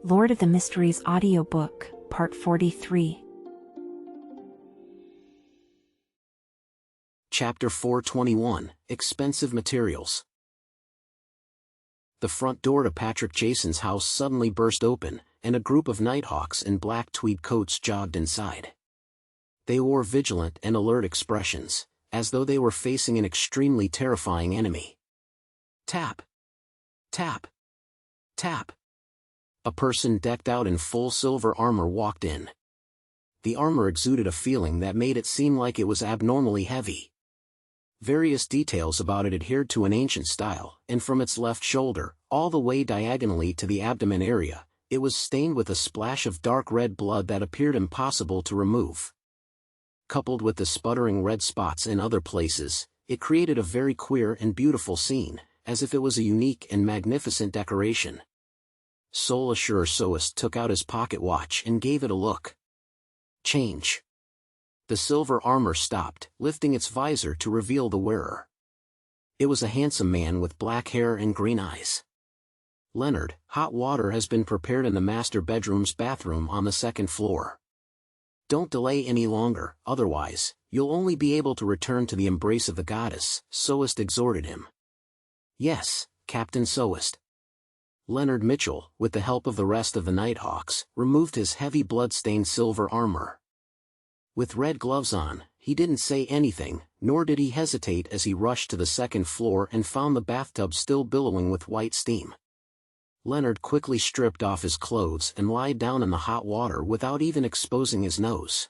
Lord of the Mysteries Audiobook, Part 43. Chapter 421, Expensive Materials. The front door to Patrick Jason's house suddenly burst open, and a group of nighthawks in black tweed coats jogged inside. They wore vigilant and alert expressions, as though they were facing an extremely terrifying enemy. Tap! Tap! Tap! A person decked out in full silver armor walked in. The armor exuded a feeling that made it seem like it was abnormally heavy. Various details about it adhered to an ancient style, and from its left shoulder, all the way diagonally to the abdomen area, it was stained with a splash of dark red blood that appeared impossible to remove. Coupled with the sputtering red spots in other places, it created a very queer and beautiful scene, as if it was a unique and magnificent decoration. Soul Assurer Soist took out his pocket watch and gave it a look. Change. The silver armor stopped, lifting its visor to reveal the wearer. It was a handsome man with black hair and green eyes. Leonard, hot water has been prepared in the master bedroom's bathroom on the second floor. Don't delay any longer, otherwise, you'll only be able to return to the embrace of the goddess, Soist exhorted him. Yes, Captain Soist. Leonard Mitchell, with the help of the rest of the Nighthawks, removed his heavy blood-stained silver armor. With red gloves on, he didn't say anything, nor did he hesitate as he rushed to the second floor and found the bathtub still billowing with white steam. Leonard quickly stripped off his clothes and lied down in the hot water without even exposing his nose.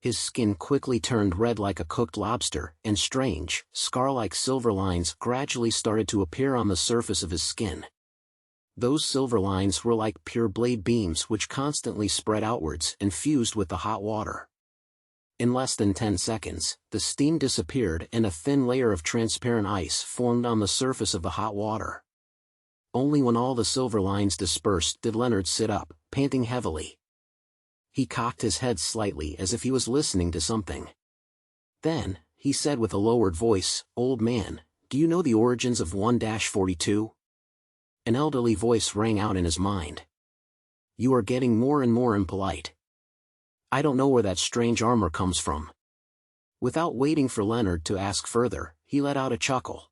His skin quickly turned red like a cooked lobster, and strange, scar-like silver lines gradually started to appear on the surface of his skin. Those silver lines were like pure blade beams which constantly spread outwards and fused with the hot water. In less than 10 seconds, the steam disappeared and a thin layer of transparent ice formed on the surface of the hot water. Only when all the silver lines dispersed did Leonard sit up, panting heavily. He cocked his head slightly as if he was listening to something. Then, he said with a lowered voice, "Old man, do you know the origins of 1-42? An elderly voice rang out in his mind. You are getting more and more impolite. I don't know where that strange armor comes from. Without waiting for Leonard to ask further, he let out a chuckle.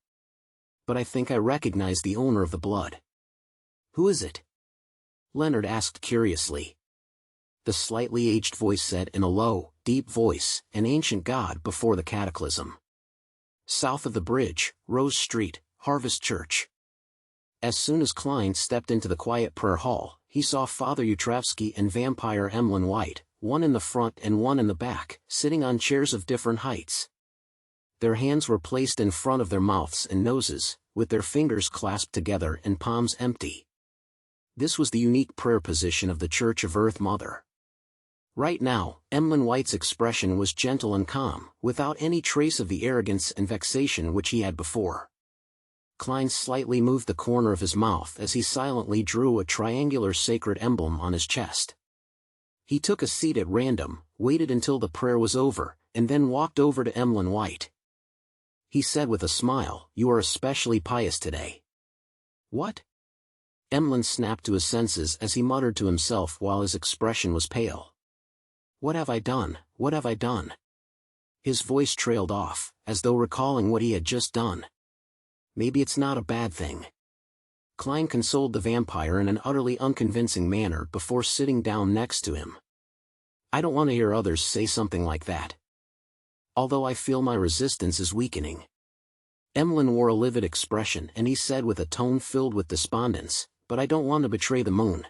But I think I recognize the owner of the blood. Who is it? Leonard asked curiously. The slightly aged voice said in a low, deep voice, an ancient god before the cataclysm. South of the bridge, Rose Street, Harvest Church. As soon as Klein stepped into the quiet prayer hall, he saw Father Utravsky and vampire Emlyn White, one in the front and one in the back, sitting on chairs of different heights. Their hands were placed in front of their mouths and noses, with their fingers clasped together and palms empty. This was the unique prayer position of the Church of Earth Mother. Right now, Emlyn White's expression was gentle and calm, without any trace of the arrogance and vexation which he had before. Klein slightly moved the corner of his mouth as he silently drew a triangular sacred emblem on his chest. He took a seat at random, waited until the prayer was over, and then walked over to Emlyn White. He said with a smile, "You are especially pious today." What? Emlyn snapped to his senses as he muttered to himself while his expression was pale. What have I done? What have I done? His voice trailed off, as though recalling what he had just done. Maybe it's not a bad thing. Klein consoled the vampire in an utterly unconvincing manner before sitting down next to him. I don't want to hear others say something like that. Although I feel my resistance is weakening. Emlyn wore a livid expression and he said with a tone filled with despondence, but I don't want to betray the moon.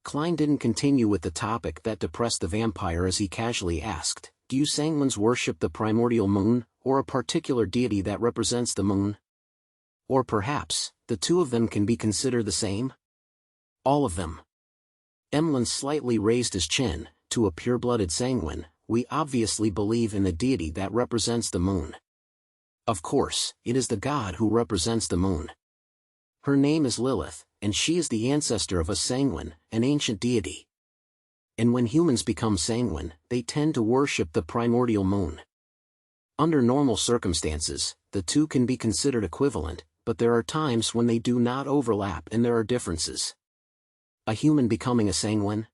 Klein didn't continue with the topic that depressed the vampire as he casually asked, do you sanguines worship the primordial moon, or a particular deity that represents the moon? Or perhaps, the two of them can be considered the same? All of them. Emlyn slightly raised his chin. To a pure-blooded sanguine, we obviously believe in the deity that represents the moon. Of course, it is the god who represents the moon. Her name is Lilith, and she is the ancestor of a sanguine, an ancient deity. And when humans become sanguine, they tend to worship the primordial moon. Under normal circumstances, the two can be considered equivalent, but there are times when they do not overlap and there are differences. A human becoming a sanguine?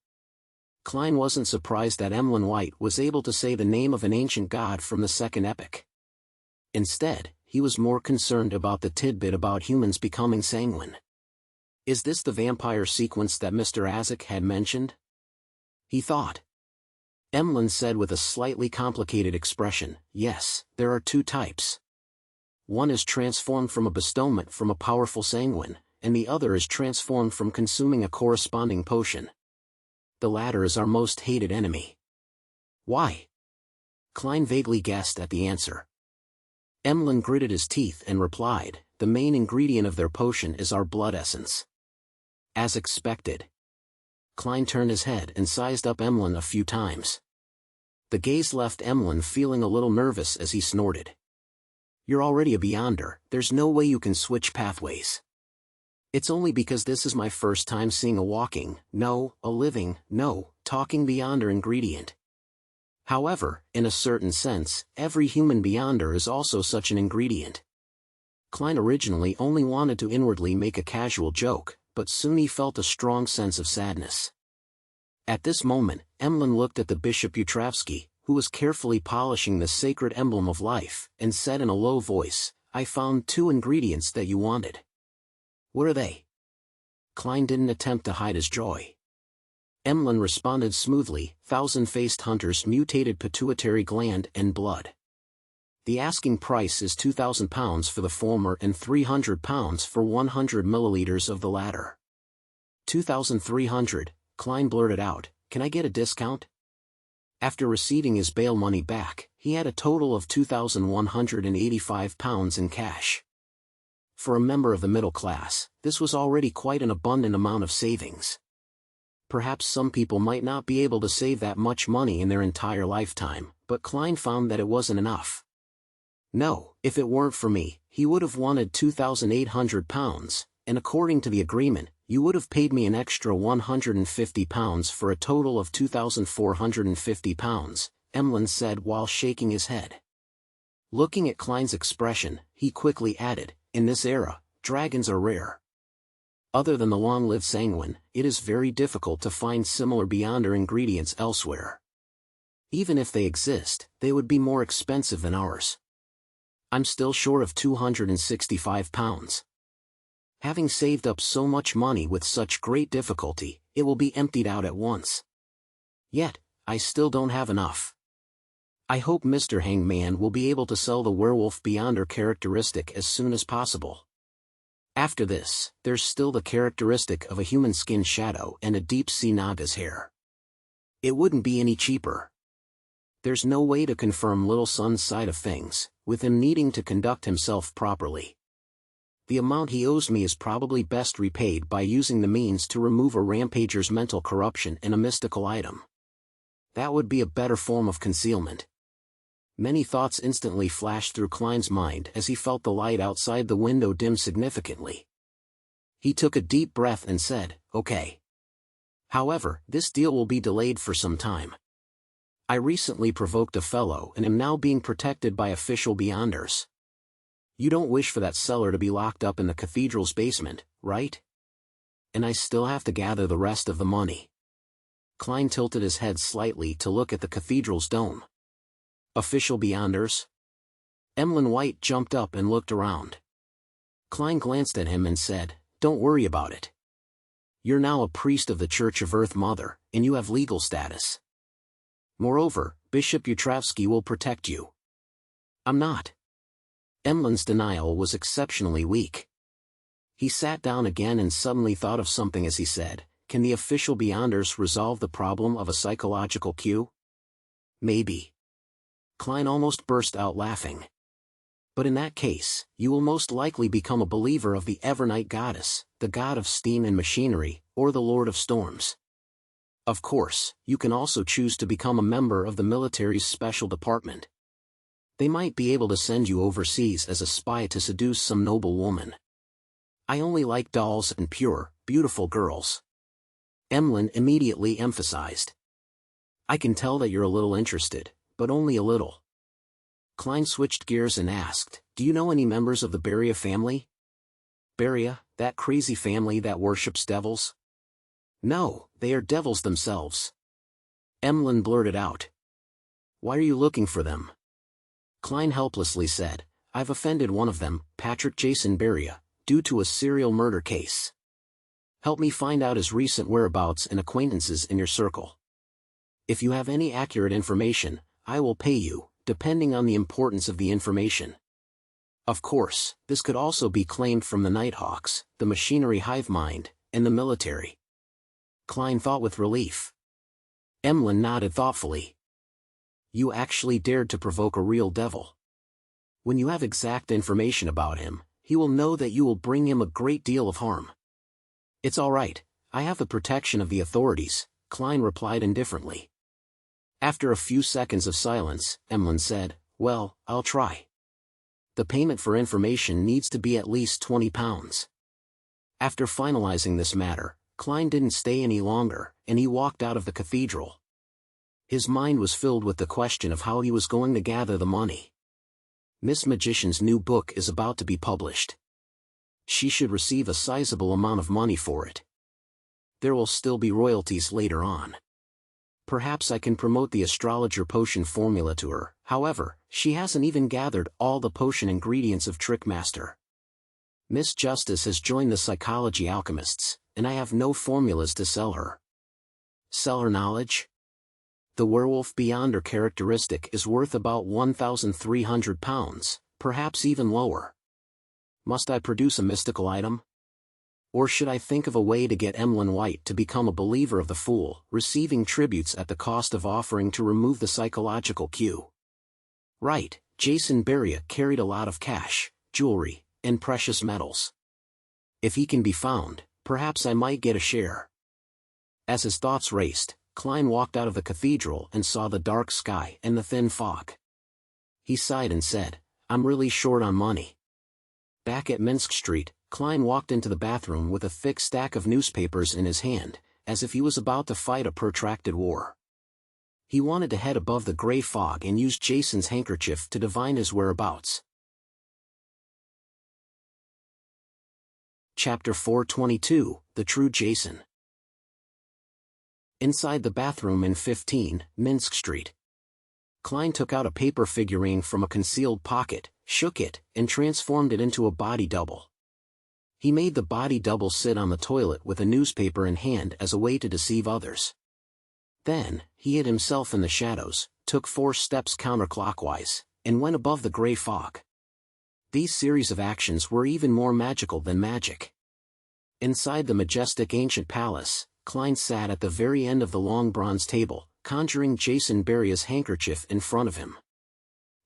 Klein wasn't surprised that Emlyn White was able to say the name of an ancient god from the second epoch. Instead, he was more concerned about the tidbit about humans becoming sanguine. Is this the vampire sequence that Mr. Azek had mentioned? He thought. Emlyn said with a slightly complicated expression, yes, there are two types. One is transformed from a bestowment from a powerful sanguine, and the other is transformed from consuming a corresponding potion. The latter is our most hated enemy. Why? Klein vaguely guessed at the answer. Emlyn gritted his teeth and replied, the main ingredient of their potion is our blood essence. As expected. Klein turned his head and sized up Emlyn a few times. The gaze left Emlyn feeling a little nervous as he snorted. You're already a Beyonder, there's no way you can switch pathways. It's only because this is my first time seeing a walking, no, a living, no, talking Beyonder ingredient. However, in a certain sense, every human Beyonder is also such an ingredient. Klein originally only wanted to inwardly make a casual joke, but soon he felt a strong sense of sadness. At this moment, Emlyn looked at the Bishop Utravsky, who was carefully polishing the sacred emblem of life, and said in a low voice, I found two ingredients that you wanted. What are they? Klein didn't attempt to hide his joy. Emlyn responded smoothly, thousand-faced hunter's mutated pituitary gland and blood. The asking price is £2,000 for the former and £300 for 100 milliliters of the latter. 2,300, Klein blurted out, can I get a discount? After receiving his bail money back, he had a total of £2,185 in cash. For a member of the middle class, this was already quite an abundant amount of savings. Perhaps some people might not be able to save that much money in their entire lifetime, but Klein found that it wasn't enough. No, if it weren't for me, he would have wanted £2,800, and according to the agreement, you would have paid me an extra £150 for a total of £2,450, Emlyn said while shaking his head. Looking at Klein's expression, he quickly added, in this era, dragons are rare. Other than the long-lived sanguine, it is very difficult to find similar Beyonder ingredients elsewhere. Even if they exist, they would be more expensive than ours. I'm still short of £265. Having saved up so much money with such great difficulty, it will be emptied out at once. Yet, I still don't have enough. I hope Mr. Hangman will be able to sell the werewolf Beyonder characteristic as soon as possible. After this, there's still the characteristic of a human skin shadow and a deep-sea Naga's hair. It wouldn't be any cheaper. There's no way to confirm Little Sun's side of things, with him needing to conduct himself properly. The amount he owes me is probably best repaid by using the means to remove a rampager's mental corruption and a mystical item. That would be a better form of concealment. Many thoughts instantly flashed through Klein's mind as he felt the light outside the window dim significantly. He took a deep breath and said, okay. However, this deal will be delayed for some time. I recently provoked a fellow and am now being protected by official Beyonders. You don't wish for that cellar to be locked up in the cathedral's basement, right? And I still have to gather the rest of the money. Klein tilted his head slightly to look at the cathedral's dome. Official Beyonders? Emlyn White jumped up and looked around. Klein glanced at him and said, don't worry about it. You're now a priest of the Church of Earth Mother, and you have legal status. Moreover, Bishop Utravsky will protect you. I'm not. Emlyn's denial was exceptionally weak. He sat down again and suddenly thought of something as he said, can the official Beyonders resolve the problem of a psychological cue? Maybe. Klein almost burst out laughing. But in that case, you will most likely become a believer of the Evernight Goddess, the god of steam and machinery, or the Lord of Storms. Of course, you can also choose to become a member of the military's special department. They might be able to send you overseas as a spy to seduce some noble woman. I only like dolls and pure, beautiful girls. Emlyn immediately emphasized. I can tell that you're a little interested, but only a little. Klein switched gears and asked, do you know any members of the Beria family? Beria, that crazy family that worships devils? No, they are devils themselves. Emlyn blurted out. Why are you looking for them? Klein helplessly said, I've offended one of them, Patrick Jason Beria, due to a serial murder case. Help me find out his recent whereabouts and acquaintances in your circle. If you have any accurate information, I will pay you, depending on the importance of the information. Of course, this could also be claimed from the Nighthawks, the machinery hive mind, and the military. Klein thought with relief. Emlyn nodded thoughtfully. You actually dared to provoke a real devil. When you have exact information about him, he will know that you will bring him a great deal of harm. It's all right, I have the protection of the authorities, Klein replied indifferently. After a few seconds of silence, Emlyn said, Well, I'll try. The payment for information needs to be at least £20. After finalizing this matter, Klein didn't stay any longer, and he walked out of the cathedral. His mind was filled with the question of how he was going to gather the money. Miss Magician's new book is about to be published. She should receive a sizable amount of money for it. There will still be royalties later on. Perhaps I can promote the astrologer potion formula to her, however, she hasn't even gathered all the potion ingredients of Trickmaster. Miss Justice has joined the psychology alchemists, and I have no formulas to sell her. Sell her knowledge? The werewolf beyonder characteristic is worth about £1,300, perhaps even lower. Must I produce a mystical item? Or should I think of a way to get Emlyn White to become a believer of the Fool, receiving tributes at the cost of offering to remove the psychological cue? Right, Jason Beria carried a lot of cash, jewelry, and precious metals. If he can be found, perhaps I might get a share. As his thoughts raced, Klein walked out of the cathedral and saw the dark sky and the thin fog. He sighed and said, I'm really short on money. Back at Minsk Street, Klein walked into the bathroom with a thick stack of newspapers in his hand, as if he was about to fight a protracted war. He wanted to head above the gray fog and use Jason's handkerchief to divine his whereabouts. Chapter 422, The True Jason. Inside the bathroom in 15, Minsk Street. Klein took out a paper figurine from a concealed pocket, shook it, and transformed it into a body double. He made the body double sit on the toilet with a newspaper in hand as a way to deceive others. Then, he hid himself in the shadows, took 4 steps counterclockwise, and went above the gray fog. These series of actions were even more magical than magic. Inside the majestic ancient palace, Klein sat at the very end of the long bronze table, conjuring Jason Beria's handkerchief in front of him.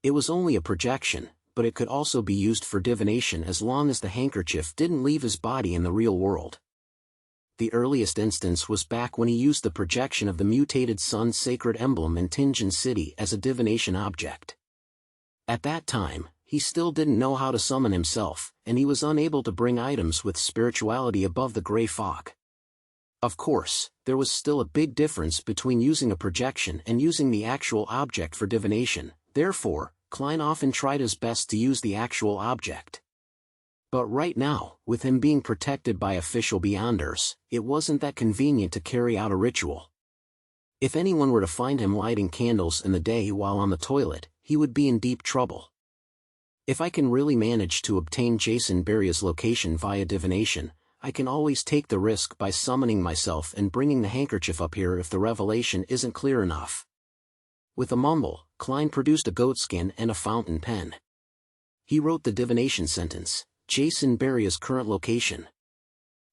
It was only a projection, but it could also be used for divination as long as the handkerchief didn't leave his body in the real world. The earliest instance was back when he used the projection of the mutated sun's sacred emblem in Tingen City as a divination object. At that time, he still didn't know how to summon himself, and he was unable to bring items with spirituality above the gray fog. Of course, there was still a big difference between using a projection and using the actual object for divination, therefore, Klein often tried his best to use the actual object. But right now, with him being protected by official beyonders, it wasn't that convenient to carry out a ritual. If anyone were to find him lighting candles in the day while on the toilet, he would be in deep trouble. If I can really manage to obtain Jason Beria's location via divination, I can always take the risk by summoning myself and bringing the handkerchief up here if the revelation isn't clear enough. With a mumble, Klein produced a goatskin and a fountain pen. He wrote the divination sentence, Jason Beria's current location.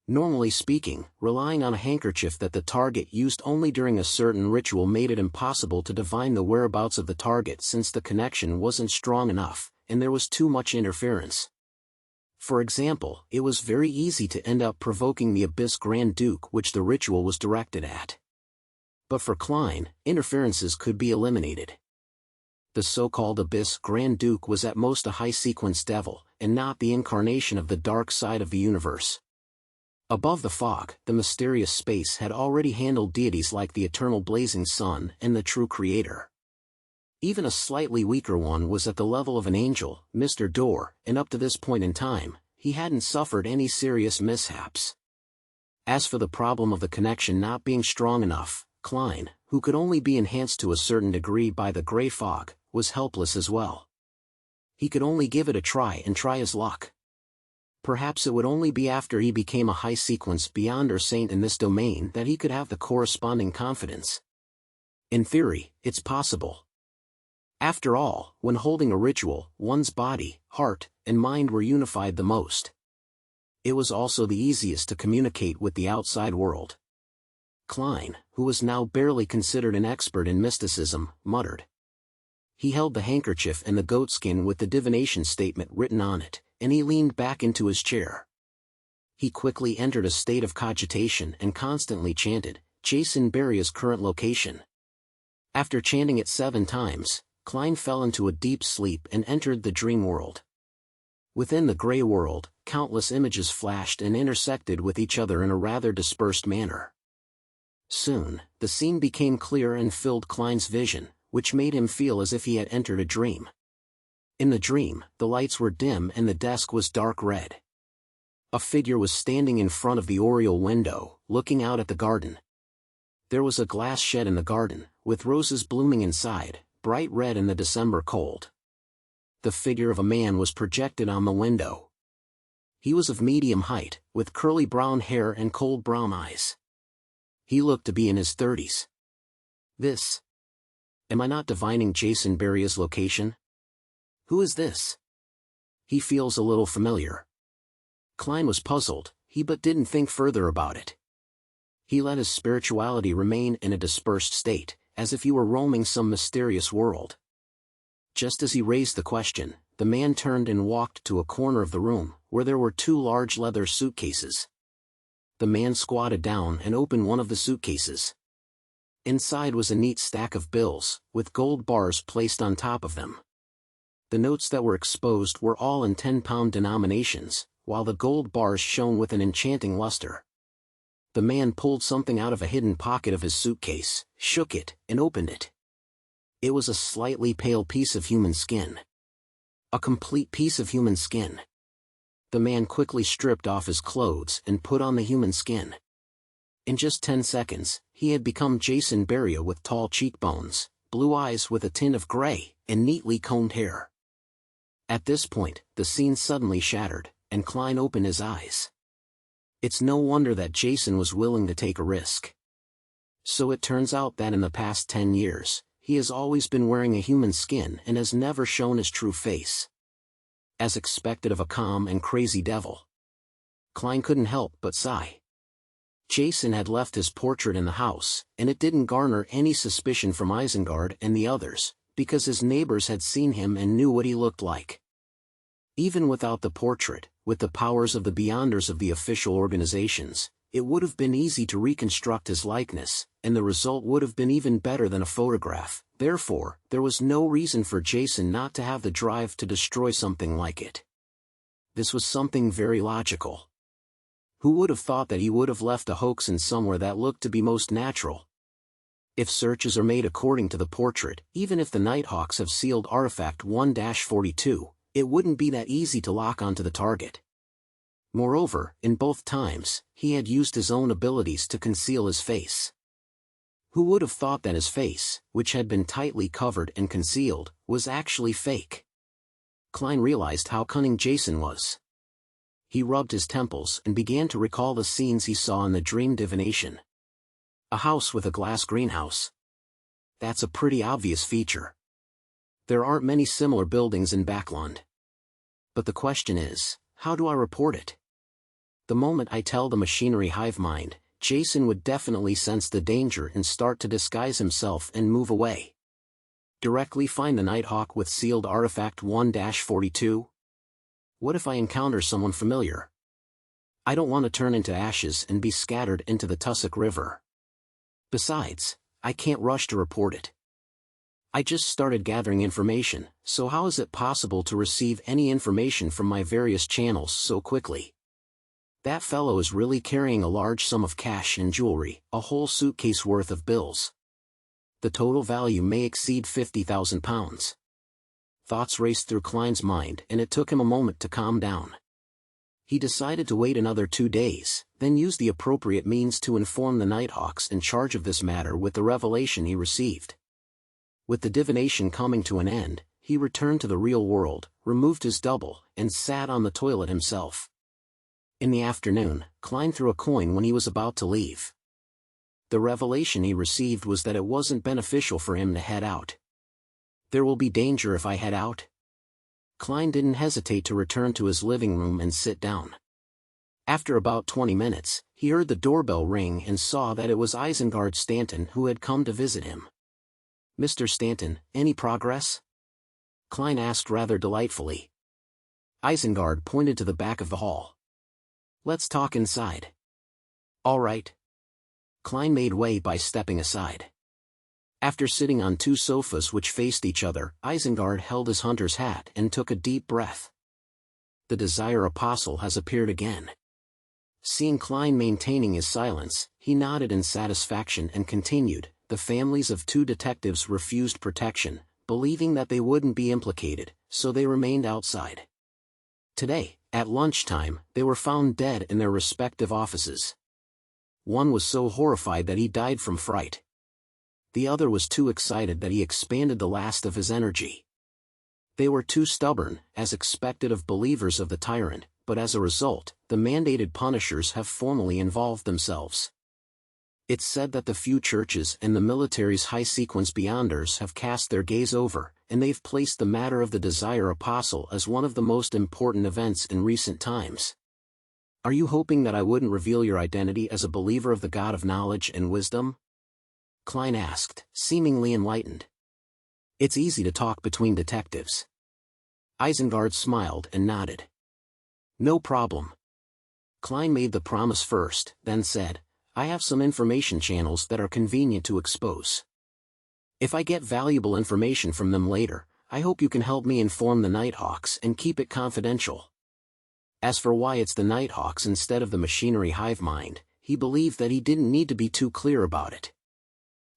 Normally speaking, relying on a handkerchief that the target used only during a certain ritual made it impossible to divine the whereabouts of the target since the connection wasn't strong enough, and there was too much interference. For example, it was very easy to end up provoking the Abyss Grand Duke which the ritual was directed at. But for Klein, interferences could be eliminated. The so-called Abyss Grand Duke was at most a high-sequence devil, and not the incarnation of the dark side of the universe. Above the fog, the mysterious space had already handled deities like the eternal blazing sun and the true creator. Even a slightly weaker one was at the level of an angel, Mr. Door, and up to this point in time, he hadn't suffered any serious mishaps. As for the problem of the connection not being strong enough, Klein, who could only be enhanced to a certain degree by the gray fog, was helpless as well. He could only give it a try and try his luck. Perhaps it would only be after he became a high-sequence beyond or saint in this domain that he could have the corresponding confidence. In theory, it's possible. After all, when holding a ritual, one's body, heart, and mind were unified the most. It was also the easiest to communicate with the outside world. Klein, who was now barely considered an expert in mysticism, muttered. He held the handkerchief and the goatskin with the divination statement written on it, and he leaned back into his chair. He quickly entered a state of cogitation and constantly chanted, Jason Beria's current location. After chanting it 7 times, Klein fell into a deep sleep and entered the dream world. Within the gray world, countless images flashed and intersected with each other in a rather dispersed manner. Soon, the scene became clear and filled Klein's vision, which made him feel as if he had entered a dream. In the dream, the lights were dim and the desk was dark red. A figure was standing in front of the oriel window, looking out at the garden. There was a glass shed in the garden, with roses blooming inside, bright red in the December cold. The figure of a man was projected on the window. He was of medium height, with curly brown hair and cold brown eyes. He looked to be in his 30s. This. Am I not divining Jason Beria's location? Who is this? He feels a little familiar. Klein was puzzled, but didn't think further about it. He let his spirituality remain in a dispersed state, as if he were roaming some mysterious world. Just as he raised the question, the man turned and walked to a corner of the room, where there were 2 large leather suitcases. The man squatted down and opened one of the suitcases. Inside was a neat stack of bills, with gold bars placed on top of them. The notes that were exposed were all in 10-pound denominations, while the gold bars shone with an enchanting luster. The man pulled something out of a hidden pocket of his suitcase, shook it, and opened it. It was a slightly pale piece of human skin. A complete piece of human skin. The man quickly stripped off his clothes and put on the human skin. In just 10 seconds, he had become Jason Beria with tall cheekbones, blue eyes with a tint of gray, and neatly combed hair. At this point, the scene suddenly shattered, and Klein opened his eyes. It's no wonder that Jason was willing to take a risk. So it turns out that in the past 10 years, he has always been wearing a human skin and has never shown his true face. As expected of a calm and crazy devil. Klein couldn't help but sigh. Jason had left his portrait in the house, and it didn't garner any suspicion from Isengard and the others, because his neighbors had seen him and knew what he looked like. Even without the portrait, with the powers of the Beyonders of the official organizations, it would have been easy to reconstruct his likeness, and the result would have been even better than a photograph. Therefore, there was no reason for Jason not to have the drive to destroy something like it. This was something very logical. Who would have thought that he would have left a hoax in somewhere that looked to be most natural? If searches are made according to the portrait, even if the Nighthawks have sealed Artifact 1-42, it wouldn't be that easy to lock onto the target. Moreover, in both times, he had used his own abilities to conceal his face. Who would have thought that his face, which had been tightly covered and concealed, was actually fake? Klein realized how cunning Jason was. He rubbed his temples and began to recall the scenes he saw in the dream divination. A house with a glass greenhouse. That's a pretty obvious feature. There aren't many similar buildings in Backlund. But the question is, how do I report it? The moment I tell the machinery hive mind, Jason would definitely sense the danger and start to disguise himself and move away. Directly find the Nighthawk with sealed Artifact 1-42? What if I encounter someone familiar? I don't want to turn into ashes and be scattered into the Tussock River. Besides, I can't rush to report it. I just started gathering information, so how is it possible to receive any information from my various channels so quickly? That fellow is really carrying a large sum of cash and jewelry, a whole suitcase worth of bills. The total value may exceed 50,000 pounds. Thoughts raced through Klein's mind and it took him a moment to calm down. he decided to wait another 2 days, then use the appropriate means to inform the Nighthawks in charge of this matter with the revelation he received. With the divination coming to an end, he returned to the real world, removed his double, and sat on the toilet himself. In the afternoon, Klein threw a coin when he was about to leave. The revelation he received was that it wasn't beneficial for him to head out. "There will be danger if I head out?" Klein didn't hesitate to return to his living room and sit down. After about 20 minutes, he heard the doorbell ring and saw that it was Isengard Stanton who had come to visit him. "Mr. Stanton, any progress?" Klein asked rather delightfully. Isengard pointed to the back of the hall. "Let's talk inside." "All right." Klein made way by stepping aside. After sitting on 2 sofas which faced each other, Isengard held his hunter's hat and took a deep breath. "The Desire Apostle has appeared again." Seeing Klein maintaining his silence, he nodded in satisfaction and continued, "The families of 2 detectives refused protection, believing that they wouldn't be implicated, so they remained outside. Today, at lunchtime, they were found dead in their respective offices. One was so horrified that he died from fright. The other was too excited that he expanded the last of his energy. They were too stubborn, as expected of believers of the tyrant, but as a result, the mandated punishers have formally involved themselves. It's said that the few churches and the military's high-sequence beyonders have cast their gaze over, and they've placed the matter of the Desire Apostle as one of the most important events in recent times. Are you hoping that I wouldn't reveal your identity as a believer of the God of knowledge and wisdom?" Klein asked, seemingly enlightened. "It's easy to talk between detectives." Isengard smiled and nodded. "No problem." Klein made the promise first, then said, "I have some information channels that are convenient to expose. If I get valuable information from them later, I hope you can help me inform the Nighthawks and keep it confidential." As for why it's the Nighthawks instead of the machinery hive mind, he believed that he didn't need to be too clear about it.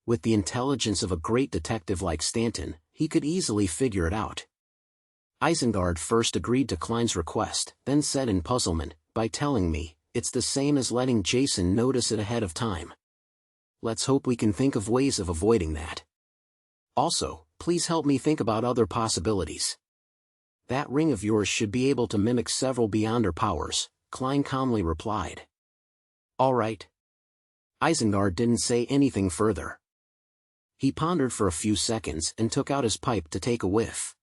With the intelligence of a great detective like Stanton, he could easily figure it out. Isengard first agreed to Klein's request, then said in puzzlement, "By telling me, it's the same as letting Jason notice it ahead of time. Let's hope we can think of ways of avoiding that. Also, please help me think about other possibilities." "That ring of yours should be able to mimic several Beyonder powers," Klein calmly replied. "All right." Isengard didn't say anything further. He pondered for a few seconds and took out his pipe to take a whiff.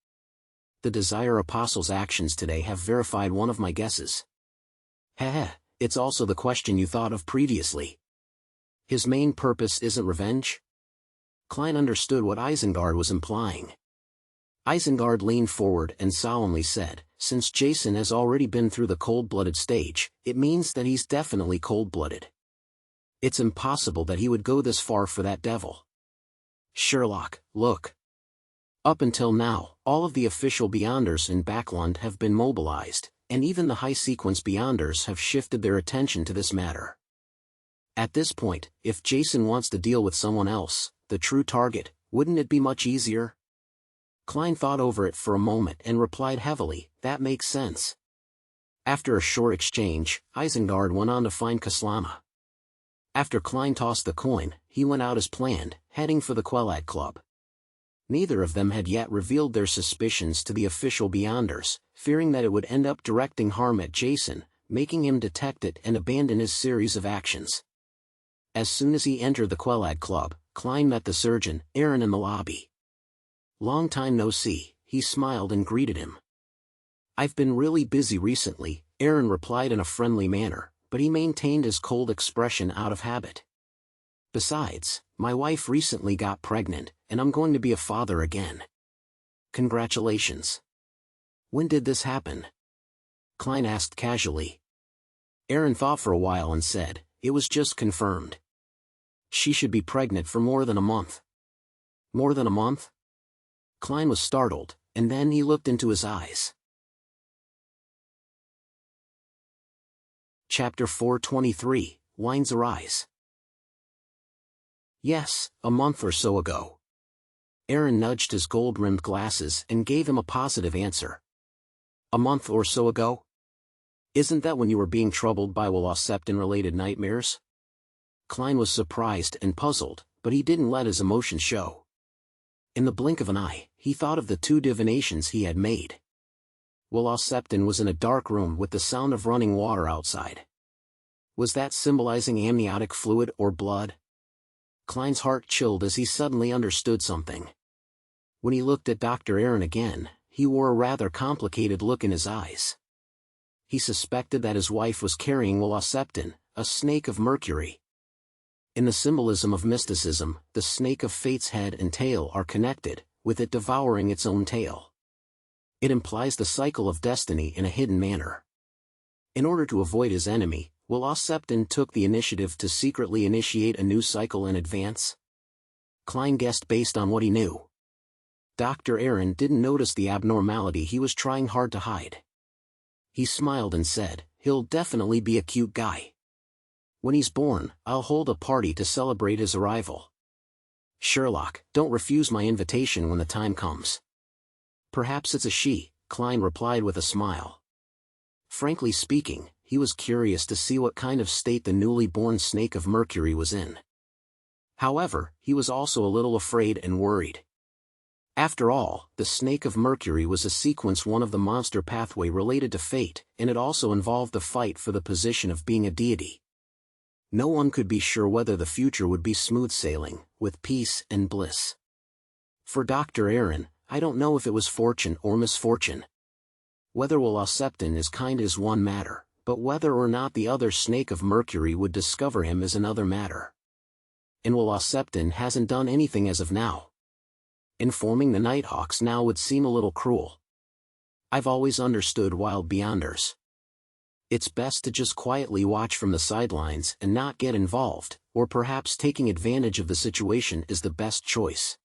"The Desire Apostle's actions today have verified one of my guesses." "Heh, it's also the question you thought of previously. His main purpose isn't revenge?" Klein understood what Isengard was implying. Isengard leaned forward and solemnly said, "Since Jason has already been through the cold-blooded stage, it means that he's definitely cold-blooded. It's impossible that he would go this far for that devil. Sherlock, look. Up until now, all of the official Beyonders in Backland have been mobilized, and even the high-sequence Beyonders have shifted their attention to this matter. At this point, if Jason wants to deal with someone else, the true target, wouldn't it be much easier?" Klein thought over it for a moment and replied heavily, "That makes sense." After a short exchange, Isengard went on to find Kaslama. After Klein tossed the coin, he went out as planned, heading for the Quelad Club. Neither of them had yet revealed their suspicions to the official Beyonders, fearing that it would end up directing harm at Jason, making him detect it and abandon his series of actions. As soon as he entered the Quelad Club, Klein met the surgeon, Aaron, in the lobby. "Long time no see," he smiled and greeted him. "I've been really busy recently," Aaron replied in a friendly manner, but he maintained his cold expression out of habit. "Besides, my wife recently got pregnant, and I'm going to be a father again." "Congratulations." "When did this happen?" Klein asked casually. Aaron thought for a while and said, "It was just confirmed. She should be pregnant for more than a month." "More than a month?" Klein was startled, and then he looked into his eyes. Chapter 423, Winds Arise. "Yes, a month or so ago." Aaron nudged his gold-rimmed glasses and gave him a positive answer. "A month or so ago?" Isn't that when you were being troubled by Septon-related nightmares? Klein was surprised and puzzled, but he didn't let his emotions show. In the blink of an eye, he thought of the 2 divinations he had made. Septon was in a dark room with the sound of running water outside. Was that symbolizing amniotic fluid or blood? Klein's heart chilled as he suddenly understood something. When he looked at Dr. Aaron again, he wore a rather complicated look in his eyes. He suspected that his wife was carrying Septon, a snake of Mercury. In the symbolism of mysticism, the snake of fate's head and tail are connected, with it devouring its own tail. It implies the cycle of destiny in a hidden manner. In order to avoid his enemy, Septon took the initiative to secretly initiate a new cycle in advance. Klein guessed based on what he knew. Dr. Aaron didn't notice the abnormality he was trying hard to hide. He smiled and said, "He'll definitely be a cute guy. When he's born, I'll hold a party to celebrate his arrival." "Sherlock, don't refuse my invitation when the time comes." "Perhaps it's a she," Klein replied with a smile. Frankly speaking, he was curious to see what kind of state the newly born snake of Mercury was in. However, he was also a little afraid and worried. After all, the snake of Mercury was a sequence one of the monster pathway related to fate, and it also involved the fight for the position of being a deity. No one could be sure whether the future would be smooth sailing, with peace and bliss. For Dr. Aaron, I don't know if it was fortune or misfortune. Whether Septon is kind is one matter, but whether or not the other snake of Mercury would discover him is another matter. And Septon hasn't done anything as of now. Informing the Nighthawks now would seem a little cruel. I've always understood Wild Beyonders. It's best to just quietly watch from the sidelines and not get involved, or perhaps taking advantage of the situation is the best choice.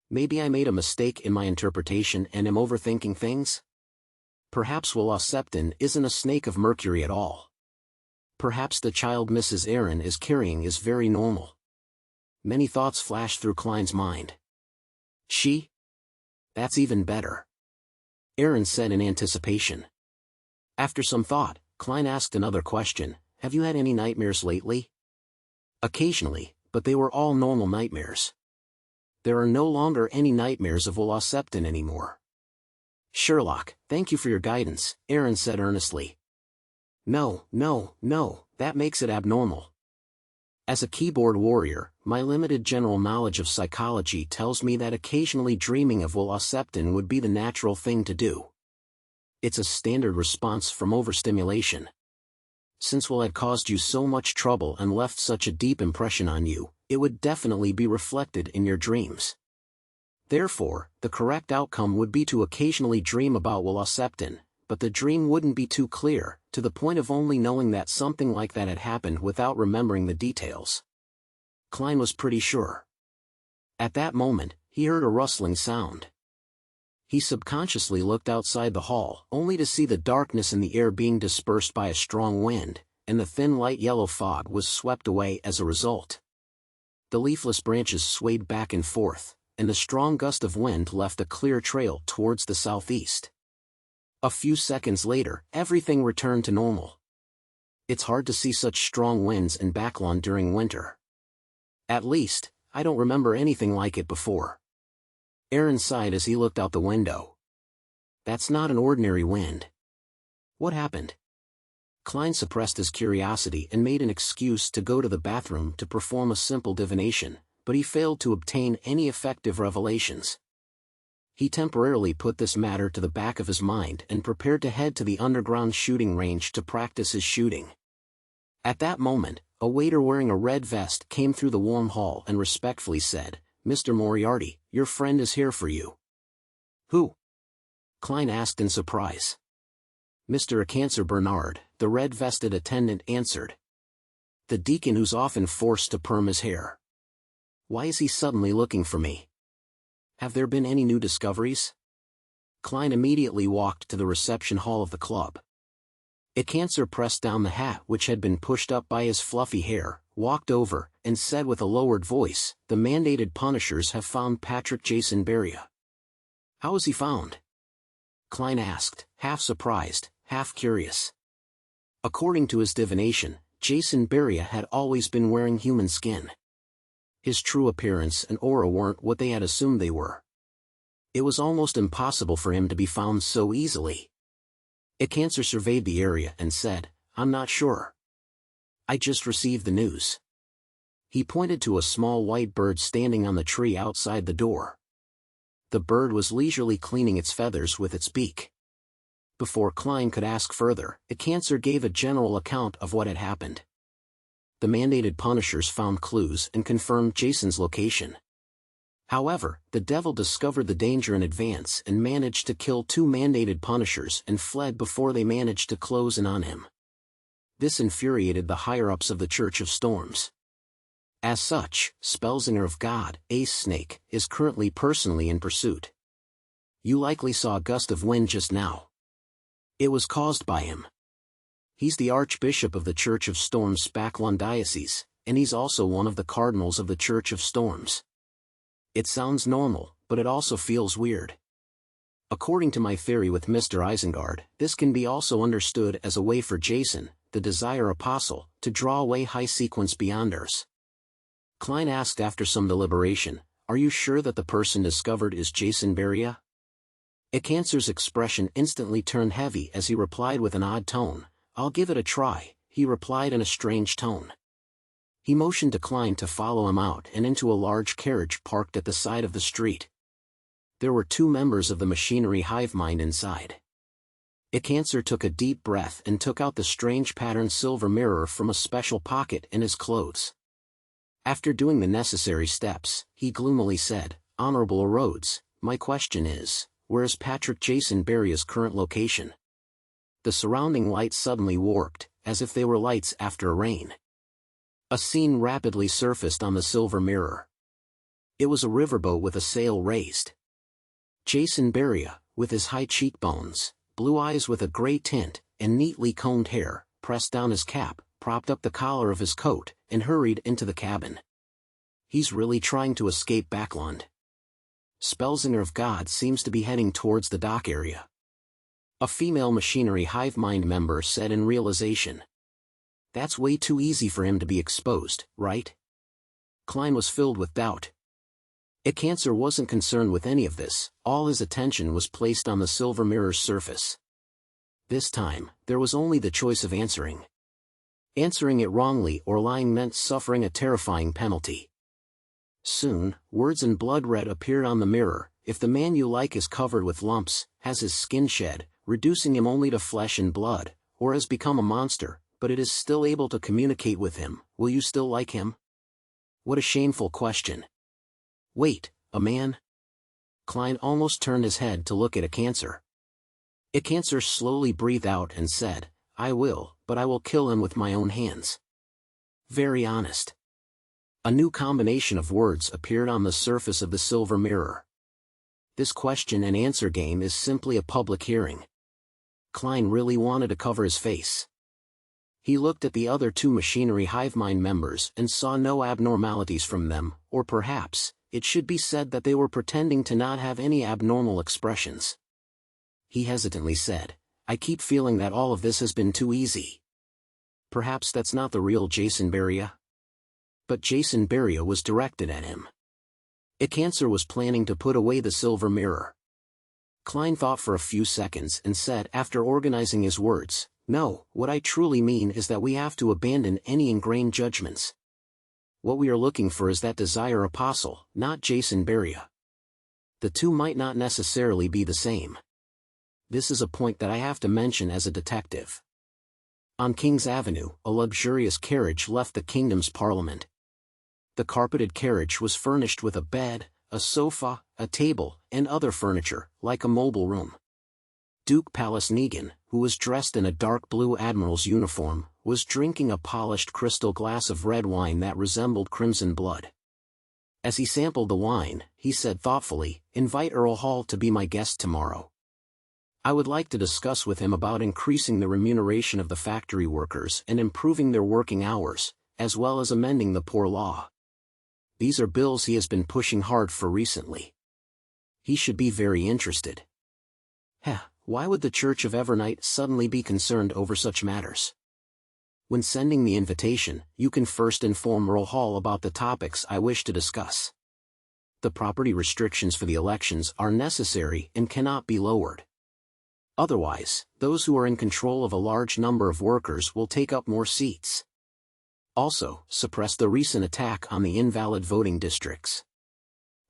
Maybe I made a mistake in my interpretation and am overthinking things? Perhaps Septon isn't a snake of Mercury at all. Perhaps the child Mrs. Aaron is carrying is very normal. Many thoughts flashed through Klein's mind. She? That's even better. Aaron said in anticipation. After some thought, Klein asked another question, "Have you had any nightmares lately?" "Occasionally, but they were all normal nightmares. There are no longer any nightmares of Septon anymore." "Sherlock, thank you for your guidance," Aaron said earnestly. No, that makes it abnormal. As a keyboard warrior, my limited general knowledge of psychology tells me that occasionally dreaming of Septon would be the natural thing to do. It's a standard response from overstimulation. Since had caused you so much trouble and left such a deep impression on you, it would definitely be reflected in your dreams. Therefore, the correct outcome would be to occasionally dream about Septon, but the dream wouldn't be too clear, to the point of only knowing that something like that had happened without remembering the details. Klein was pretty sure. At that moment, he heard a rustling sound. He subconsciously looked outside the hall, only to see the darkness in the air being dispersed by a strong wind, and the thin light yellow fog was swept away as a result. The leafless branches swayed back and forth, and the strong gust of wind left a clear trail towards the southeast. A few seconds later, everything returned to normal. It's hard to see such strong winds in Backlon during winter. At least, I don't remember anything like it before. Aaron sighed as he looked out the window. That's not an ordinary wind. What happened? Klein suppressed his curiosity and made an excuse to go to the bathroom to perform a simple divination, but he failed to obtain any effective revelations. He temporarily put this matter to the back of his mind and prepared to head to the underground shooting range to practice his shooting. At that moment, a waiter wearing a red vest came through the warm hall and respectfully said, "Mr. Moriarty, your friend is here for you." "Who?" Klein asked in surprise. "Mr. Cancer Bernard," the red-vested attendant answered. "The deacon who's often forced to perm his hair. Why is he suddenly looking for me? Have there been any new discoveries?" Klein immediately walked to the reception hall of the club. Cancer pressed down the hat which had been pushed up by his fluffy hair, walked over, and said with a lowered voice, "The mandated punishers have found Patrick Jason Beria." "How was he found?" Klein asked, half surprised, half curious. According to his divination, Jason Beria had always been wearing human skin. His true appearance and aura weren't what they had assumed they were. It was almost impossible for him to be found so easily. A Cancer surveyed the area and said, "I'm not sure. I just received the news." He pointed to a small white bird standing on the tree outside the door. The bird was leisurely cleaning its feathers with its beak. Before Klein could ask further, A Cancer gave a general account of what had happened. The mandated punishers found clues and confirmed Jason's location. However, the devil discovered the danger in advance and managed to kill 2 mandated punishers and fled before they managed to close in on him. This infuriated the higher-ups of the Church of Storms. As such, Spellsinger of God, Ace Snake, is currently personally in pursuit. You likely saw a gust of wind just now. It was caused by him. He's the Archbishop of the Church of Storms Spaklon Diocese, and he's also one of the Cardinals of the Church of Storms. It sounds normal, but it also feels weird. According to my theory with Mr. Isengard, this can be also understood as a way for Jason, the Desire Apostle, to draw away high sequence Beyonders. Klein asked after some deliberation, "Are you sure that the person discovered is Jason Beria?" A Cancer's expression instantly turned heavy as he replied with an odd tone, "I'll give it a try," he replied in a strange tone. He motioned to Klein to follow him out and into a large carriage parked at the side of the street. There were 2 members of the machinery hive mind inside. A Cancer took a deep breath and took out the strange patterned silver mirror from a special pocket in his clothes. After doing the necessary steps, he gloomily said, "Honorable Rhodes, my question is, where is Patrick Jason Beria's current location?" The surrounding lights suddenly warped, as if they were lights after a rain. A scene rapidly surfaced on the silver mirror. It was a riverboat with a sail raised. Jason Beria, with his high cheekbones, blue eyes with a gray tint, and neatly combed hair, pressed down his cap, propped up the collar of his coat, and hurried into the cabin. He's really trying to escape Backland. Spellsinger of God seems to be heading towards the dock area. A female machinery hive mind member said in realization. That's way too easy for him to be exposed, right? Klein was filled with doubt. A Cancer wasn't concerned with any of this, all his attention was placed on the silver mirror's surface. This time, there was only the choice of answering. Answering it wrongly or lying meant suffering a terrifying penalty. Soon, words in blood red appeared on the mirror, "If the man you like is covered with lumps, has his skin shed, reducing him only to flesh and blood, or has become a monster, but it is still able to communicate with him, will you still like him?" What a shameful question. Wait, a man? Klein almost turned his head to look at A Cancer. A Cancer slowly breathed out and said, "I will, but I will kill him with my own hands." Very honest. A new combination of words appeared on the surface of the silver mirror. This question and answer game is simply a public hearing. Klein really wanted to cover his face. He looked at the other 2 machinery hive mind members and saw no abnormalities from them, or perhaps, it should be said that they were pretending to not have any abnormal expressions. He hesitantly said, "I keep feeling that all of this has been too easy. Perhaps that's not the real Jason Beria?" But Jason Beria was directed at him. A Cancer was planning to put away the silver mirror. Klein thought for a few seconds and said after organizing his words, "No, what I truly mean is that we have to abandon any ingrained judgments. What we are looking for is that Desire Apostle, not Jason Beria. The 2 might not necessarily be the same. This is a point that I have to mention as a detective." On King's Avenue, a luxurious carriage left the kingdom's parliament. The carpeted carriage was furnished with a bed, a sofa, a table, and other furniture, like a mobile room. Duke Palace Negan, who was dressed in a dark blue admiral's uniform, was drinking a polished crystal glass of red wine that resembled crimson blood. As he sampled the wine, he said thoughtfully, "Invite Earl Hall to be my guest tomorrow. I would like to discuss with him about increasing the remuneration of the factory workers and improving their working hours, as well as amending the poor law. These are bills he has been pushing hard for recently. He should be very interested." Why would the Church of Evernight suddenly be concerned over such matters? When sending the invitation, you can first inform Earl Hall about the topics I wish to discuss. The property restrictions for the elections are necessary and cannot be lowered. Otherwise, those who are in control of a large number of workers will take up more seats. Also, suppress the recent attack on the invalid voting districts.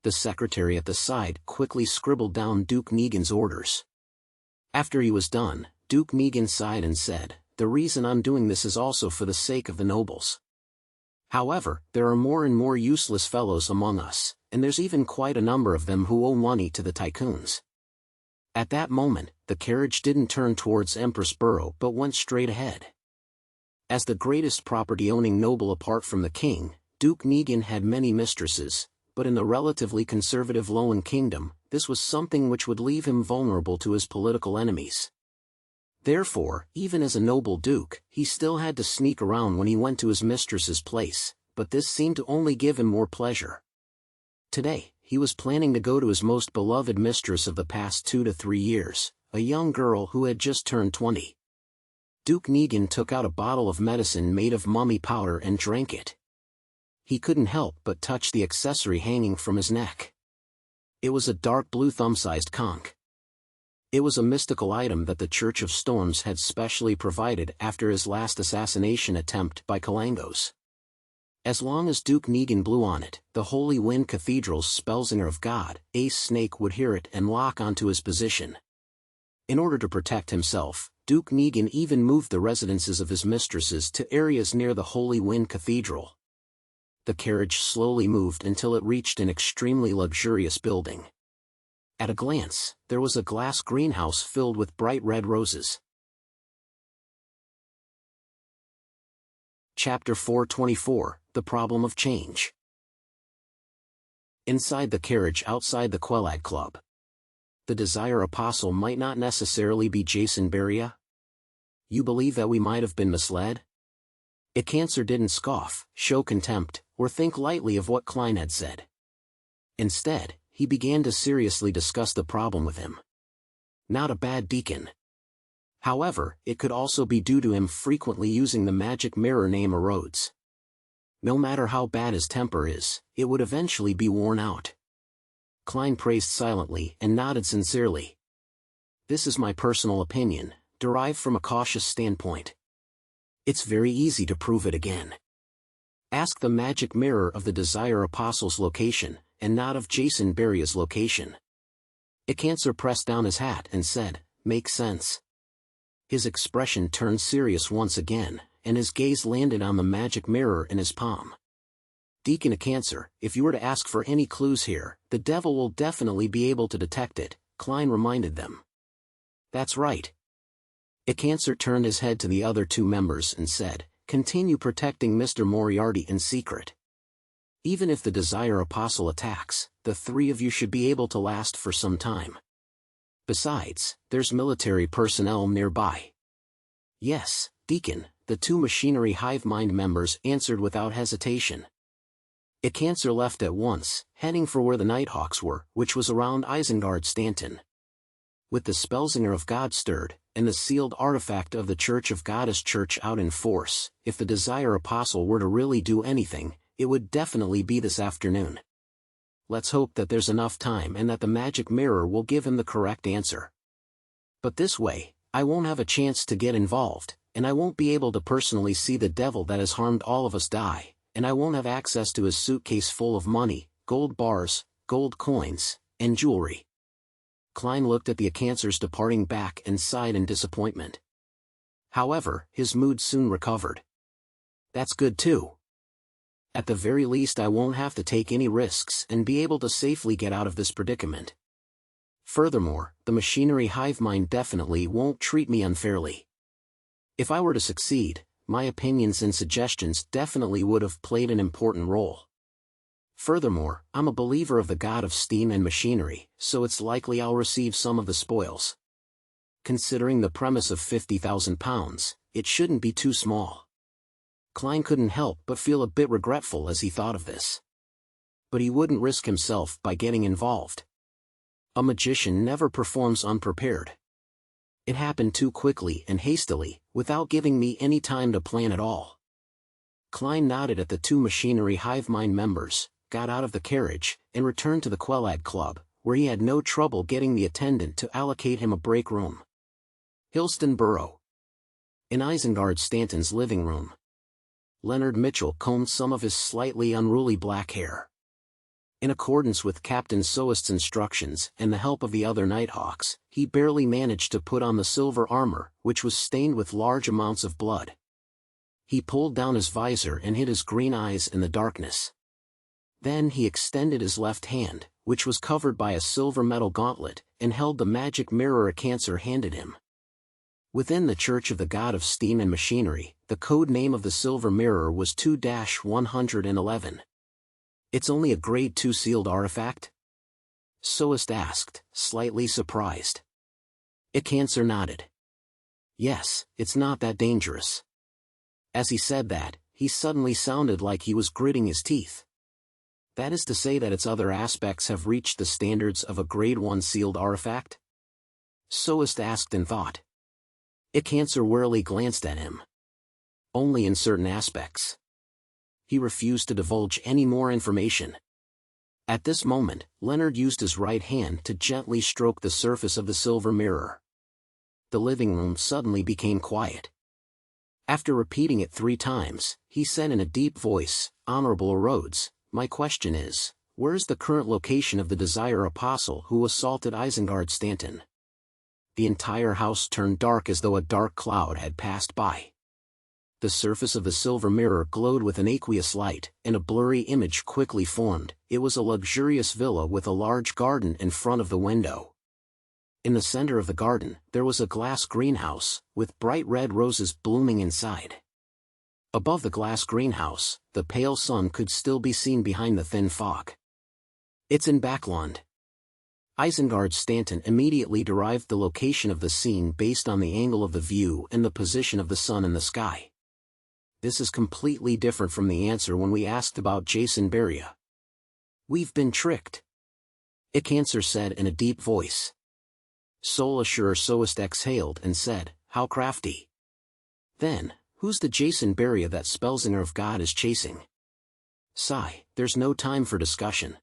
The secretary at the side quickly scribbled down Duke Negan's orders. After he was done, Duke Negan sighed and said, "The reason I'm doing this is also for the sake of the nobles. However, there are more and more useless fellows among us, and there's even quite a number of them who owe money to the tycoons." At that moment, the carriage didn't turn towards Empress Borough but went straight ahead. As the greatest property-owning noble apart from the king, Duke Negan had many mistresses, but in the relatively conservative Lowen Kingdom, this was something which would leave him vulnerable to his political enemies. Therefore, even as a noble duke, he still had to sneak around when he went to his mistress's place, but this seemed to only give him more pleasure. Today, he was planning to go to his most beloved mistress of the past 2 to 3 years, a young girl who had just turned 20. Duke Negan took out a bottle of medicine made of mummy powder and drank it. He couldn't help but touch the accessory hanging from his neck. It was a dark blue thumb-sized conch. It was a mystical item that the Church of Storms had specially provided after his last assassination attempt by Kalangos. As long as Duke Negan blew on it, the Holy Wind Cathedral's Spellsinger of God, Ace Snake, would hear it and lock onto his position. In order to protect himself, Duke Negan even moved the residences of his mistresses to areas near the Holy Wind Cathedral. The carriage slowly moved until it reached an extremely luxurious building. At a glance, there was a glass greenhouse filled with bright red roses. Chapter 424, The Problem of Change. Inside the carriage outside the Quelag Club. The Desire Apostle might not necessarily be Jason Beria? You believe that we might have been misled? Cancer didn't scoff, show contempt, or think lightly of what Klein had said. Instead, he began to seriously discuss the problem with him. Not a bad deacon. However, it could also be due to him frequently using the magic mirror name erodes. No matter how bad his temper is, it would eventually be worn out. Klein praised silently and nodded sincerely. This is my personal opinion, derived from a cautious standpoint. It's very easy to prove it again. Ask the magic mirror of the Desire Apostle's location, and not of Jason Beria's location. Cancer pressed down his hat and said, "Makes sense." His expression turned serious once again, and his gaze landed on the magic mirror in his palm. Deacon Cancer, if you were to ask for any clues here, the devil will definitely be able to detect it, Klein reminded them. That's right. Cancer turned his head to the other 2 members and said, "Continue protecting Mr. Moriarty in secret. Even if the Desire Apostle attacks, the 3 of you should be able to last for some time. Besides, there's military personnel nearby." "Yes, Deacon," the 2 Machinery Hive Mind members answered without hesitation. Cancer left at once, heading for where the Nighthawks were, which was around Isengard Stanton. With the Spellsinger of God stirred, and the sealed artifact of the Church of Goddess Church out in force, if the Desire Apostle were to really do anything, it would definitely be this afternoon. Let's hope that there's enough time and that the magic mirror will give him the correct answer. But this way, I won't have a chance to get involved, and I won't be able to personally see the devil that has harmed all of us die, and I won't have access to his suitcase full of money, gold bars, gold coins, and jewelry. Klein looked at the Cancer's departing back and sighed in disappointment. However, his mood soon recovered. That's good too. At the very least I won't have to take any risks and be able to safely get out of this predicament. Furthermore, the Machinery Hive Mind definitely won't treat me unfairly. If I were to succeed, my opinions and suggestions definitely would have played an important role. Furthermore, I'm a believer of the god of steam and machinery, so it's likely I'll receive some of the spoils. Considering the premise of £50,000, it shouldn't be too small. Klein couldn't help but feel a bit regretful as he thought of this. But he wouldn't risk himself by getting involved. A magician never performs unprepared. It happened too quickly and hastily, without giving me any time to plan at all. Klein nodded at the two machinery hive mind members, got out of the carriage, and returned to the Quellad Club, where he had no trouble getting the attendant to allocate him a break room. Hillston Borough. In Isengard Stanton's living room. Leonard Mitchell combed some of his slightly unruly black hair. In accordance with Captain Soest's instructions and the help of the other Nighthawks, he barely managed to put on the silver armor, which was stained with large amounts of blood. He pulled down his visor and hid his green eyes in the darkness. Then he extended his left hand, which was covered by a silver metal gauntlet, and held the magic mirror a Cancer handed him. Within the Church of the God of Steam and Machinery, the code name of the silver mirror was 2-111. It's only a Grade 2 sealed artifact? Soest asked, slightly surprised. Cancer nodded. Yes, it's not that dangerous. As he said that, he suddenly sounded like he was gritting his teeth. That is to say that its other aspects have reached the standards of a Grade 1 sealed artifact? Soest asked in thought. Cancer warily glanced at him. Only in certain aspects. He refused to divulge any more information. At this moment, Leonard used his right hand to gently stroke the surface of the silver mirror. The living room suddenly became quiet. After repeating it 3 times, he said in a deep voice, "Honorable Rhodes, my question is, where is the current location of the Desire Apostle who assaulted Isengard Stanton?" The entire house turned dark as though a dark cloud had passed by. The surface of the silver mirror glowed with an aqueous light, and a blurry image quickly formed. It was a luxurious villa with a large garden in front of the window. In the center of the garden, there was a glass greenhouse, with bright red roses blooming inside. Above the glass greenhouse, the pale sun could still be seen behind the thin fog. It's in Backlund. Isengard Stanton immediately derived the location of the scene based on the angle of the view and the position of the sun in the sky. This is completely different from the answer when we asked about Jason Beria. We've been tricked. Cancer said in a deep voice. Soul Assurer Soest exhaled and said, "How crafty." Then, who's the Jason Beria that Spellsinger of God is chasing? Sigh, there's no time for discussion.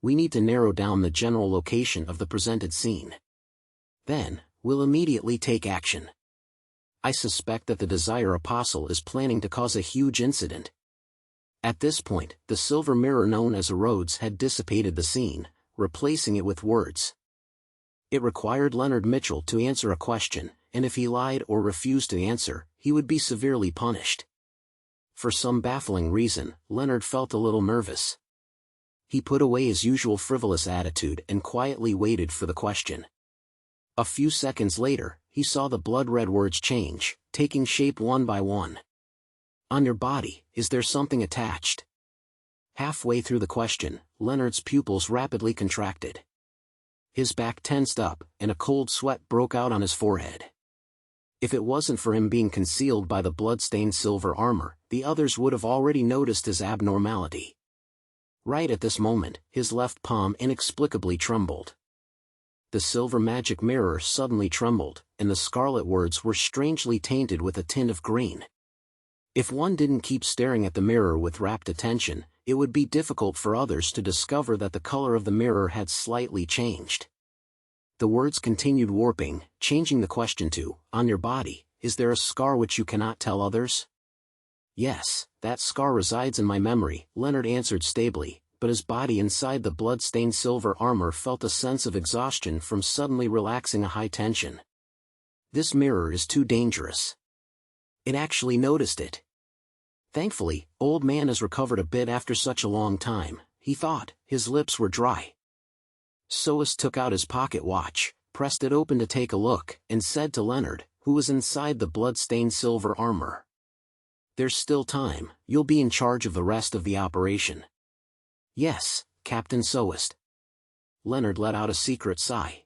We need to narrow down the general location of the presented scene. Then, we'll immediately take action. I suspect that the Desire Apostle is planning to cause a huge incident. At this point, the silver mirror known as a Rhodes had dissipated the scene, replacing it with words. It required Leonard Mitchell to answer a question, and if he lied or refused to answer, he would be severely punished. For some baffling reason, Leonard felt a little nervous. He put away his usual frivolous attitude and quietly waited for the question. A few seconds later, he saw the blood-red words change, taking shape one by one. On your body, is there something attached? Halfway through the question, Leonard's pupils rapidly contracted. His back tensed up, and a cold sweat broke out on his forehead. If it wasn't for him being concealed by the blood-stained silver armor, the others would have already noticed his abnormality. Right at this moment, his left palm inexplicably trembled. The silver magic mirror suddenly trembled, and the scarlet words were strangely tainted with a tint of green. If one didn't keep staring at the mirror with rapt attention, it would be difficult for others to discover that the color of the mirror had slightly changed. The words continued warping, changing the question to, "On your body, is there a scar which you cannot tell others?" "Yes, that scar resides in my memory," Leonard answered stably, but his body inside the blood-stained silver armor felt a sense of exhaustion from suddenly relaxing a high tension. This mirror is too dangerous. It actually noticed it. Thankfully, old man has recovered a bit after such a long time, he thought. His lips were dry. Soest took out his pocket watch, pressed it open to take a look, and said to Leonard, who was inside the blood-stained silver armor, "There's still time, you'll be in charge of the rest of the operation." "Yes, Captain Soest." Leonard let out a secret sigh.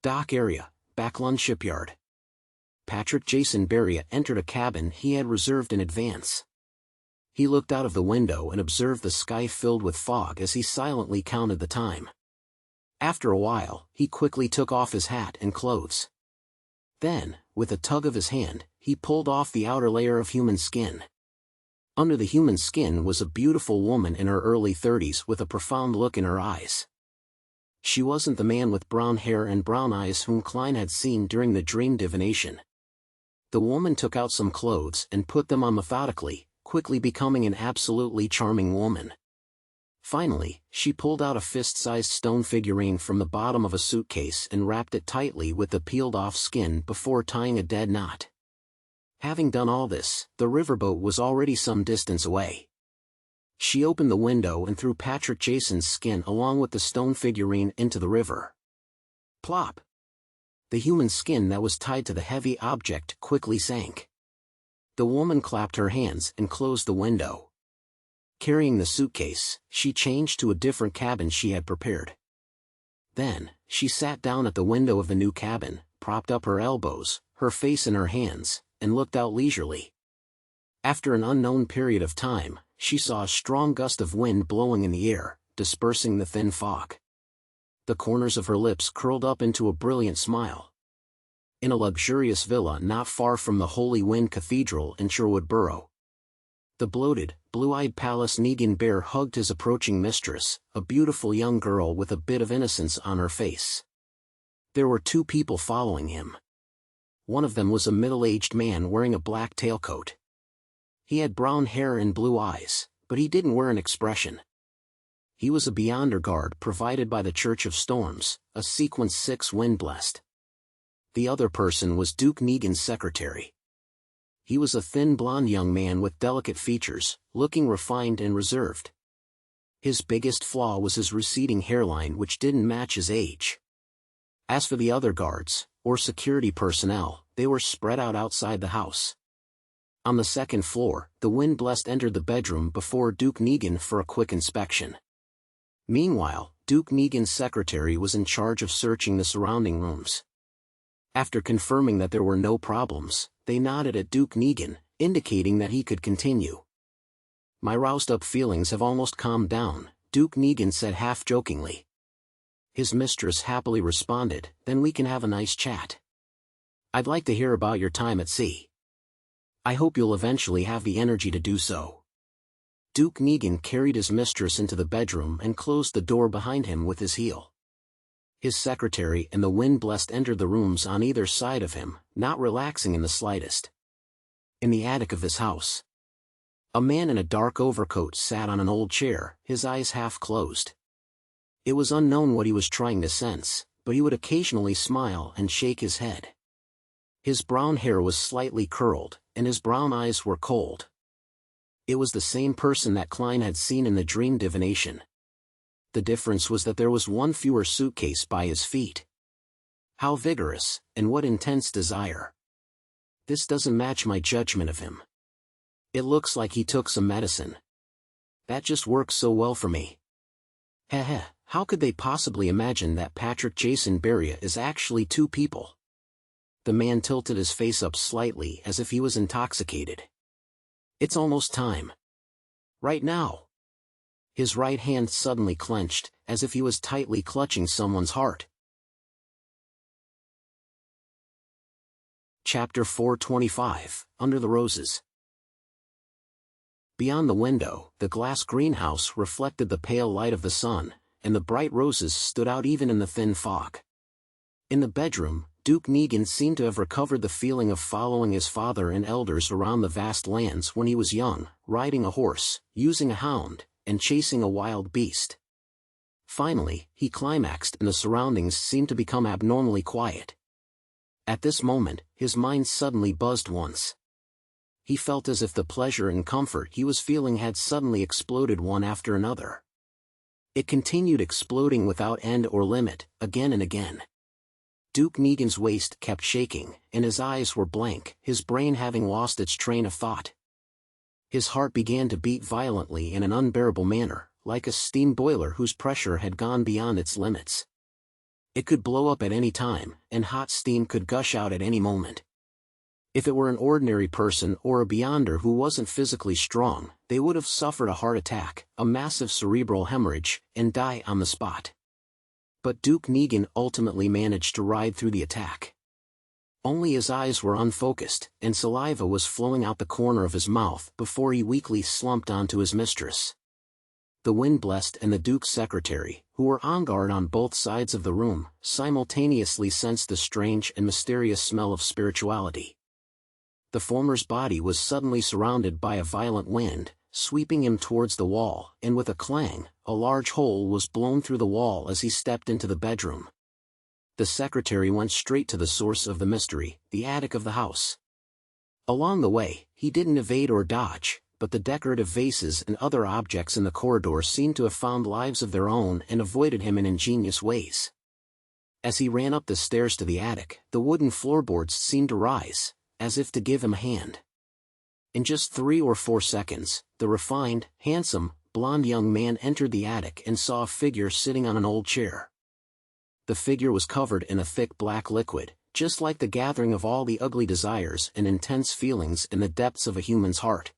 Dock area, Backlund Shipyard. Patrick Jason Beria entered a cabin he had reserved in advance. He looked out of the window and observed the sky filled with fog as he silently counted the time. After a while, he quickly took off his hat and clothes. Then, with a tug of his hand, he pulled off the outer layer of human skin. Under the human skin was a beautiful woman in her early 30s with a profound look in her eyes. She wasn't the man with brown hair and brown eyes whom Klein had seen during the dream divination. The woman took out some clothes and put them on methodically, quickly becoming an absolutely charming woman. Finally, she pulled out a fist-sized stone figurine from the bottom of a suitcase and wrapped it tightly with the peeled-off skin before tying a dead knot. Having done all this, the riverboat was already some distance away. She opened the window and threw Patrick Jason's skin along with the stone figurine into the river. Plop! The human skin that was tied to the heavy object quickly sank. The woman clapped her hands and closed the window. Carrying the suitcase, she changed to a different cabin she had prepared. Then, she sat down at the window of the new cabin, propped up her elbows, her face in her hands, and looked out leisurely. After an unknown period of time, she saw a strong gust of wind blowing in the air, dispersing the thin fog. The corners of her lips curled up into a brilliant smile. In a luxurious villa not far from the Holy Wind Cathedral in Sherwood Borough, the bloated, blue-eyed Palace Negan bear hugged his approaching mistress, a beautiful young girl with a bit of innocence on her face. There were two people following him. One of them was a middle-aged man wearing a black tailcoat. He had brown hair and blue eyes, but he didn't wear an expression. He was a Beyonder guard provided by the Church of Storms, a Sequence 6 wind-blessed. The other person was Duke Negan's secretary. He was a thin blonde young man with delicate features, looking refined and reserved. His biggest flaw was his receding hairline, which didn't match his age. As for the other guards, or security personnel, they were spread out outside the house. On the second floor, the wind-blessed entered the bedroom before Duke Negan for a quick inspection. Meanwhile, Duke Negan's secretary was in charge of searching the surrounding rooms. After confirming that there were no problems, they nodded at Duke Negan, indicating that he could continue. "My roused-up feelings have almost calmed down," Duke Negan said half-jokingly. His mistress happily responded, "Then we can have a nice chat. I'd like to hear about your time at sea. I hope you'll eventually have the energy to do so." Duke Negan carried his mistress into the bedroom and closed the door behind him with his heel. His secretary and the wind-blessed entered the rooms on either side of him, not relaxing in the slightest. In the attic of his house, a man in a dark overcoat sat on an old chair, his eyes half closed. It was unknown what he was trying to sense, but he would occasionally smile and shake his head. His brown hair was slightly curled, and his brown eyes were cold. It was the same person that Klein had seen in the dream divination. The difference was that there was one fewer suitcase by his feet. How vigorous, and what intense desire. This doesn't match my judgment of him. It looks like he took some medicine. That just works so well for me. Heh, how could they possibly imagine that Patrick Jason Beria is actually two people? The man tilted his face up slightly as if he was intoxicated. It's almost time. Right now. His right hand suddenly clenched, as if he was tightly clutching someone's heart. Chapter 425, Under the Roses. Beyond the window, the glass greenhouse reflected the pale light of the sun, and the bright roses stood out even in the thin fog. In the bedroom, Duke Negan seemed to have recovered the feeling of following his father and elders around the vast lands when he was young, riding a horse, using a hound, and chasing a wild beast. Finally, he climaxed and the surroundings seemed to become abnormally quiet. At this moment, his mind suddenly buzzed once. He felt as if the pleasure and comfort he was feeling had suddenly exploded one after another. It continued exploding without end or limit, again and again. Duke Negan's waist kept shaking, and his eyes were blank, his brain having lost its train of thought. His heart began to beat violently in an unbearable manner, like a steam boiler whose pressure had gone beyond its limits. It could blow up at any time, and hot steam could gush out at any moment. If it were an ordinary person or a Beyonder who wasn't physically strong, they would have suffered a heart attack, a massive cerebral hemorrhage, and die on the spot. But Duke Negan ultimately managed to ride through the attack. Only his eyes were unfocused, and saliva was flowing out the corner of his mouth before he weakly slumped onto his mistress. The Wind-Blessed and the Duke's secretary, who were on guard on both sides of the room, simultaneously sensed the strange and mysterious smell of spirituality. The former's body was suddenly surrounded by a violent wind, sweeping him towards the wall, and with a clang, a large hole was blown through the wall as he stepped into the bedroom. The secretary went straight to the source of the mystery, the attic of the house. Along the way, he didn't evade or dodge, but the decorative vases and other objects in the corridor seemed to have found lives of their own and avoided him in ingenious ways. As he ran up the stairs to the attic, the wooden floorboards seemed to rise, as if to give him a hand. In just 3 or 4 seconds, the refined, handsome, blond young man entered the attic and saw a figure sitting on an old chair. The figure was covered in a thick black liquid, just like the gathering of all the ugly desires and intense feelings in the depths of a human's heart.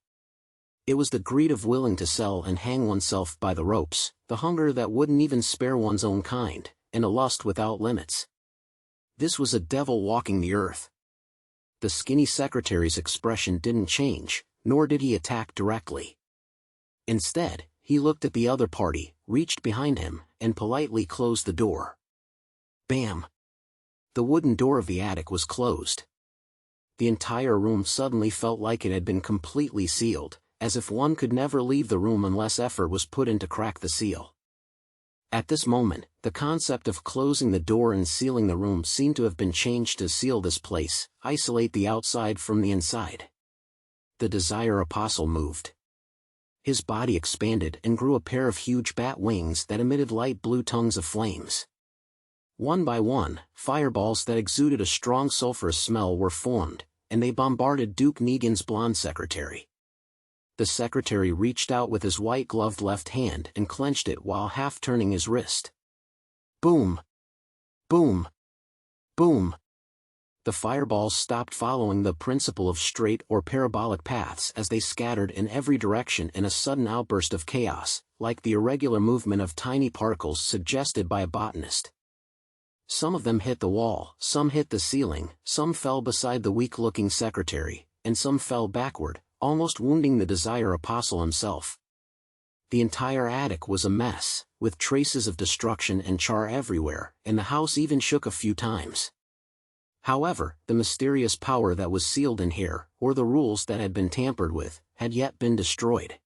It was the greed of willing to sell and hang oneself by the ropes, the hunger that wouldn't even spare one's own kind, and a lust without limits. This was a devil walking the earth. The skinny secretary's expression didn't change, nor did he attack directly. Instead, he looked at the other party, reached behind him, and politely closed the door. Bam! The wooden door of the attic was closed. The entire room suddenly felt like it had been completely sealed, as if one could never leave the room unless effort was put in to crack the seal. At this moment, the concept of closing the door and sealing the room seemed to have been changed to seal this place, isolate the outside from the inside. The Desire Apostle moved. His body expanded and grew a pair of huge bat wings that emitted light blue tongues of flames. One by one, fireballs that exuded a strong sulfurous smell were formed, and they bombarded Duke Negan's blonde secretary. The secretary reached out with his white-gloved left hand and clenched it while half-turning his wrist. Boom! Boom! Boom! The fireballs stopped following the principle of straight or parabolic paths as they scattered in every direction in a sudden outburst of chaos, like the irregular movement of tiny particles suggested by a botanist. Some of them hit the wall, some hit the ceiling, some fell beside the weak-looking secretary, and some fell backward, almost wounding the Desire Apostle himself. The entire attic was a mess, with traces of destruction and char everywhere, and the house even shook a few times. However, the mysterious power that was sealed in here, or the rules that had been tampered with, had yet been destroyed.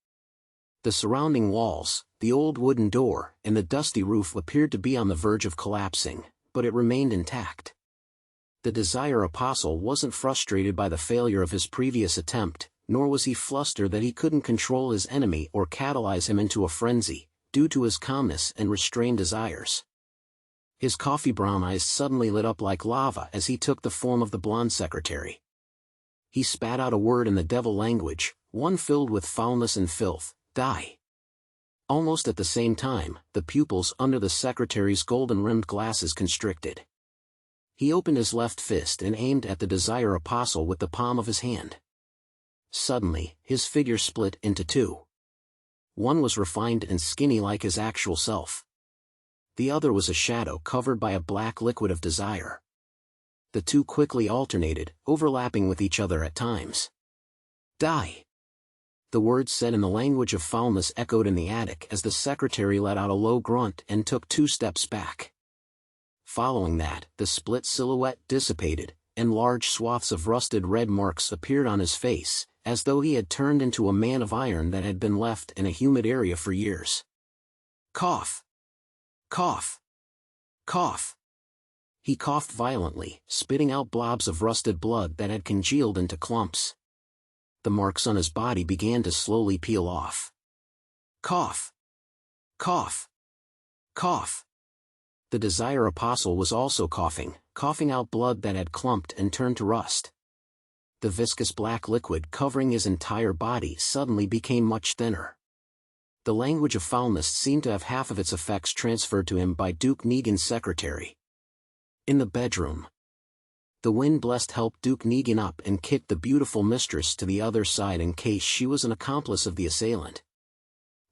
The surrounding walls, the old wooden door, and the dusty roof appeared to be on the verge of collapsing, but it remained intact. The Desire Apostle wasn't frustrated by the failure of his previous attempt, nor was he flustered that he couldn't control his enemy or catalyze him into a frenzy, due to his calmness and restrained desires. His coffee-brown eyes suddenly lit up like lava as he took the form of the blonde secretary. He spat out a word in the devil language, one filled with foulness and filth: die. Almost at the same time, the pupils under the secretary's golden-rimmed glasses constricted. He opened his left fist and aimed at the Desire Apostle with the palm of his hand. Suddenly, his figure split into 2. One was refined and skinny like his actual self. The other was a shadow covered by a black liquid of desire. The two quickly alternated, overlapping with each other at times. Die! The words said in the language of foulness echoed in the attic as the secretary let out a low grunt and took 2 steps back. Following that, the split silhouette dissipated, and large swaths of rusted red marks appeared on his face, as though he had turned into a man of iron that had been left in a humid area for years. Cough! Cough! Cough! He coughed violently, spitting out blobs of rusted blood that had congealed into clumps. The marks on his body began to slowly peel off. Cough! Cough! Cough! The Desire Apostle was also coughing, coughing out blood that had clumped and turned to rust. The viscous black liquid covering his entire body suddenly became much thinner. The language of foulness seemed to have half of its effects transferred to him by Duke Negan's secretary. In the bedroom, the Wind-Blessed helped Duke Negan up and kicked the beautiful mistress to the other side in case she was an accomplice of the assailant.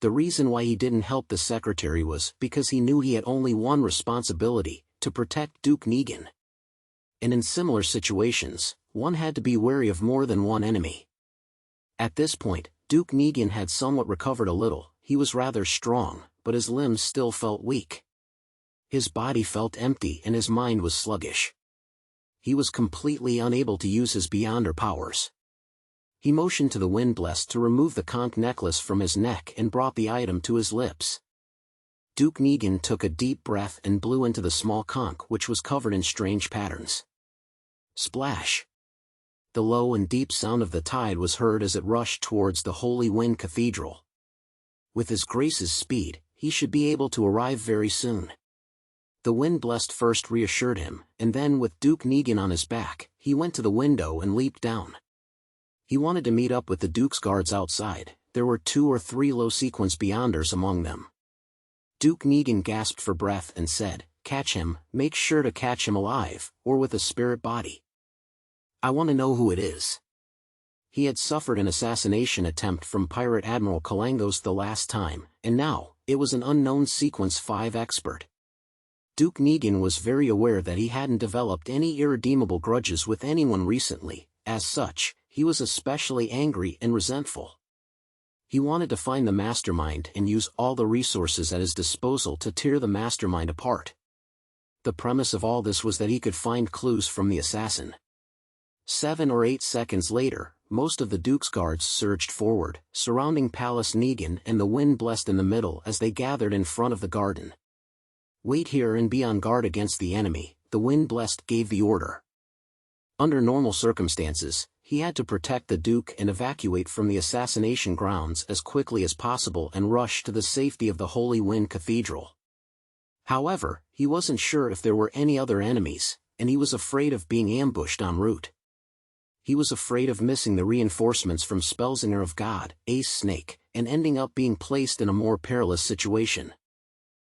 The reason why he didn't help the secretary was because he knew he had only one responsibility: to protect Duke Negan. and in similar situations, one had to be wary of more than one enemy. At this point, Duke Negan had somewhat recovered a little. He was rather strong, but his limbs still felt weak. His body felt empty and his mind was sluggish. He was completely unable to use his Beyonder powers. He motioned to the Windblessed to remove the conch necklace from his neck and brought the item to his lips. Duke Negan took a deep breath and blew into the small conch, which was covered in strange patterns. Splash! The low and deep sound of the tide was heard as it rushed towards the Holy Wind Cathedral. With his grace's speed, he should be able to arrive very soon. The Windblessed first reassured him, and then with Duke Negan on his back, he went to the window and leaped down. He wanted to meet up with the Duke's guards outside. There were 2 or 3 low-sequence Beyonders among them. Duke Negan gasped for breath and said, "Catch him, make sure to catch him alive, or with a spirit body. I want to know who it is." He had suffered an assassination attempt from Pirate Admiral Kalangos the last time, and now, it was an unknown Sequence 5 expert. Duke Negan was very aware that he hadn't developed any irredeemable grudges with anyone recently. As such, he was especially angry and resentful. He wanted to find the mastermind and use all the resources at his disposal to tear the mastermind apart. The premise of all this was that he could find clues from the assassin. 7 or 8 seconds later, most of the Duke's guards surged forward, surrounding Palace Negan and the Windblessed in the middle as they gathered in front of the garden. "Wait here and be on guard against the enemy," the Windblessed gave the order. Under normal circumstances, he had to protect the Duke and evacuate from the assassination grounds as quickly as possible and rush to the safety of the Holy Wind Cathedral. However, he wasn't sure if there were any other enemies, and he was afraid of being ambushed en route. He was afraid of missing the reinforcements from Spellsinger of God, Ace Snake, and ending up being placed in a more perilous situation.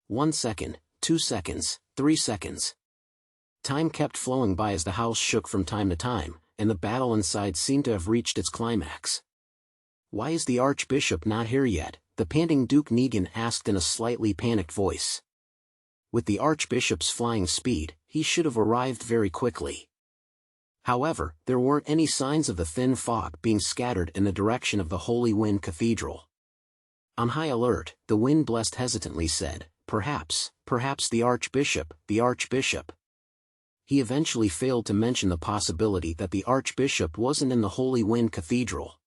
1 second, 2 seconds, 3 seconds. Time kept flowing by as the house shook from time to time, and the battle inside seemed to have reached its climax. "Why is the Archbishop not here yet?" the panting Duke Negan asked in a slightly panicked voice. With the Archbishop's flying speed, he should have arrived very quickly. However, there weren't any signs of the thin fog being scattered in the direction of the Holy Wind Cathedral. On high alert, the Windblessed hesitantly said, perhaps the Archbishop." He eventually failed to mention the possibility that the Archbishop wasn't in the Holy Wind Cathedral.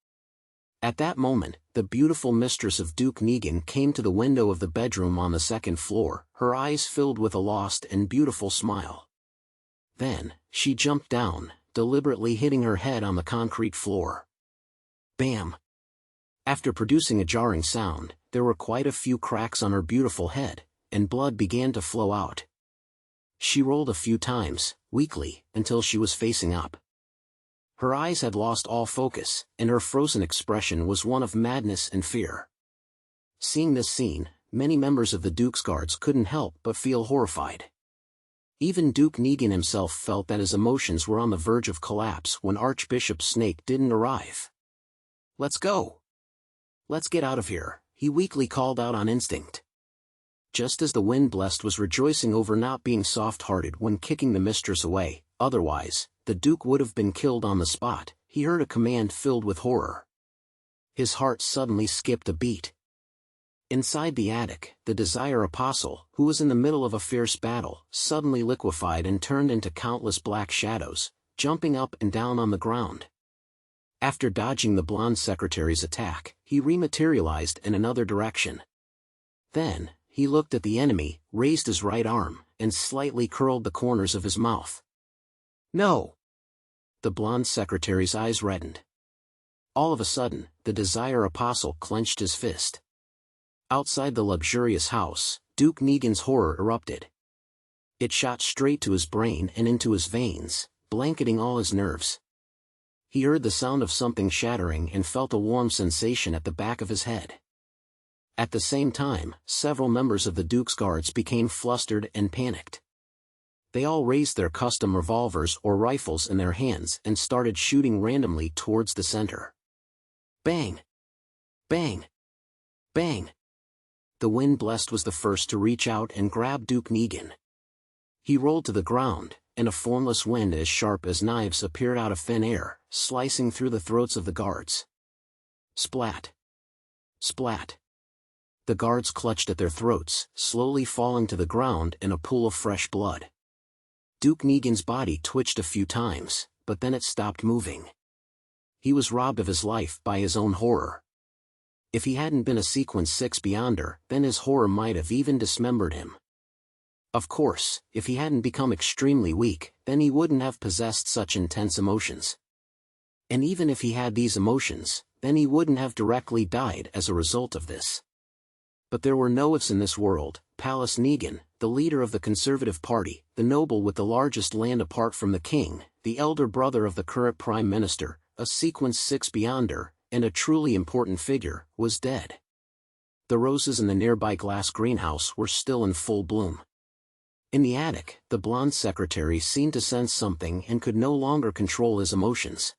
At that moment, the beautiful mistress of Duke Negan came to the window of the bedroom on the 2nd floor, her eyes filled with a lost and beautiful smile. Then, she jumped down, deliberately hitting her head on the concrete floor. Bam! After producing a jarring sound, there were quite a few cracks on her beautiful head, and blood began to flow out. She rolled a few times, weakly, until she was facing up. Her eyes had lost all focus, and her frozen expression was one of madness and fear. Seeing this scene, many members of the Duke's guards couldn't help but feel horrified. Even Duke Negan himself felt that his emotions were on the verge of collapse when Archbishop Snake didn't arrive. "Let's go! Let's get out of here," he weakly called out on instinct. Just as the Windblessed was rejoicing over not being soft-hearted when kicking the mistress away, otherwise, the Duke would have been killed on the spot, he heard a command filled with horror. His heart suddenly skipped a beat. Inside the attic, the Desire Apostle, who was in the middle of a fierce battle, suddenly liquefied and turned into countless black shadows, jumping up and down on the ground. After dodging the blonde secretary's attack, he rematerialized in another direction. Then, he looked at the enemy, raised his right arm, and slightly curled the corners of his mouth. "No!" The blonde secretary's eyes reddened. All of a sudden, the Desire Apostle clenched his fist. Outside the luxurious house, Duke Negan's horror erupted. It shot straight to his brain and into his veins, blanketing all his nerves. He heard the sound of something shattering and felt a warm sensation at the back of his head. At the same time, several members of the Duke's guards became flustered and panicked. They all raised their custom revolvers or rifles in their hands and started shooting randomly towards the center. Bang! Bang! Bang! The Windblessed was the first to reach out and grab Duke Negan. He rolled to the ground, and a formless wind as sharp as knives appeared out of thin air, slicing through the throats of the guards. Splat! Splat! The guards clutched at their throats, slowly falling to the ground in a pool of fresh blood. Duke Negan's body twitched a few times, but then it stopped moving. He was robbed of his life by his own horror. If he hadn't been a Sequence 6 Beyonder, then his horror might have even dismembered him. Of course, if he hadn't become extremely weak, then he wouldn't have possessed such intense emotions. And even if he had these emotions, then he wouldn't have directly died as a result of this. But there were no ifs in this world. Palace Negan, the leader of the Conservative Party, the noble with the largest land apart from the king, the elder brother of the current Prime Minister, a Sequence 6 Beyonder, and a truly important figure, was dead. The roses in the nearby glass greenhouse were still in full bloom. In the attic, the blonde secretary seemed to sense something and could no longer control his emotions.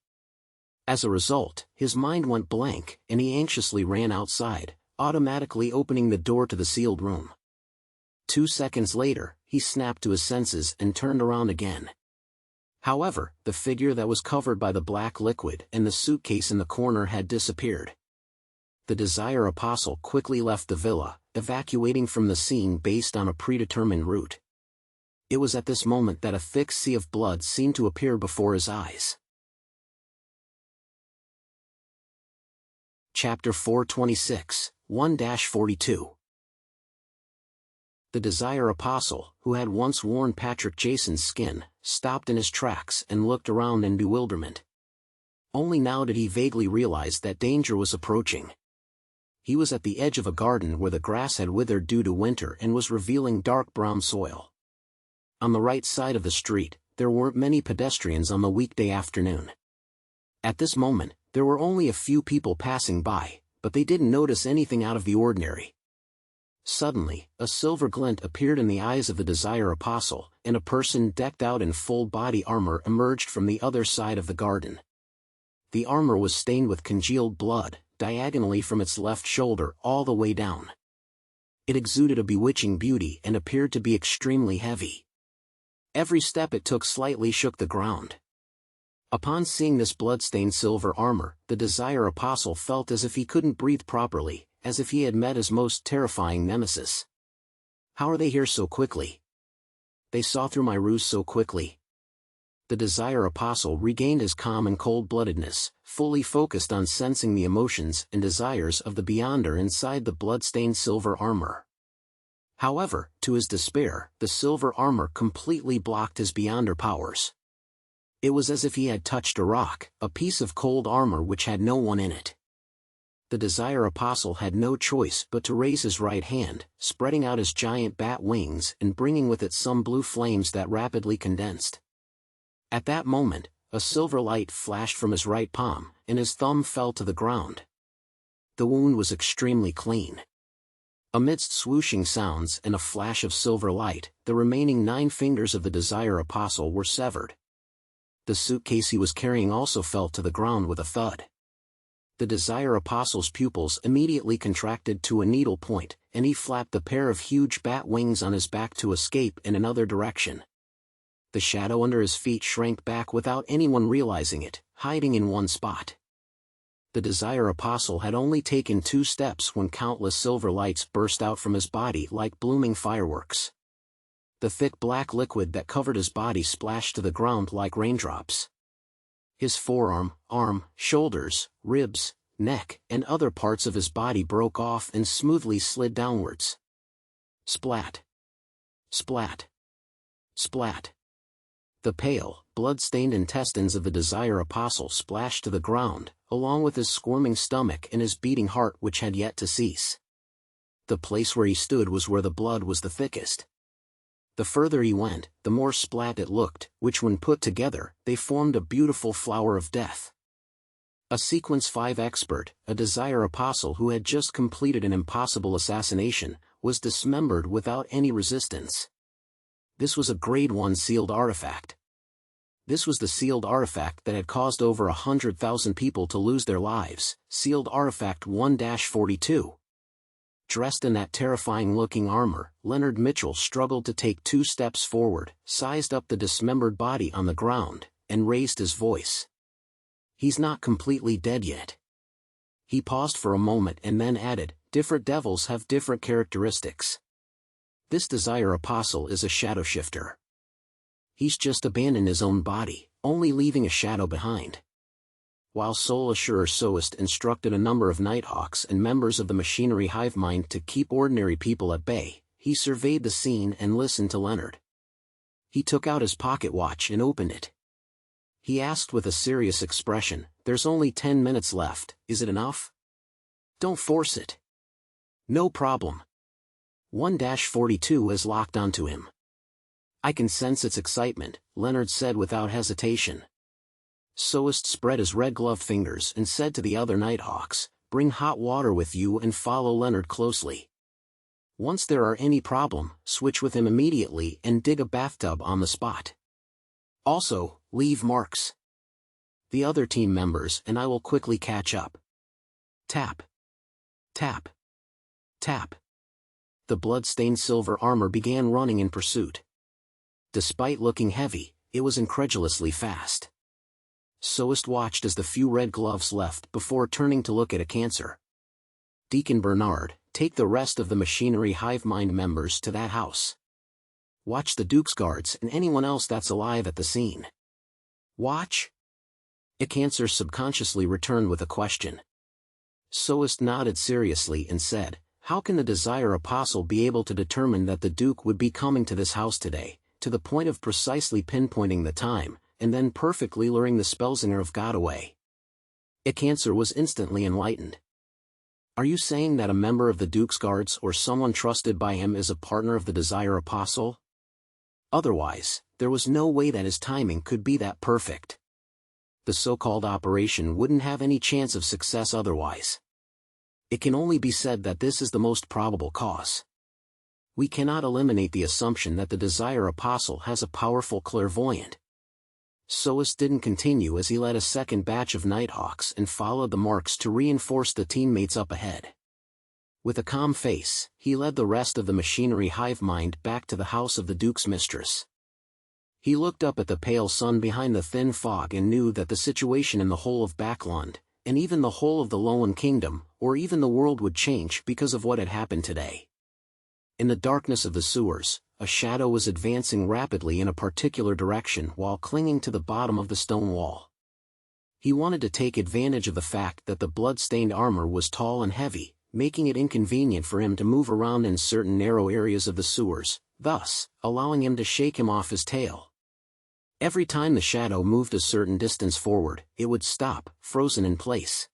As a result, his mind went blank, and he anxiously ran outside, automatically opening the door to the sealed room. 2 seconds later, he snapped to his senses and turned around again. However, the figure that was covered by the black liquid and the suitcase in the corner had disappeared. The Desire Apostle quickly left the villa, evacuating from the scene based on a predetermined route. It was at this moment that a thick sea of blood seemed to appear before his eyes. Chapter 426, 1-42. The Desire Apostle, who had once worn Patrick Jason's skin, stopped in his tracks and looked around in bewilderment. Only now did he vaguely realize that danger was approaching. He was at the edge of a garden where the grass had withered due to winter and was revealing dark brown soil. On the right side of the street, there weren't many pedestrians on the weekday afternoon. At this moment, there were only a few people passing by, but they didn't notice anything out of the ordinary. Suddenly, a silver glint appeared in the eyes of the Desire Apostle, and a person decked out in full body armor emerged from the other side of the garden. The armor was stained with congealed blood, diagonally from its left shoulder all the way down. It exuded a bewitching beauty and appeared to be extremely heavy. Every step it took slightly shook the ground. Upon seeing this blood-stained silver armor, the Desire Apostle felt as if he couldn't breathe properly, as if he had met his most terrifying nemesis. How are they here so quickly? They saw through my ruse so quickly. The Desire Apostle regained his calm and cold-bloodedness, fully focused on sensing the emotions and desires of the Beyonder inside the blood-stained silver armor. However, to his despair, the silver armor completely blocked his Beyonder powers. It was as if he had touched a rock, a piece of cold armor which had no one in it. The Desire Apostle had no choice but to raise his right hand, spreading out his giant bat wings and bringing with it some blue flames that rapidly condensed. At that moment, a silver light flashed from his right palm, and his thumb fell to the ground. The wound was extremely clean. Amidst swooshing sounds and a flash of silver light, the remaining 9 fingers of the Desire Apostle were severed. The suitcase he was carrying also fell to the ground with a thud. The Desire Apostle's pupils immediately contracted to a needle point, and he flapped a pair of huge bat wings on his back to escape in another direction. The shadow under his feet shrank back without anyone realizing it, hiding in one spot. The Desire Apostle had only taken 2 steps when countless silver lights burst out from his body like blooming fireworks. The thick black liquid that covered his body splashed to the ground like raindrops. His forearm, arm, shoulders, ribs, neck, and other parts of his body broke off and smoothly slid downwards. Splat! Splat! Splat! The pale, blood-stained intestines of the Desire Apostle splashed to the ground, along with his squirming stomach and his beating heart which had yet to cease. The place where he stood was where the blood was the thickest. The further he went, the more splat it looked, which when put together, they formed a beautiful flower of death. A Sequence 5 expert, a Desire Apostle who had just completed an impossible assassination, was dismembered without any resistance. This was a Grade 1 sealed artifact. This was the sealed artifact that had caused over 100,000 people to lose their lives, sealed artifact 1-42. dressed in that terrifying-looking armor, Leonard Mitchell struggled to take 2 steps forward, sized up the dismembered body on the ground, and raised his voice. "He's not completely dead yet." He paused for a moment and then added, "Different devils have different characteristics. This Desire Apostle is a shadow shifter. He's just abandoned his own body, only leaving a shadow behind." While Soul Assurer Soest instructed a number of Nighthawks and members of the machinery hive mind to keep ordinary people at bay, he surveyed the scene and listened to Leonard. He took out his pocket watch and opened it. He asked with a serious expression, "There's only 10 minutes left, is it enough? Don't force it." "No problem. 1-42 is locked onto him." "I can sense its excitement," Leonard said without hesitation. Soest spread his red-gloved fingers and said to the other Nighthawks, "Bring hot water with you and follow Leonard closely. Once there are any problem, switch with him immediately and dig a bathtub on the spot. Also, leave marks. The other team members and I will quickly catch up." Tap. Tap. Tap. The blood-stained silver armor began running in pursuit. Despite looking heavy, it was incredulously fast. Soest watched as the few red gloves left before turning to look at a cancer. "Deacon Bernard, take the rest of the machinery hive mind members to that house. Watch the Duke's guards and anyone else that's alive at the scene." "Watch?" A cancer subconsciously returned with a question. Soest nodded seriously and said, "How can the Desire Apostle be able to determine that the Duke would be coming to this house today, to the point of precisely pinpointing the time, and then perfectly luring the Spellsinger of God away?" A cancer was instantly enlightened. "Are you saying that a member of the Duke's guards or someone trusted by him is a partner of the Desire Apostle? Otherwise, there was no way that his timing could be that perfect. The so-called operation wouldn't have any chance of success otherwise. It can only be said that this is the most probable cause. We cannot eliminate the assumption that the Desire Apostle has a powerful clairvoyant." Soest didn't continue as he led a second batch of Nighthawks and followed the marks to reinforce the teammates up ahead. With a calm face, he led the rest of the machinery hive mind back to the house of the Duke's mistress. He looked up at the pale sun behind the thin fog and knew that the situation in the whole of Backlund, and even the whole of the Lowen Kingdom, or even the world would change because of what had happened today. In the darkness of the sewers, a shadow was advancing rapidly in a particular direction while clinging to the bottom of the stone wall. He wanted to take advantage of the fact that the blood-stained armor was tall and heavy, making it inconvenient for him to move around in certain narrow areas of the sewers, thus allowing him to shake him off his tail. Every time the shadow moved a certain distance forward, it would stop, frozen in place.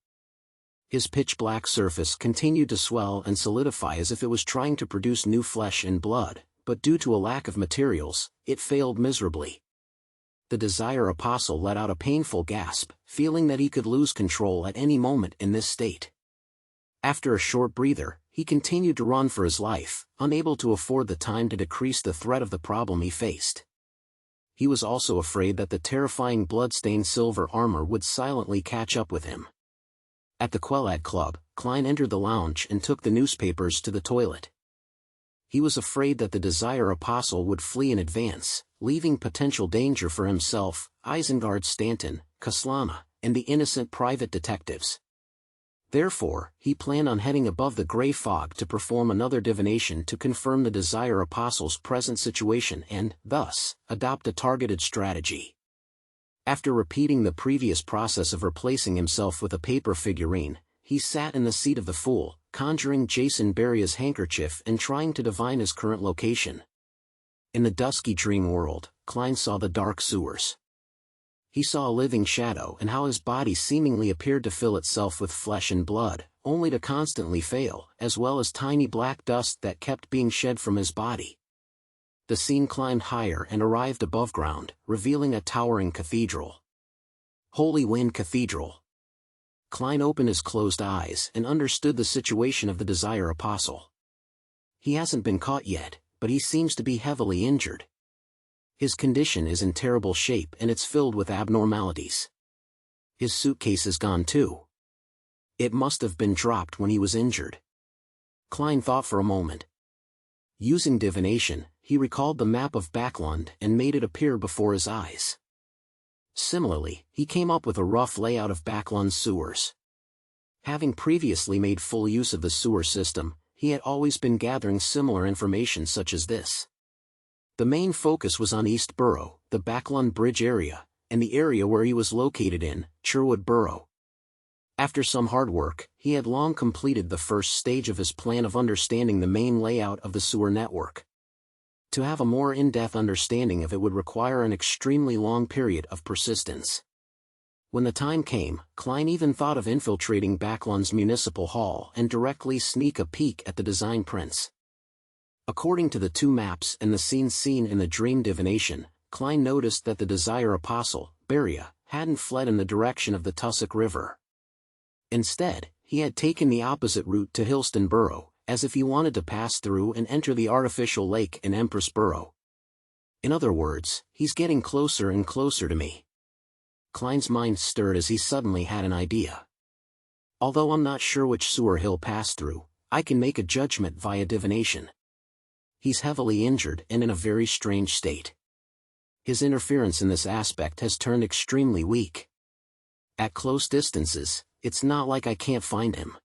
His pitch-black surface continued to swell and solidify as if it was trying to produce new flesh and blood, but due to a lack of materials, it failed miserably. The Desire Apostle let out a painful gasp, feeling that he could lose control at any moment in this state. After a short breather, he continued to run for his life, unable to afford the time to decrease the threat of the problem he faced. He was also afraid that the terrifying blood-stained silver armor would silently catch up with him. At the Quelad Club, Klein entered the lounge and took the newspapers to the toilet. He was afraid that the Desire Apostle would flee in advance, leaving potential danger for himself, Isengard Stanton, Kaslana, and the innocent private detectives. Therefore, he planned on heading above the gray fog to perform another divination to confirm the Desire Apostle's present situation and, thus, adopt a targeted strategy. After repeating the previous process of replacing himself with a paper figurine, he sat in the seat of the fool, conjuring Jason Beria's handkerchief and trying to divine his current location. In the dusky dream world, Klein saw the dark sewers. He saw a living shadow and how his body seemingly appeared to fill itself with flesh and blood, only to constantly fail, as well as tiny black dust that kept being shed from his body. The scene climbed higher and arrived above ground, revealing a towering cathedral. Holy Wind Cathedral. Klein opened his closed eyes and understood the situation of the Desire Apostle. He hasn't been caught yet, but he seems to be heavily injured. His condition is in terrible shape and it's filled with abnormalities. His suitcase is gone too. It must have been dropped when he was injured. Klein thought for a moment. Using divination, he recalled the map of Backland and made it appear before his eyes. Similarly, he came up with a rough layout of Backland's sewers. Having previously made full use of the sewer system, he had always been gathering similar information such as this. The main focus was on East Borough, the Backland Bridge area, and the area where he was located in, Sherwood Borough. After some hard work, he had long completed the first stage of his plan of understanding the main layout of the sewer network. To have a more in-depth understanding of it would require an extremely long period of persistence. When the time came, Klein even thought of infiltrating Backland's municipal hall and directly sneak a peek at the design prints. According to the two maps and the scenes seen in the dream divination, Klein noticed that the Desire Apostle, Beria, hadn't fled in the direction of the Tussock River. Instead, he had taken the opposite route to Hillston Borough, as if he wanted to pass through and enter the artificial lake in Empress Borough. In other words, he's getting closer and closer to me. Klein's mind stirred as he suddenly had an idea. Although I'm not sure which sewer he'll pass through, I can make a judgment via divination. He's heavily injured and in a very strange state. His interference in this aspect has turned extremely weak. At close distances, it's not like I can't find him.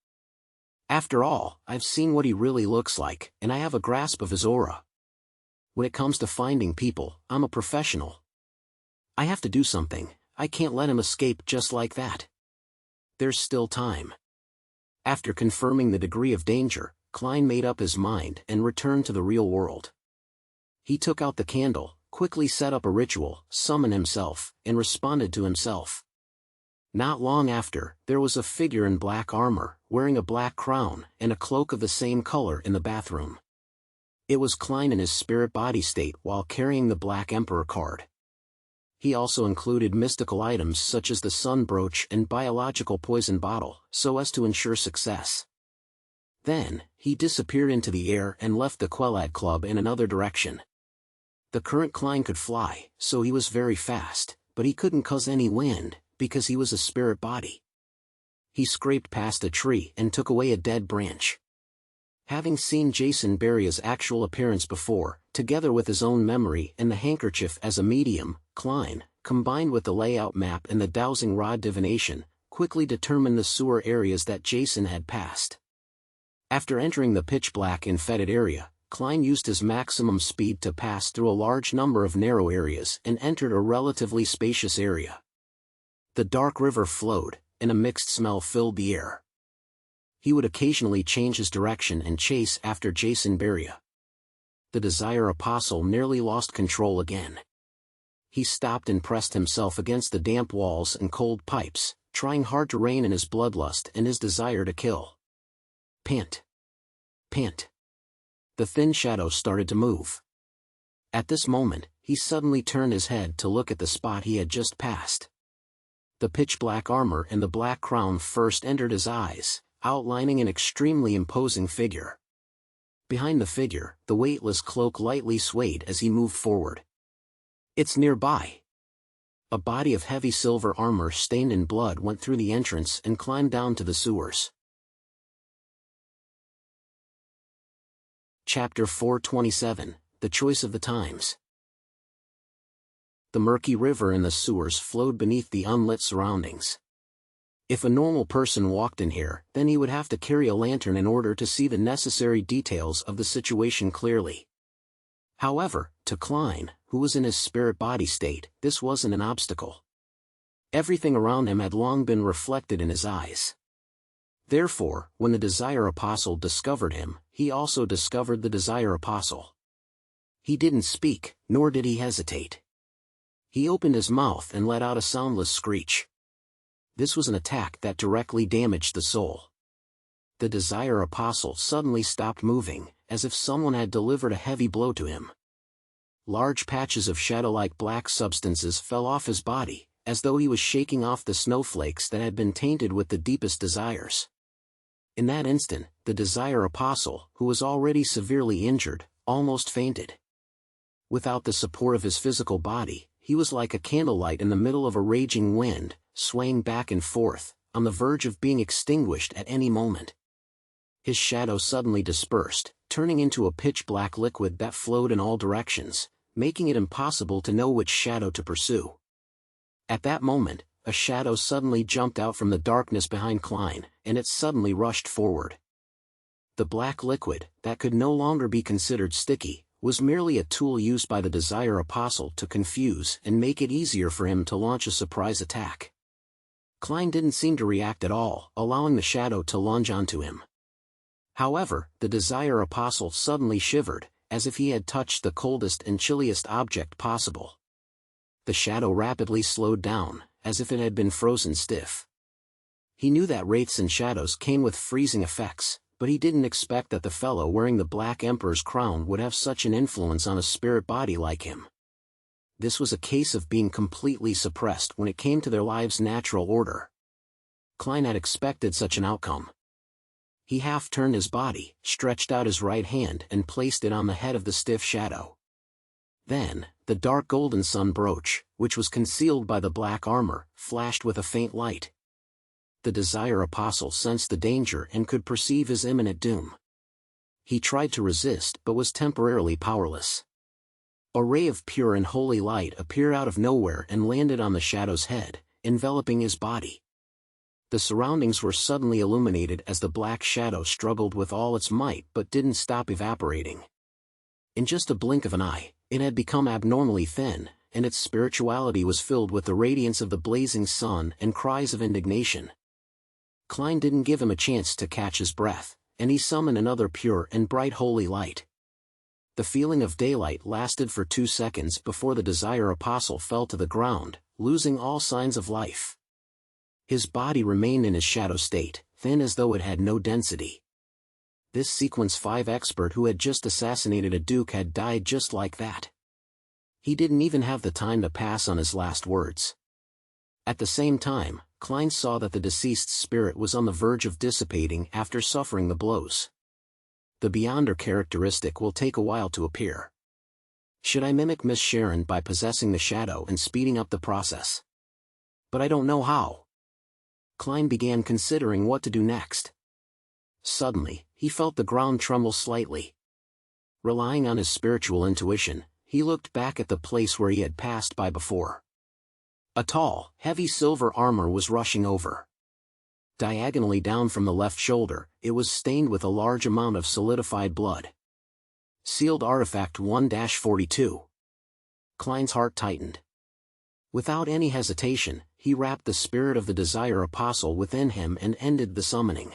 After all, I've seen what he really looks like, and I have a grasp of his aura. When it comes to finding people, I'm a professional. I have to do something. I can't let him escape just like that. There's still time. After confirming the degree of danger, Klein made up his mind and returned to the real world. He took out the candle, quickly set up a ritual, summoned himself, and responded to himself. Not long after, there was a figure in black armor, wearing a black crown and a cloak of the same color in the bathroom. It was Klein in his spirit body state while carrying the Black Emperor card. He also included mystical items such as the sun brooch and biological poison bottle, so as to ensure success. Then, he disappeared into the air and left the Quelad Club in another direction. The current Klein could fly, so he was very fast, but he couldn't cause any wind, because he was a spirit body. He scraped past a tree and took away a dead branch. Having seen Jason Beria's actual appearance before, together with his own memory and the handkerchief as a medium, Klein, combined with the layout map and the dowsing rod divination, quickly determined the sewer areas that Jason had passed. After entering the pitch-black and fetid area, Klein used his maximum speed to pass through a large number of narrow areas and entered a relatively spacious area. The dark river flowed, and a mixed smell filled the air. He would occasionally change his direction and chase after Jason Beria. The Desire Apostle nearly lost control again. He stopped and pressed himself against the damp walls and cold pipes, trying hard to rein in his bloodlust and his desire to kill. Pant. Pant. The thin shadow started to move. At this moment, he suddenly turned his head to look at the spot he had just passed. The pitch-black armor and the black crown first entered his eyes, outlining an extremely imposing figure. Behind the figure, the weightless cloak lightly swayed as he moved forward. It's nearby. A body of heavy silver armor stained in blood went through the entrance and climbed down to the sewers. Chapter 427, The Choice of the Times. The murky river and the sewers flowed beneath the unlit surroundings. If a normal person walked in here, then he would have to carry a lantern in order to see the necessary details of the situation clearly. However, to Klein, who was in his spirit body state, this wasn't an obstacle. Everything around him had long been reflected in his eyes. Therefore, when the Desire Apostle discovered him, he also discovered the Desire Apostle. He didn't speak, nor did he hesitate. He opened his mouth and let out a soundless screech. This was an attack that directly damaged the soul. The Desire Apostle suddenly stopped moving, as if someone had delivered a heavy blow to him. Large patches of shadow-like black substances fell off his body, as though he was shaking off the snowflakes that had been tainted with the deepest desires. In that instant, the Desire Apostle, who was already severely injured, almost fainted. Without the support of his physical body, he was like a candlelight in the middle of a raging wind, swaying back and forth, on the verge of being extinguished at any moment. His shadow suddenly dispersed, turning into a pitch-black liquid that flowed in all directions, making it impossible to know which shadow to pursue. At that moment, a shadow suddenly jumped out from the darkness behind Klein, and it suddenly rushed forward. The black liquid, that could no longer be considered sticky, was merely a tool used by the Desire Apostle to confuse and make it easier for him to launch a surprise attack. Klein didn't seem to react at all, allowing the shadow to lunge onto him. However, the Desire Apostle suddenly shivered, as if he had touched the coldest and chilliest object possible. The shadow rapidly slowed down, as if it had been frozen stiff. He knew that wraiths and shadows came with freezing effects, but he didn't expect that the fellow wearing the Black Emperor's crown would have such an influence on a spirit body like him. This was a case of being completely suppressed when it came to their lives' natural order. Klein had expected such an outcome. He half-turned his body, stretched out his right hand and placed it on the head of the stiff shadow. Then, the dark golden sun brooch, which was concealed by the black armor, flashed with a faint light. The Desire Apostle sensed the danger and could perceive his imminent doom. He tried to resist but was temporarily powerless. A ray of pure and holy light appeared out of nowhere and landed on the shadow's head, enveloping his body. The surroundings were suddenly illuminated as the black shadow struggled with all its might but didn't stop evaporating. In just a blink of an eye, it had become abnormally thin, and its spirituality was filled with the radiance of the blazing sun and cries of indignation. Klein didn't give him a chance to catch his breath, and he summoned another pure and bright holy light. The feeling of daylight lasted for 2 seconds before the Desire Apostle fell to the ground, losing all signs of life. His body remained in his shadow state, thin as though it had no density. This Sequence 5 expert who had just assassinated a duke had died just like that. He didn't even have the time to pass on his last words. At the same time, Klein saw that the deceased's spirit was on the verge of dissipating after suffering the blows. The Beyonder characteristic will take a while to appear. Should I mimic Miss Sharon by possessing the shadow and speeding up the process? But I don't know how. Klein began considering what to do next. Suddenly, he felt the ground tremble slightly. Relying on his spiritual intuition, he looked back at the place where he had passed by before. A tall, heavy silver armor was rushing over. Diagonally down from the left shoulder, it was stained with a large amount of solidified blood. Sealed Artifact 1-42. Klein's heart tightened. Without any hesitation, he wrapped the spirit of the Desire Apostle within him and ended the summoning.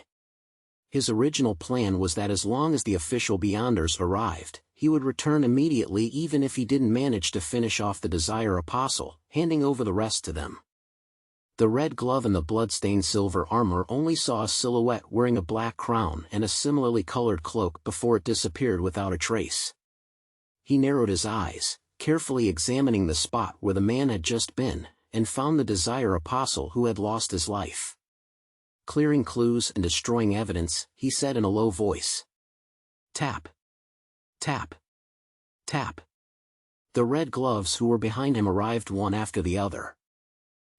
His original plan was that as long as the official Beyonders arrived, he would return immediately even if he didn't manage to finish off the Desire Apostle, handing over the rest to them. The red glove and the blood-stained silver armor only saw a silhouette wearing a black crown and a similarly colored cloak before it disappeared without a trace. He narrowed his eyes, carefully examining the spot where the man had just been, and found the Desire Apostle who had lost his life. Clearing clues and destroying evidence, he said in a low voice. Tap. Tap. Tap. The red gloves who were behind him arrived one after the other.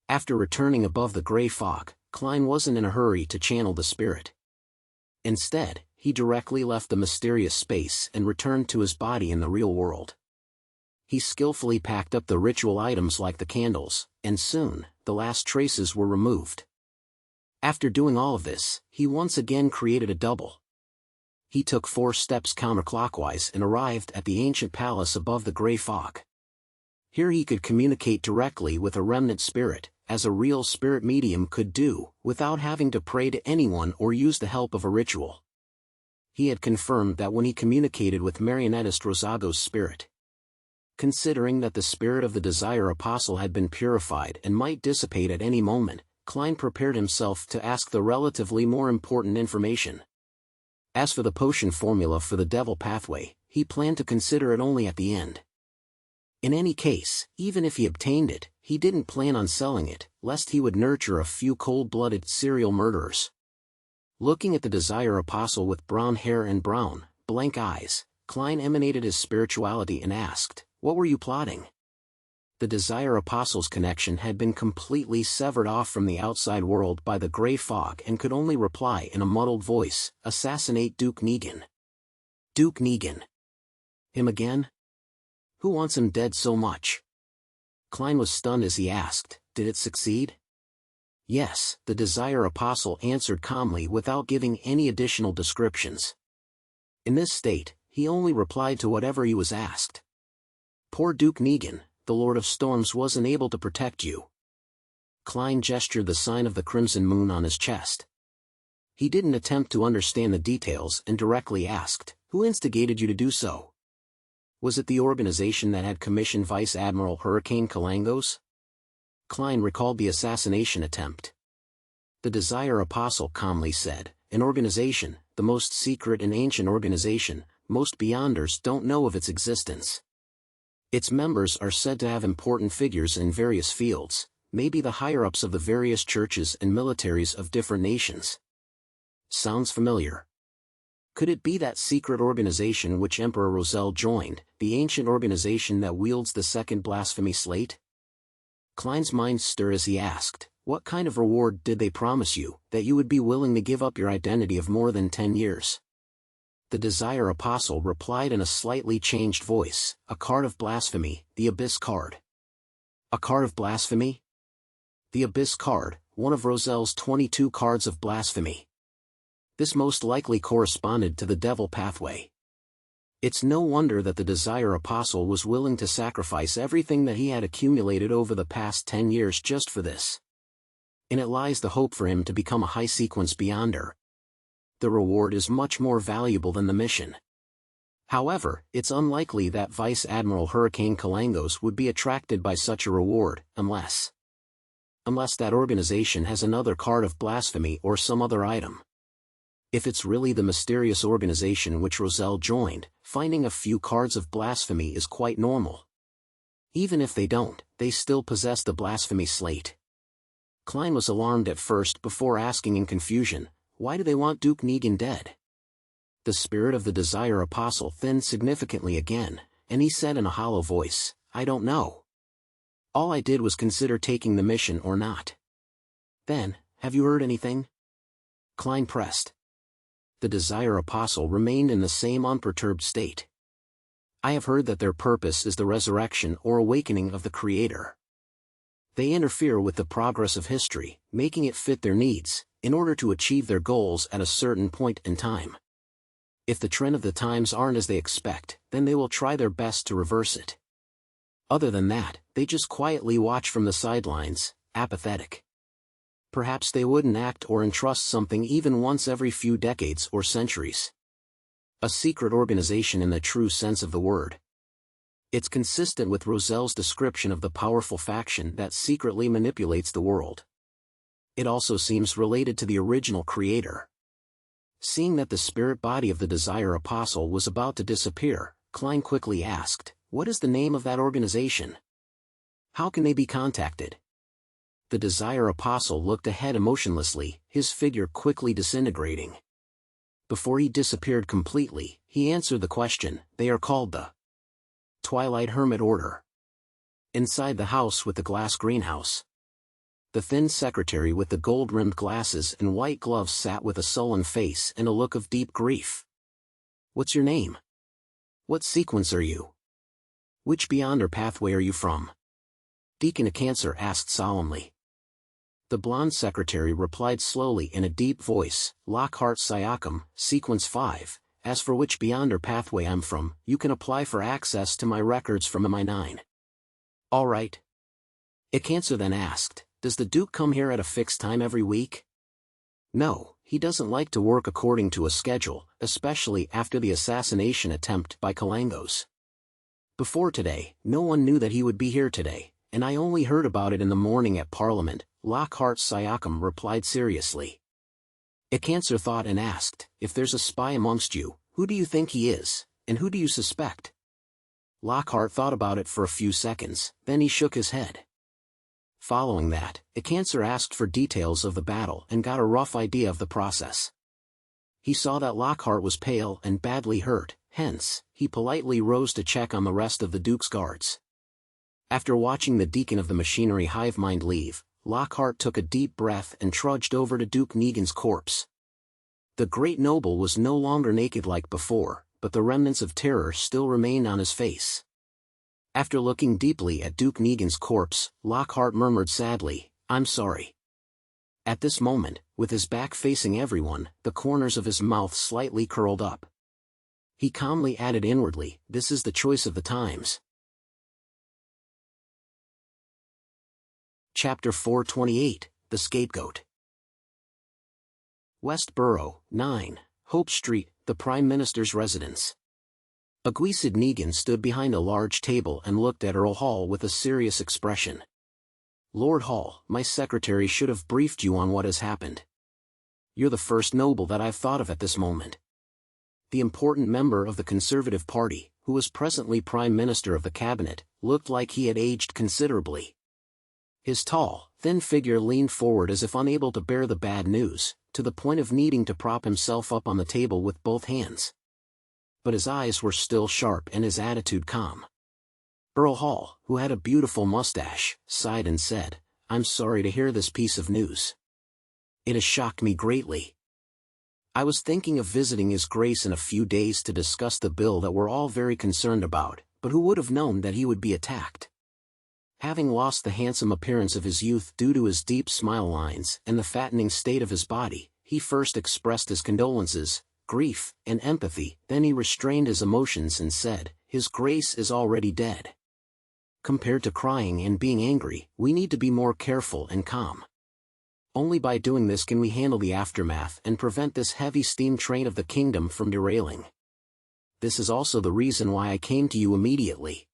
After returning above the gray fog, Klein wasn't in a hurry to channel the spirit. Instead, he directly left the mysterious space and returned to his body in the real world. He skillfully packed up the ritual items like the candles, and soon, the last traces were removed. After doing all of this, he once again created a double. He took 4 steps counterclockwise and arrived at the ancient palace above the gray fog. Here he could communicate directly with a remnant spirit, as a real spirit medium could do, without having to pray to anyone or use the help of a ritual. He had confirmed that when he communicated with marionettist Rosago's spirit. Considering that the spirit of the Desire Apostle had been purified and might dissipate at any moment, Klein prepared himself to ask the relatively more important information. As for the potion formula for the Devil Pathway, he planned to consider it only at the end. In any case, even if he obtained it, he didn't plan on selling it, lest he would nurture a few cold-blooded serial murderers. Looking at the Desire Apostle with brown hair and brown, blank eyes, Klein emanated his spirituality and asked, "What were you plotting?" The Desire Apostle's connection had been completely severed off from the outside world by the gray fog and could only reply in a muddled voice, "Assassinate Duke Negan." Duke Negan. Him again? Who wants him dead so much? Klein was stunned as he asked, "Did it succeed?" "Yes," the Desire Apostle answered calmly without giving any additional descriptions. In this state, he only replied to whatever he was asked. "Poor Duke Negan, the Lord of Storms wasn't able to protect you." Klein gestured the sign of the crimson moon on his chest. He didn't attempt to understand the details and directly asked, "Who instigated you to do so? Was it the organization that had commissioned Vice Admiral Hurricane Kalangos?" Klein recalled the assassination attempt. The Desire Apostle calmly said, "An organization, the most secret and ancient organization, most Beyonders don't know of its existence. Its members are said to have important figures in various fields, maybe the higher-ups of the various churches and militaries of different nations." Sounds familiar. Could it be that secret organization which Emperor Roselle joined, the ancient organization that wields the second blasphemy slate? Klein's mind stirred as he asked, "What kind of reward did they promise you, that you would be willing to give up your identity of more than 10 years? The Desire Apostle replied in a slightly changed voice, "A card of blasphemy, the Abyss card." A card of blasphemy? The Abyss card, one of Roselle's 22 cards of blasphemy. This most likely corresponded to the Devil Pathway. It's no wonder that the Desire Apostle was willing to sacrifice everything that he had accumulated over the past 10 years just for this. In it lies the hope for him to become a high-sequence Beyonder. The reward is much more valuable than the mission. However, it's unlikely that Vice Admiral Hurricane Kalangos would be attracted by such a reward, unless that organization has another card of blasphemy or some other item. If it's really the mysterious organization which Roselle joined, finding a few cards of blasphemy is quite normal. Even if they don't, they still possess the blasphemy slate. Klein was alarmed at first before asking in confusion, "Why do they want Duke Negan dead?" The spirit of the Desire Apostle thinned significantly again, and he said in a hollow voice, "I don't know. All I did was consider taking the mission or not." "Then, have you heard anything?" Klein pressed. The Desire Apostle remained in the same unperturbed state. "I have heard that their purpose is the resurrection or awakening of the Creator. They interfere with the progress of history, making it fit their needs, in order to achieve their goals at a certain point in time. If the trend of the times aren't as they expect, then they will try their best to reverse it. Other than that, they just quietly watch from the sidelines, apathetic. Perhaps they wouldn't act or entrust something even once every few decades or centuries. A secret organization in the true sense of the word. It's consistent with Roselle's description of the powerful faction that secretly manipulates the world. It also seems related to the original creator." Seeing that the spirit body of the Desire Apostle was about to disappear, Klein quickly asked, "What is the name of that organization? How can they be contacted?" The Desire Apostle looked ahead emotionlessly, his figure quickly disintegrating. Before he disappeared completely, he answered the question, "They are called the Twilight Hermit Order." Inside the house with the glass greenhouse, the thin secretary with the gold-rimmed glasses and white gloves sat with a sullen face and a look of deep grief. "What's your name? What sequence are you? Which Beyonder pathway are you from?" Deacon Cancer asked solemnly. The blonde secretary replied slowly in a deep voice, "Lockhart Siakam, Sequence 5, as for which Beyonder pathway I'm from, you can apply for access to my records from MI9. "All right." Cancer then asked, "Does the Duke come here at a fixed time every week?" "No, he doesn't like to work according to a schedule, especially after the assassination attempt by Kalangos. Before today, no one knew that he would be here today, and I only heard about it in the morning at Parliament," Lockhart Siakam replied seriously. Cancer thought and asked, "If there's a spy amongst you, who do you think he is, and who do you suspect?" Lockhart thought about it for a few seconds, then he shook his head. Following that, Cancer asked for details of the battle and got a rough idea of the process. He saw that Lockhart was pale and badly hurt, hence, he politely rose to check on the rest of the Duke's guards. After watching the deacon of the machinery hive mind leave, Lockhart took a deep breath and trudged over to Duke Negan's corpse. The great noble was no longer naked like before, but the remnants of terror still remained on his face. After looking deeply at Duke Negan's corpse, Lockhart murmured sadly, "I'm sorry." At this moment, with his back facing everyone, the corners of his mouth slightly curled up. He calmly added inwardly, "This is the choice of the times." Chapter 428, The Scapegoat. West Borough, 9, Hope Street, the Prime Minister's residence. Aguisid Negan stood behind a large table and looked at Earl Hall with a serious expression. "Lord Hall, my secretary should have briefed you on what has happened. You're the first noble that I've thought of at this moment." The important member of the Conservative Party, who was presently Prime Minister of the Cabinet, looked like he had aged considerably. His tall, thin figure leaned forward as if unable to bear the bad news, to the point of needing to prop himself up on the table with both hands. But his eyes were still sharp and his attitude calm. Earl Hall, who had a beautiful mustache, sighed and said, "I'm sorry to hear this piece of news. It has shocked me greatly. I was thinking of visiting His Grace in a few days to discuss the bill that we're all very concerned about, but who would have known that he would be attacked?" Having lost the handsome appearance of his youth due to his deep smile lines and the fattening state of his body, he first expressed his condolences, grief, and empathy, then he restrained his emotions and said, "His Grace is already dead. Compared to crying and being angry, we need to be more careful and calm. Only by doing this can we handle the aftermath and prevent this heavy steam train of the kingdom from derailing. This is also the reason why I came to you immediately.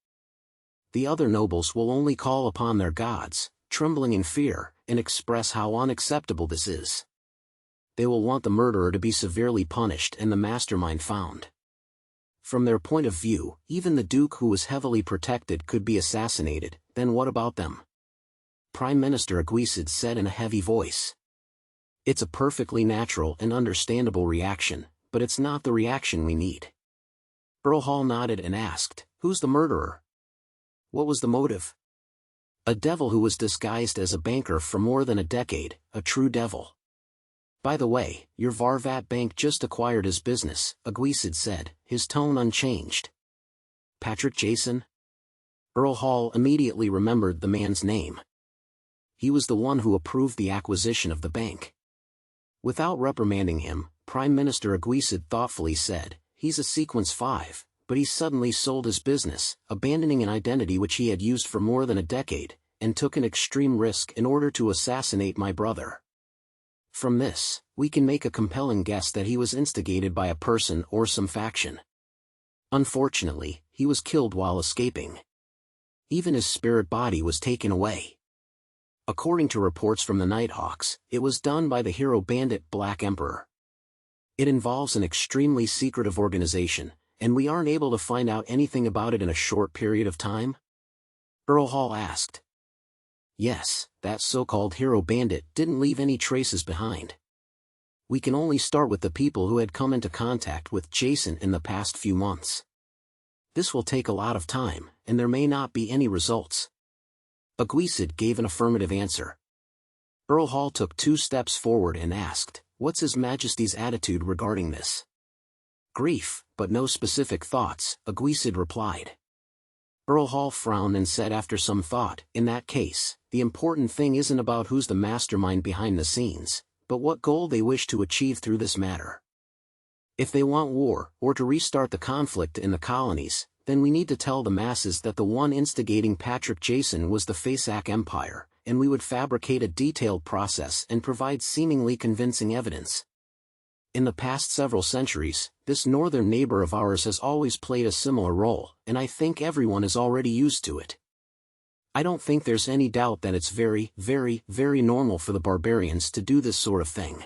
The other nobles will only call upon their gods, trembling in fear, and express how unacceptable this is. They will want the murderer to be severely punished and the mastermind found. From their point of view, even the Duke who was heavily protected could be assassinated, then what about them?" Prime Minister Aguisid said in a heavy voice. "It's a perfectly natural and understandable reaction, but it's not the reaction we need." Earl Hall nodded and asked, "Who's the murderer? What was the motive?" "A devil who was disguised as a banker for more than a decade, a true devil. By the way, your Varvat Bank just acquired his business," Aguisid said, his tone unchanged. "Patrick Jason?" Earl Hall immediately remembered the man's name. He was the one who approved the acquisition of the bank. Without reprimanding him, Prime Minister Aguisid thoughtfully said, "He's a Sequence 5, but he suddenly sold his business, abandoning an identity which he had used for more than a decade, and took an extreme risk in order to assassinate my brother. From this, we can make a compelling guess that he was instigated by a person or some faction. Unfortunately, he was killed while escaping. Even his spirit body was taken away. According to reports from the Nighthawks, it was done by the hero bandit Black Emperor. It involves an extremely secretive organization, and we aren't able to find out anything about it in a short period of time?" Earl Hall asked. "Yes, that so-called hero bandit didn't leave any traces behind. We can only start with the people who had come into contact with Jason in the past few months. This will take a lot of time, and there may not be any results." Aguisid gave an affirmative answer. Earl Hall took 2 steps forward and asked, "What's His Majesty's attitude regarding this?" "Grief, but no specific thoughts," Aguisid replied. Earl Hall frowned and said after some thought, "In that case, the important thing isn't about who's the mastermind behind the scenes, but what goal they wish to achieve through this matter. If they want war, or to restart the conflict in the colonies, then we need to tell the masses that the one instigating Patrick Jason was the Fasak Empire, and we would fabricate a detailed process and provide seemingly convincing evidence. In the past several centuries, this northern neighbor of ours has always played a similar role, and I think everyone is already used to it. I don't think there's any doubt that it's very, very, very normal for the barbarians to do this sort of thing.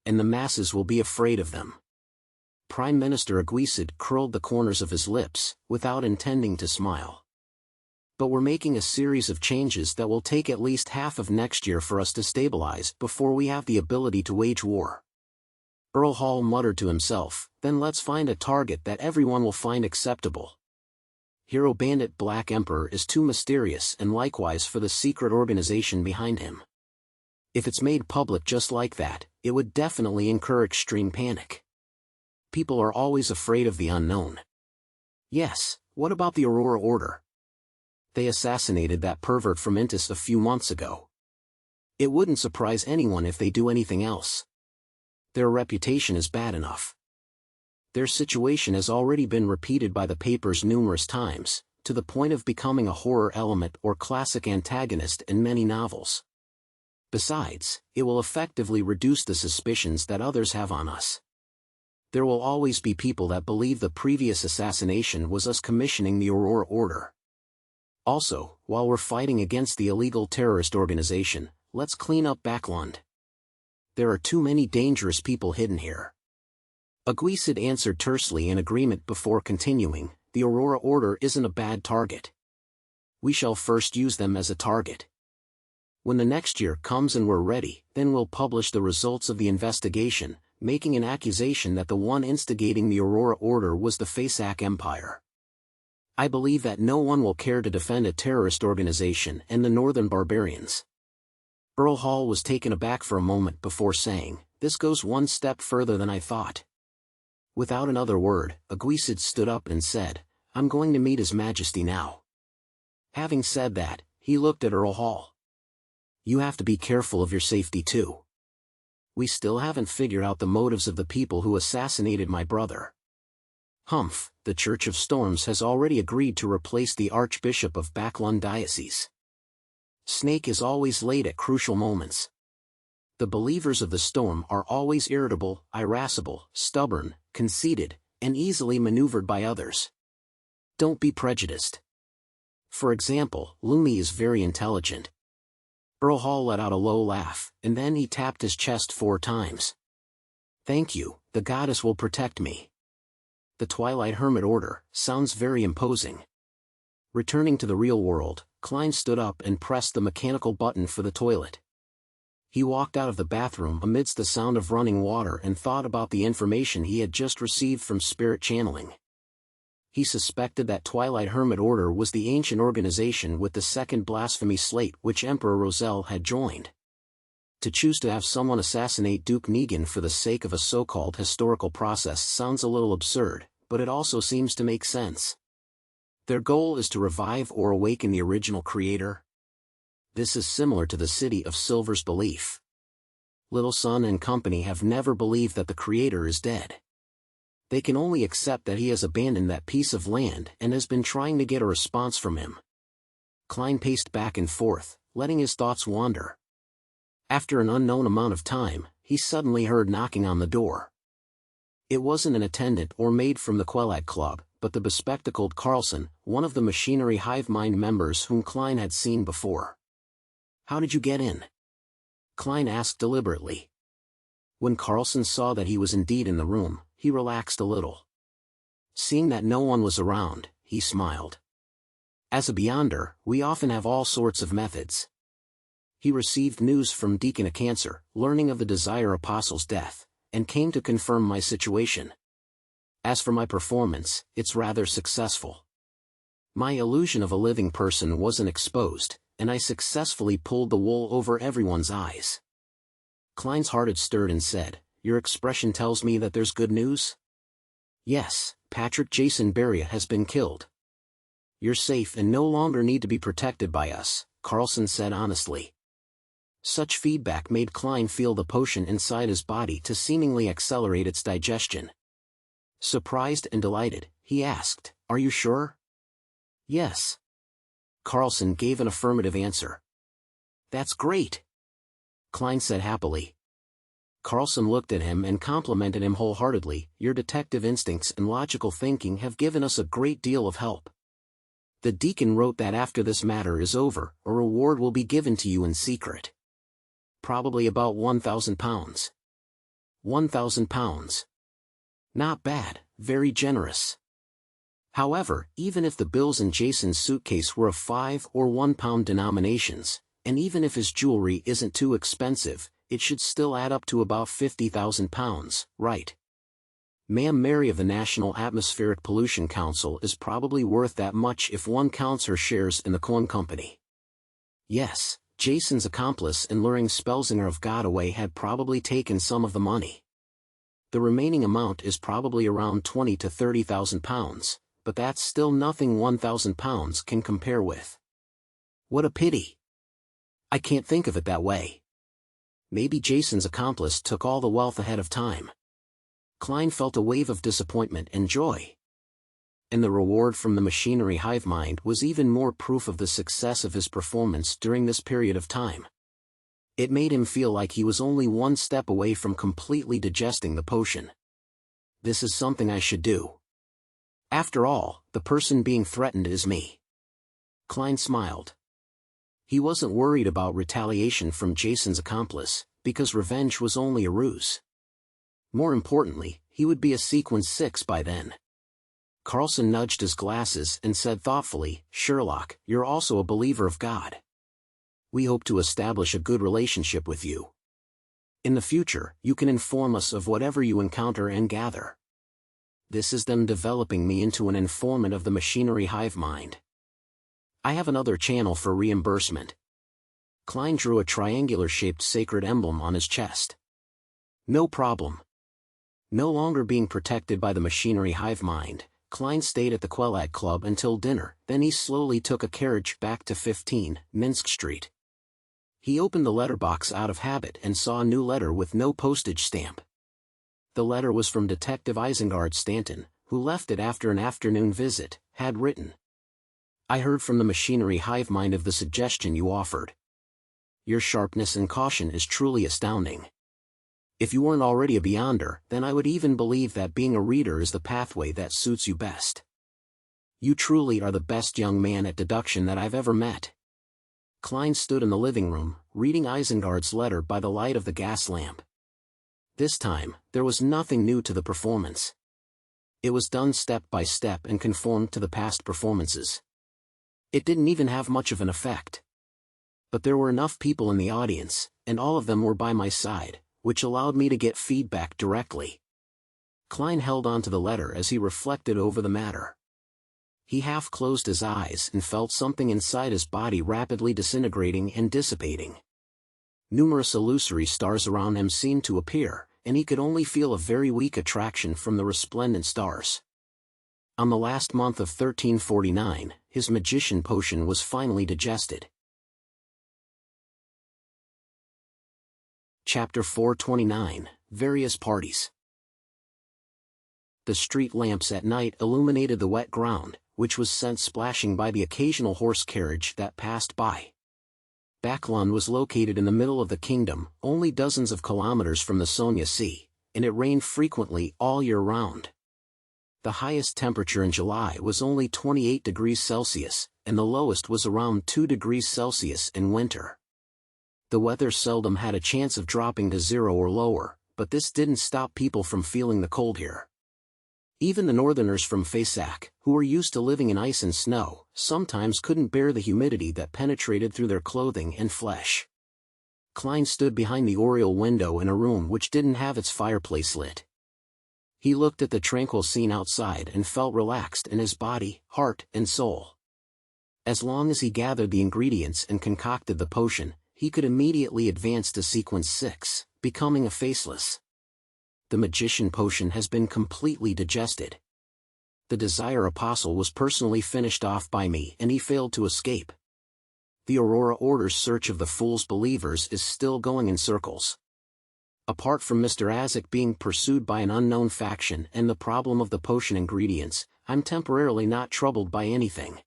And the masses will be afraid of them." Prime Minister Aguisid curled the corners of his lips, without intending to smile. "But we're making a series of changes that will take at least half of next year for us to stabilize before we have the ability to wage war." Earl Hall muttered to himself, "Then let's find a target that everyone will find acceptable. Hero Bandit Black Emperor is too mysterious, and likewise for the secret organization behind him. If it's made public just like that, it would definitely incur extreme panic. People are always afraid of the unknown. Yes, what about the Aurora Order? They assassinated that pervert from Intis a few months ago. It wouldn't surprise anyone if they do anything else. Their reputation is bad enough. Their situation has already been repeated by the papers numerous times, to the point of becoming a horror element or classic antagonist in many novels. Besides, it will effectively reduce the suspicions that others have on us. There will always be people that believe the previous assassination was us commissioning the Aurora Order. Also, while we're fighting against the illegal terrorist organization, let's clean up Backlund. There are too many dangerous people hidden here. Aguisid answered tersely in agreement before continuing, the Aurora Order isn't a bad target. We shall first use them as a target. When the next year comes and we're ready, then we'll publish the results of the investigation, making an accusation that the one instigating the Aurora Order was the Fasak Empire. I believe that no one will care to defend a terrorist organization and the Northern Barbarians. Earl Hall was taken aback for a moment before saying, "This goes one step further than I thought." Without another word, Aguisid stood up and said, "I'm going to meet His Majesty now." Having said that, he looked at Earl Hall. "You have to be careful of your safety too. We still haven't figured out the motives of the people who assassinated my brother." Humph, the Church of Storms has already agreed to replace the Archbishop of Backlund Diocese. Snake is always late at crucial moments. The believers of the Storm are always irritable, irascible, stubborn, conceited, and easily maneuvered by others. Don't be prejudiced. For example, Lumi is very intelligent. Earl Hall let out a low laugh, and then he tapped his chest 4 times. "Thank you, the goddess will protect me." The Twilight Hermit Order sounds very imposing. Returning to the real world, Klein stood up and pressed the mechanical button for the toilet. He walked out of the bathroom amidst the sound of running water and thought about the information he had just received from spirit channeling. He suspected that Twilight Hermit Order was the ancient organization with the second blasphemy slate which Emperor Roselle had joined. To choose to have someone assassinate Duke Negan for the sake of a so-called historical process sounds a little absurd, but it also seems to make sense. Their goal is to revive or awaken the original creator. This is similar to the City of Silver's belief. Little Sun and company have never believed that the creator is dead. They can only accept that he has abandoned that piece of land and has been trying to get a response from him. Klein paced back and forth, letting his thoughts wander. After an unknown amount of time, he suddenly heard knocking on the door. It wasn't an attendant or maid from the Quelag Club, but the bespectacled Carlson, one of the machinery hive mind members whom Klein had seen before. "How did you get in?" Klein asked deliberately. When Carlson saw that he was indeed in the room, he relaxed a little. Seeing that no one was around, he smiled. "As a Beyonder, we often have all sorts of methods." He received news from Deacon Acancer, learning of the Desire Apostle's death, and came to confirm my situation. As for my performance, it's rather successful. My illusion of a living person wasn't exposed, and I successfully pulled the wool over everyone's eyes. Klein's heart had stirred and said, "Your expression tells me that there's good news?" "Yes, Patrick Jason Beria has been killed. You're safe and no longer need to be protected by us," Carlson said honestly. Such feedback made Klein feel the potion inside his body to seemingly accelerate its digestion. Surprised and delighted, he asked, "Are you sure?" "Yes." Carlson gave an affirmative answer. "That's great," Klein said happily. Carlson looked at him and complimented him wholeheartedly. "Your detective instincts and logical thinking have given us a great deal of help. The deacon wrote that after this matter is over, a reward will be given to you in secret. Probably about £1,000. £1,000. Not bad, very generous. However, even if the bills in Jason's suitcase were of £5 or £1 denominations, and even if his jewelry isn't too expensive, it should still add up to about £50,000, right?" Ma'am Mary of the National Atmospheric Pollution Council is probably worth that much if one counts her shares in the coin company. Yes, Jason's accomplice in luring Spelzinger of Godaway had probably taken some of the money. The remaining amount is probably around 20 to 30,000 pounds, but that's still nothing 1,000 pounds can compare with. What a pity. I can't think of it that way. Maybe Jason's accomplice took all the wealth ahead of time. Klein felt a wave of disappointment and joy. And the reward from the machinery hive mind was even more proof of the success of his performance during this period of time. It made him feel like he was only one step away from completely digesting the potion. This is something I should do. After all, the person being threatened is me. Klein smiled. He wasn't worried about retaliation from Jason's accomplice, because revenge was only a ruse. More importantly, he would be a Sequence 6 by then. Carlson nudged his glasses and said thoughtfully, "Sherlock, you're also a believer of God. We hope to establish a good relationship with you. In the future, you can inform us of whatever you encounter and gather. This is them developing me into an informant of the machinery hive mind. I have another channel for reimbursement." Klein drew a triangular-shaped sacred emblem on his chest. No problem. No longer being protected by the machinery hive mind, Klein stayed at the Quelag Club until dinner, then he slowly took a carriage back to 15 Minsk Street. He opened the letterbox out of habit and saw a new letter with no postage stamp. The letter was from Detective Isengard Stanton, who left it after an afternoon visit, had written. "I heard from the machinery hive mind of the suggestion you offered. Your sharpness and caution is truly astounding. If you weren't already a beyonder, then I would even believe that being a reader is the pathway that suits you best. You truly are the best young man at deduction that I've ever met." Klein stood in the living room, reading Isengard's letter by the light of the gas lamp. This time, there was nothing new to the performance. It was done step by step and conformed to the past performances. It didn't even have much of an effect. But there were enough people in the audience, and all of them were by my side, which allowed me to get feedback directly. Klein held on to the letter as he reflected over the matter. He half closed his eyes and felt something inside his body rapidly disintegrating and dissipating. Numerous illusory stars around him seemed to appear, and he could only feel a very weak attraction from the resplendent stars. On the last month of 1349, his magician potion was finally digested. Chapter 429, Various Parties. The street lamps at night illuminated the wet ground, which was sent splashing by the occasional horse carriage that passed by. Baklon was located in the middle of the kingdom, only dozens of kilometers from the Sonia Sea, and it rained frequently all year round. The highest temperature in July was only 28 degrees Celsius, and the lowest was around 2 degrees Celsius in winter. The weather seldom had a chance of dropping to 0 or lower, but this didn't stop people from feeling the cold here. Even the northerners from Faisac, who were used to living in ice and snow, sometimes couldn't bear the humidity that penetrated through their clothing and flesh. Klein stood behind the oriel window in a room which didn't have its fireplace lit. He looked at the tranquil scene outside and felt relaxed in his body, heart, and soul. As long as he gathered the ingredients and concocted the potion, he could immediately advance to Sequence 6, becoming a faceless. The magician potion has been completely digested. The Desire Apostle was personally finished off by me and he failed to escape. The Aurora Order's search of the Fool's Believers is still going in circles. Apart from Mr. Azek being pursued by an unknown faction and the problem of the potion ingredients, I'm temporarily not troubled by anything.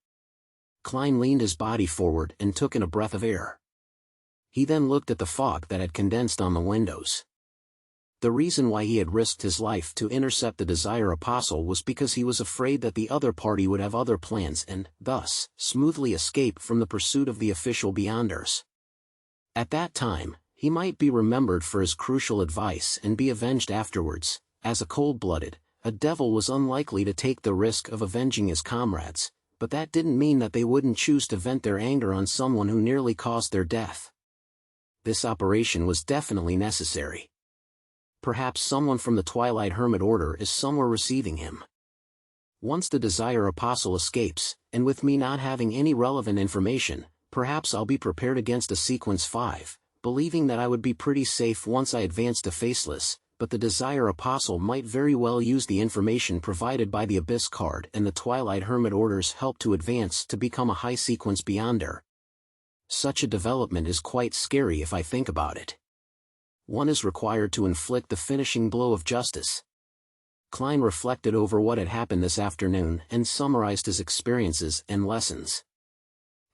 Klein leaned his body forward and took in a breath of air. He then looked at the fog that had condensed on the windows. The reason why he had risked his life to intercept the Desire Apostle was because he was afraid that the other party would have other plans and, thus, smoothly escape from the pursuit of the official Beyonders. At that time, he might be remembered for his crucial advice and be avenged afterwards. As a cold-blooded, a devil was unlikely to take the risk of avenging his comrades, but that didn't mean that they wouldn't choose to vent their anger on someone who nearly caused their death. This operation was definitely necessary. perhaps someone from the Twilight Hermit Order is somewhere receiving him. Once the Desire Apostle escapes, and with me not having any relevant information, perhaps I'll be prepared against a Sequence 5, believing that I would be pretty safe once I advanced to Faceless, but the Desire Apostle might very well use the information provided by the Abyss card and the Twilight Hermit Order's help to advance to become a high sequence beyonder. Such a development is quite scary if I think about it. One is required to inflict the finishing blow of justice. Klein reflected over what had happened this afternoon and summarized his experiences and lessons.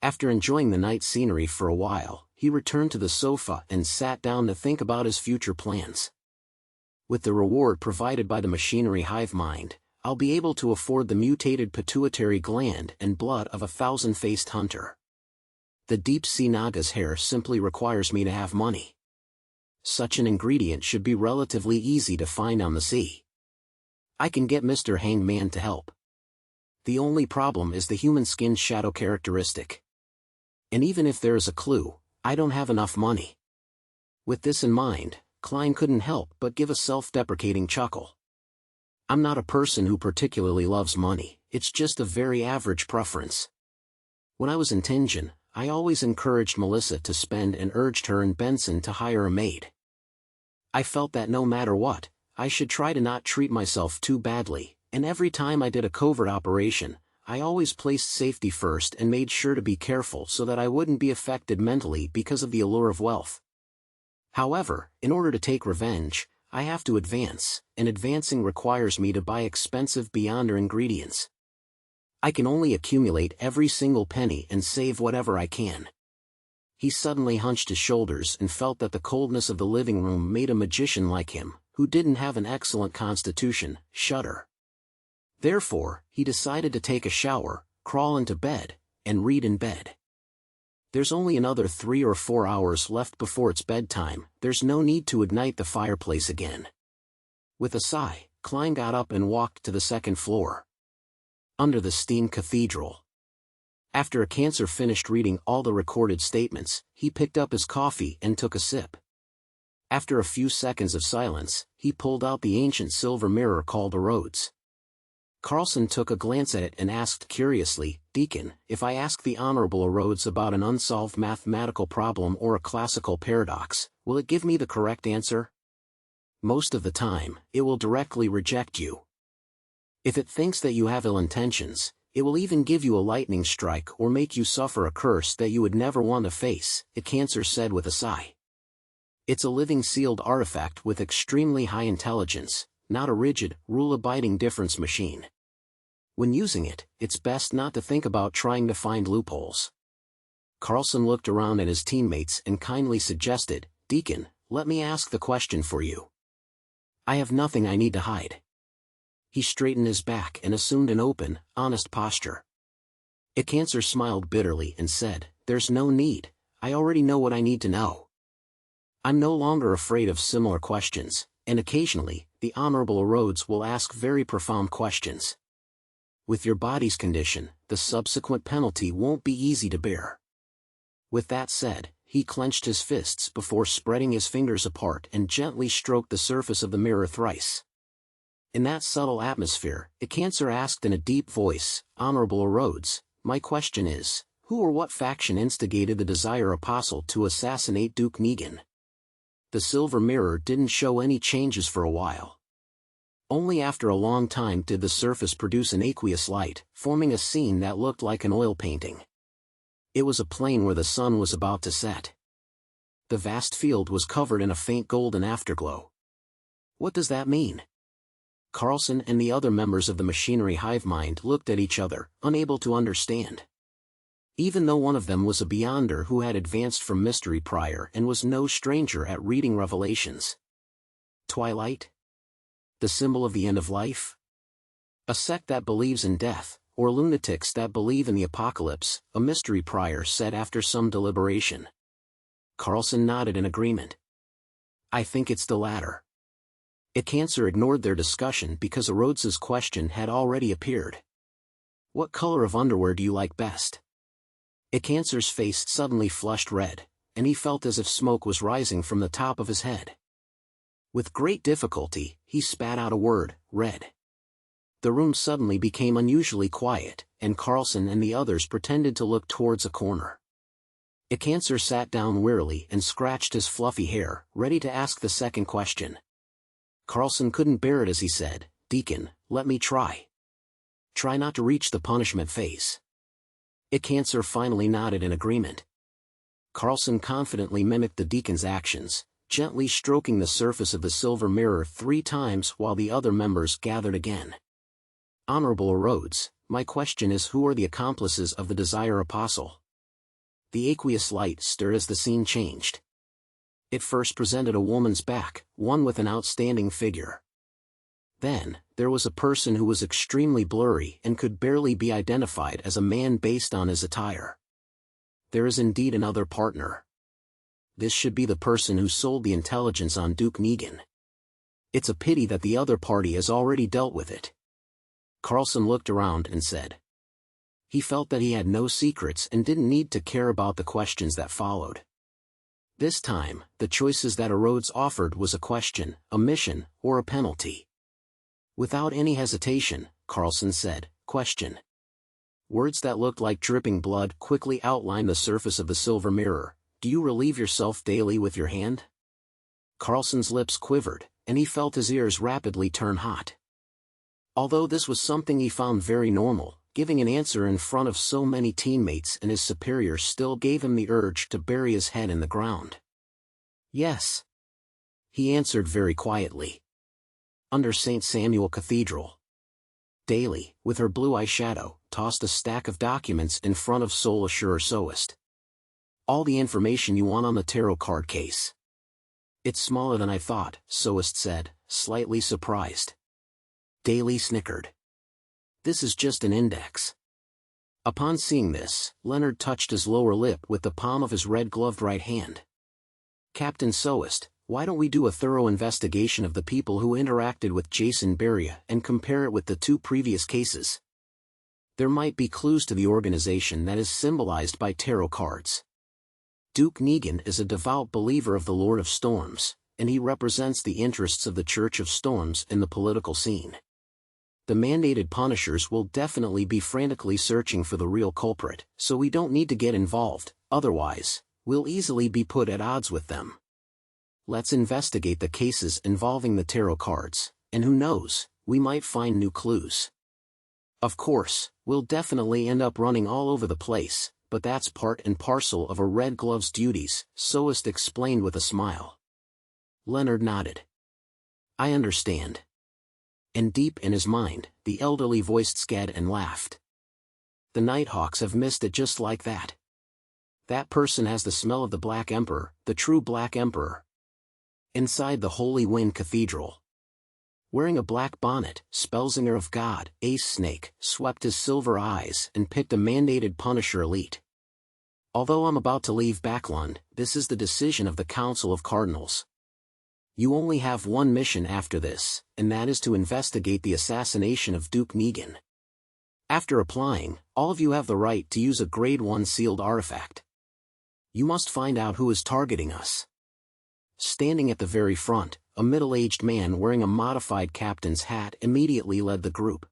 After enjoying the night scenery for a while, he returned to the sofa and sat down to think about his future plans. With the reward provided by the machinery hive mind, I'll be able to afford the mutated pituitary gland and blood of a thousand-faced hunter. The deep-sea Naga's hair simply requires me to have money. Such an ingredient should be relatively easy to find on the sea. I can get Mr. Hangman to help. The only problem is the human skin shadow characteristic. And even if there is a clue, I don't have enough money. With this in mind, Klein couldn't help but give a self-deprecating chuckle. I'm not a person who particularly loves money, it's just a very average preference. When I was in Tingen, I always encouraged Melissa to spend and urged her and Benson to hire a maid. I felt that no matter what, I should try to not treat myself too badly, and every time I did a covert operation, I always placed safety first and made sure to be careful so that I wouldn't be affected mentally because of the allure of wealth. However, in order to take revenge, I have to advance, and advancing requires me to buy expensive beyonder ingredients. I can only accumulate every single penny and save whatever I can. He suddenly hunched his shoulders and felt that the coldness of the living room made a magician like him, who didn't have an excellent constitution, shudder. Therefore, he decided to take a shower, crawl into bed, and read in bed. There's only another 3 or 4 hours left before it's bedtime, there's no need to ignite the fireplace again. With a sigh, Klein got up and walked to the second floor. Under the steam cathedral. After a cancer finished reading all the recorded statements, he picked up his coffee and took a sip. After a few seconds of silence, he pulled out the ancient silver mirror called a Rhodes. Carlson took a glance at it and asked curiously, "Deacon, if I ask the Honorable Rhodes about an unsolved mathematical problem or a classical paradox, will it give me the correct answer?" "Most of the time, it will directly reject you. If it thinks that you have ill intentions, it will even give you a lightning strike or make you suffer a curse that you would never want to face," the cancer said with a sigh. "It's a living sealed artifact with extremely high intelligence, not a rigid, rule-abiding difference machine. When using it, it's best not to think about trying to find loopholes." Carlson looked around at his teammates and kindly suggested, "Deacon, let me ask the question for you. I have nothing I need to hide." He straightened his back and assumed an open, honest posture. A cancer smiled bitterly and said, "There's no need, I already know what I need to know. I'm no longer afraid of similar questions, and occasionally, the Honorable Rhodes will ask very profound questions. With your body's condition, the subsequent penalty won't be easy to bear." With that said, he clenched his fists before spreading his fingers apart and gently stroked the surface of the mirror thrice. In that subtle atmosphere, the cancer asked in a deep voice, "Honorable Rhodes, my question is, who or what faction instigated the Desire Apostle to assassinate Duke Negan?" The silver mirror didn't show any changes for a while. Only after a long time did the surface produce an aqueous light, forming a scene that looked like an oil painting. It was a plain where the sun was about to set. The vast field was covered in a faint golden afterglow. "What does that mean?" Carlson and the other members of the machinery hive mind looked at each other, unable to understand. Even though one of them was a beyonder who had advanced from mystery prior and was no stranger at reading revelations. Twilight? The symbol of the end of life? A sect that believes in death, or lunatics that believe in the apocalypse, a mystery prior said after some deliberation. Carlson nodded in agreement. "I think it's the latter." A cancer ignored their discussion because Rhodes's question had already appeared. "What color of underwear do you like best?" A cancer's face suddenly flushed red, and he felt as if smoke was rising from the top of his head. With great difficulty, he spat out a word, red. The room suddenly became unusually quiet, and Carlson and the others pretended to look towards a corner. A cancer sat down wearily and scratched his fluffy hair, ready to ask the second question. Carlson couldn't bear it as he said, "Deacon, let me try." "Try not to reach the punishment phase." A cancer finally nodded in agreement. Carlson confidently mimicked the deacon's actions, gently stroking the surface of the silver mirror 3 times while the other members gathered again. "Honorable Rhodes, my question is, who are the accomplices of the Desire Apostle?" The aqueous light stirred as the scene changed. It first presented a woman's back, one with an outstanding figure. Then, there was a person who was extremely blurry and could barely be identified as a man based on his attire. There is indeed another partner. This should be the person who sold the intelligence on Duke Negan. It's a pity that the other party has already dealt with it. Carlson looked around and said. He felt that he had no secrets and didn't need to care about the questions that followed. This time, the choices that Rhodes offered was a question, a mission, or a penalty. Without any hesitation, Carlson said, "Question." Words that looked like dripping blood quickly outlined the surface of the silver mirror. "Do you relieve yourself daily with your hand?" Carlson's lips quivered, and he felt his ears rapidly turn hot. Although this was something he found very normal, giving an answer in front of so many teammates and his superior still gave him the urge to bury his head in the ground. "Yes," he answered very quietly. "Under St. Samuel Cathedral." Daly, with her blue eyeshadow, tossed a stack of documents in front of Soul Assurer Soist. "All the information you want on the tarot card case." "It's smaller than I thought," Soist said, slightly surprised. Daly snickered. "This is just an index." Upon seeing this, Leonard touched his lower lip with the palm of his red-gloved right hand. "Captain Soist, why don't we do a thorough investigation of the people who interacted with Jason Beria and compare it with the 2 previous cases? There might be clues to the organization that is symbolized by tarot cards. Duke Negan is a devout believer of the Lord of Storms, and he represents the interests of the Church of Storms in the political scene. The mandated punishers will definitely be frantically searching for the real culprit, so we don't need to get involved, otherwise, we'll easily be put at odds with them. Let's investigate the cases involving the tarot cards, and who knows, we might find new clues. Of course, we'll definitely end up running all over the place, but that's part and parcel of a Red Glove's duties," Soist explained with a smile. Leonard nodded. "I understand." And deep in his mind, the elderly voiced Scad and laughed. "The Nighthawks have missed it just like that. That person has the smell of the Black Emperor, the true Black Emperor." Inside the Holy Wind Cathedral. Wearing a black bonnet, Spellsinger of God, Ace Snake, swept his silver eyes and picked a mandated Punisher elite. "Although I'm about to leave Backlund, this is the decision of the Council of Cardinals. You only have one mission after this, and that is to investigate the assassination of Duke Negan. After applying, all of you have the right to use a Grade 1 sealed artifact. You must find out who is targeting us." Standing at the very front, a middle-aged man wearing a modified captain's hat immediately led the group.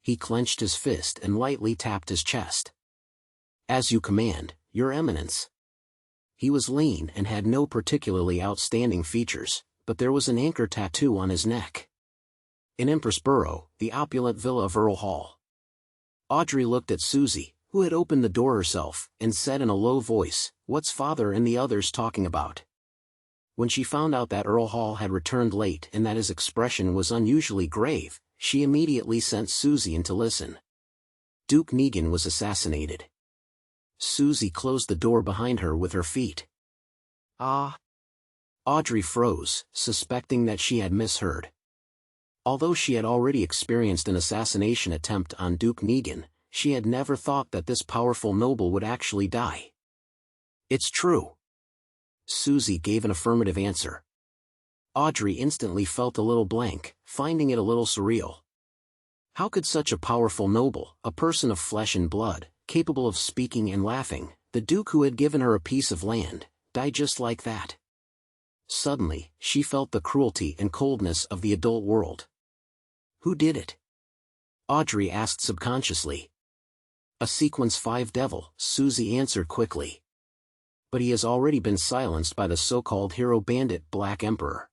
He clenched his fist and lightly tapped his chest. "As you command, Your Eminence." He was lean and had no particularly outstanding features, but there was an anchor tattoo on his neck. In Empress Borough, the opulent villa of Earl Hall. Audrey looked at Susie, who had opened the door herself, and said in a low voice, "What's Father and the others talking about?" When she found out that Earl Hall had returned late and that his expression was unusually grave, she immediately sent Susie in to listen. Duke Negan was assassinated. Susie closed the door behind her with her feet. "Ah." Audrey froze, suspecting that she had misheard. Although she had already experienced an assassination attempt on Duke Negan, she had never thought that this powerful noble would actually die. "It's true." Susie gave an affirmative answer. Audrey instantly felt a little blank, finding it a little surreal. How could such a powerful noble, a person of flesh and blood, capable of speaking and laughing, the Duke who had given her a piece of land, die just like that? Suddenly, she felt the cruelty and coldness of the adult world. Who did it? Audrey asked subconsciously. A Sequence 5 devil, Susie answered quickly. But he has already been silenced by the so-called hero bandit Black Emperor.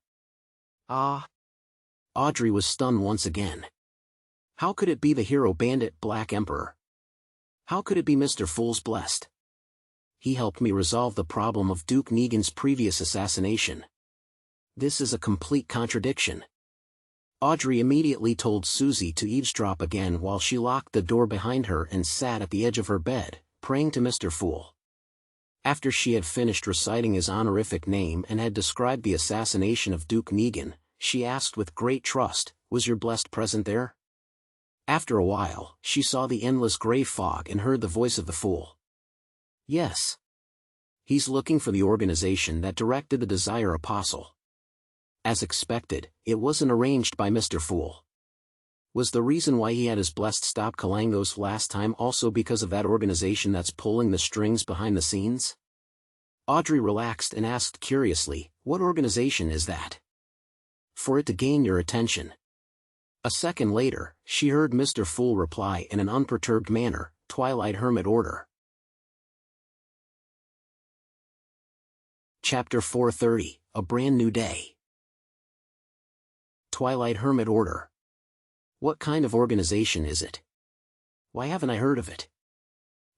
Ah! Audrey was stunned once again. How could it be the hero bandit Black Emperor? How could it be Mr. Fool's Blessed? He helped me resolve the problem of Duke Negan's previous assassination. This is a complete contradiction. Audrey immediately told Susie to eavesdrop again while she locked the door behind her and sat at the edge of her bed, praying to Mr. Fool. After she had finished reciting his honorific name and had described the assassination of Duke Negan, she asked with great trust, "Was your blessed present there?" After a while, she saw the endless gray fog and heard the voice of the Fool. "Yes. He's looking for the organization that directed the Desire Apostle." As expected, it wasn't arranged by Mr. Fool. Was the reason why he had his blessed stop Kalangos last time also because of that organization that's pulling the strings behind the scenes? Audrey relaxed and asked curiously, "What organization is that?" "For it to gain your attention." A second later, she heard Mr. Fool reply in an unperturbed manner, "Twilight Hermit Order." Chapter 430, A Brand New Day. Twilight Hermit Order. What kind of organization is it? Why haven't I heard of it?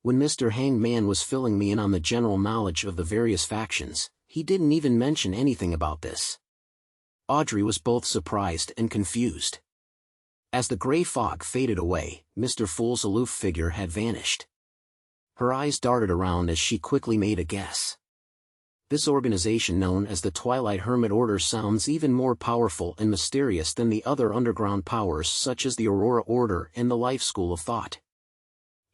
When Mr. Hangman was filling me in on the general knowledge of the various factions, he didn't even mention anything about this. Audrey was both surprised and confused. As the gray fog faded away, Mr. Fool's aloof figure had vanished. Her eyes darted around as she quickly made a guess. This organization known as the Twilight Hermit Order sounds even more powerful and mysterious than the other underground powers such as the Aurora Order and the Life School of Thought.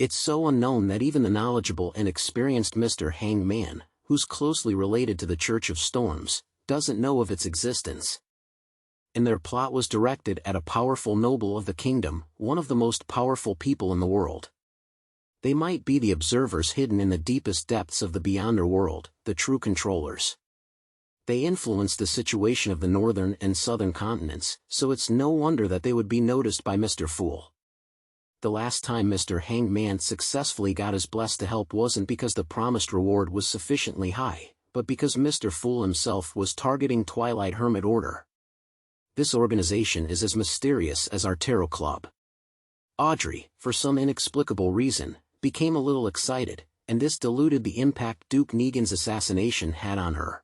It's so unknown that even the knowledgeable and experienced Mr. Hangman, who's closely related to the Church of Storms, doesn't know of its existence. And their plot was directed at a powerful noble of the kingdom, one of the most powerful people in the world. They might be the observers hidden in the deepest depths of the Beyonder world, the true controllers. They influence the situation of the northern and southern continents, so it's no wonder that they would be noticed by Mr. Fool. The last time Mr. Hangman successfully got his blessed to help wasn't because the promised reward was sufficiently high, but because Mr. Fool himself was targeting Twilight Hermit Order. This organization is as mysterious as our tarot club. Audrey, for some inexplicable reason, became a little excited, and this diluted the impact Duke Negan's assassination had on her.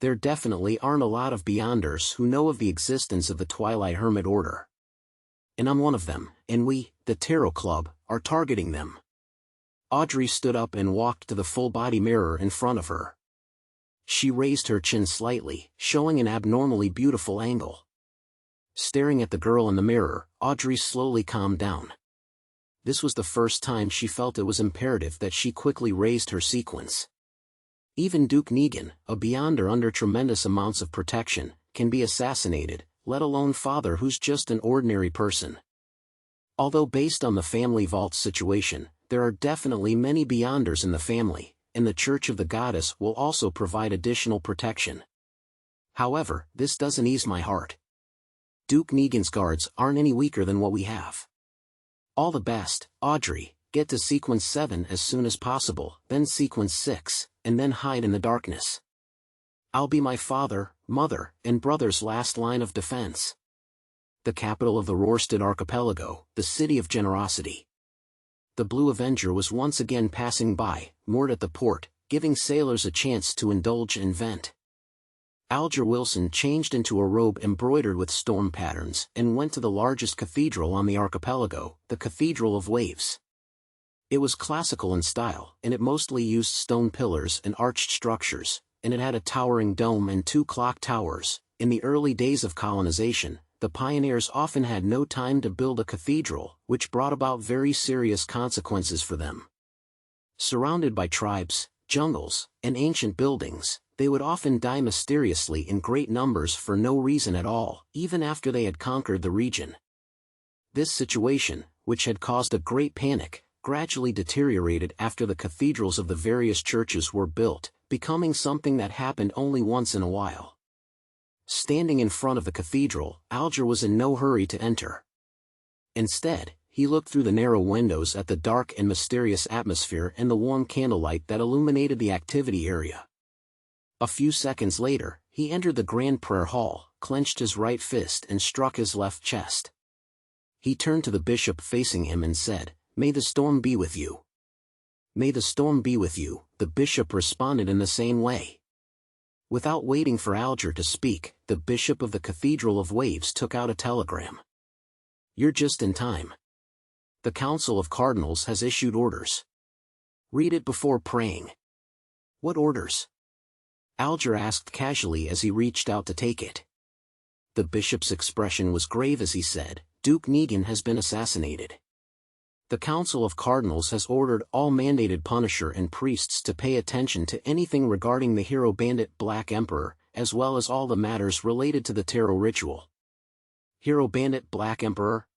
There definitely aren't a lot of Beyonders who know of the existence of the Twilight Hermit Order. And I'm one of them, and we, the Tarot Club, are targeting them. Audrey stood up and walked to the full-body mirror in front of her. She raised her chin slightly, showing an abnormally beautiful angle. Staring at the girl in the mirror, Audrey slowly calmed down. This was the first time she felt it was imperative that she quickly raised her sequence. Even Duke Negan, a Beyonder under tremendous amounts of protection, can be assassinated, let alone Father who's just an ordinary person. Although based on the family vault situation, there are definitely many Beyonders in the family, and the Church of the Goddess will also provide additional protection. However, this doesn't ease my heart. Duke Negan's guards aren't any weaker than what we have. All the best, Audrey. Get to Sequence 7 as soon as possible, then Sequence 6, and then hide in the darkness. I'll be my father, mother, and brother's last line of defense. The capital of the Rorstad Archipelago, the City of Generosity. The Blue Avenger was once again passing by, moored at the port, giving sailors a chance to indulge and vent. Alger Wilson changed into a robe embroidered with storm patterns and went to the largest cathedral on the archipelago, the Cathedral of Waves. It was classical in style, and it mostly used stone pillars and arched structures, and it had a towering dome and 2 clock towers. In the early days of colonization, the pioneers often had no time to build a cathedral, which brought about very serious consequences for them. Surrounded by tribes, jungles, and ancient buildings, they would often die mysteriously in great numbers for no reason at all, even after they had conquered the region. This situation, which had caused a great panic, gradually deteriorated after the cathedrals of the various churches were built, becoming something that happened only once in a while. Standing in front of the cathedral, Alger was in no hurry to enter. Instead, he looked through the narrow windows at the dark and mysterious atmosphere and the warm candlelight that illuminated the activity area. A few seconds later, he entered the grand prayer hall, clenched his right fist and struck his left chest. He turned to the bishop facing him and said, "May the storm be with you." "May the storm be with you," the bishop responded in the same way. Without waiting for Alger to speak, the bishop of the Cathedral of Waves took out a telegram. "You're just in time. The Council of Cardinals has issued orders. Read it before praying." "What orders?" Alger asked casually as he reached out to take it. The bishop's expression was grave as he said, "Duke Negan has been assassinated. The Council of Cardinals has ordered all mandated Punisher and priests to pay attention to anything regarding the hero bandit Black Emperor, as well as all the matters related to the tarot ritual." "Hero bandit Black Emperor?"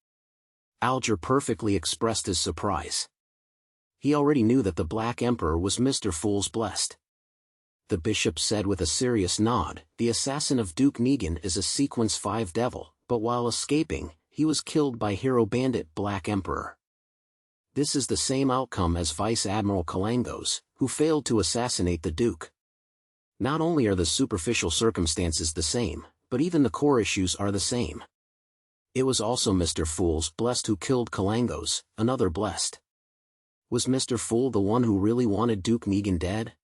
Alger perfectly expressed his surprise. He already knew that the Black Emperor was Mr. Fool's Blessed. The bishop said with a serious nod, "The assassin of Duke Negan is a Sequence 5 devil, but while escaping, he was killed by hero bandit Black Emperor. This is the same outcome as Vice Admiral Kalangos, who failed to assassinate the Duke. Not only are the superficial circumstances the same, but even the core issues are the same. It was also Mr. Fool's Blessed who killed Kalangos, another Blessed. Was Mr. Fool the one who really wanted Duke Negan dead?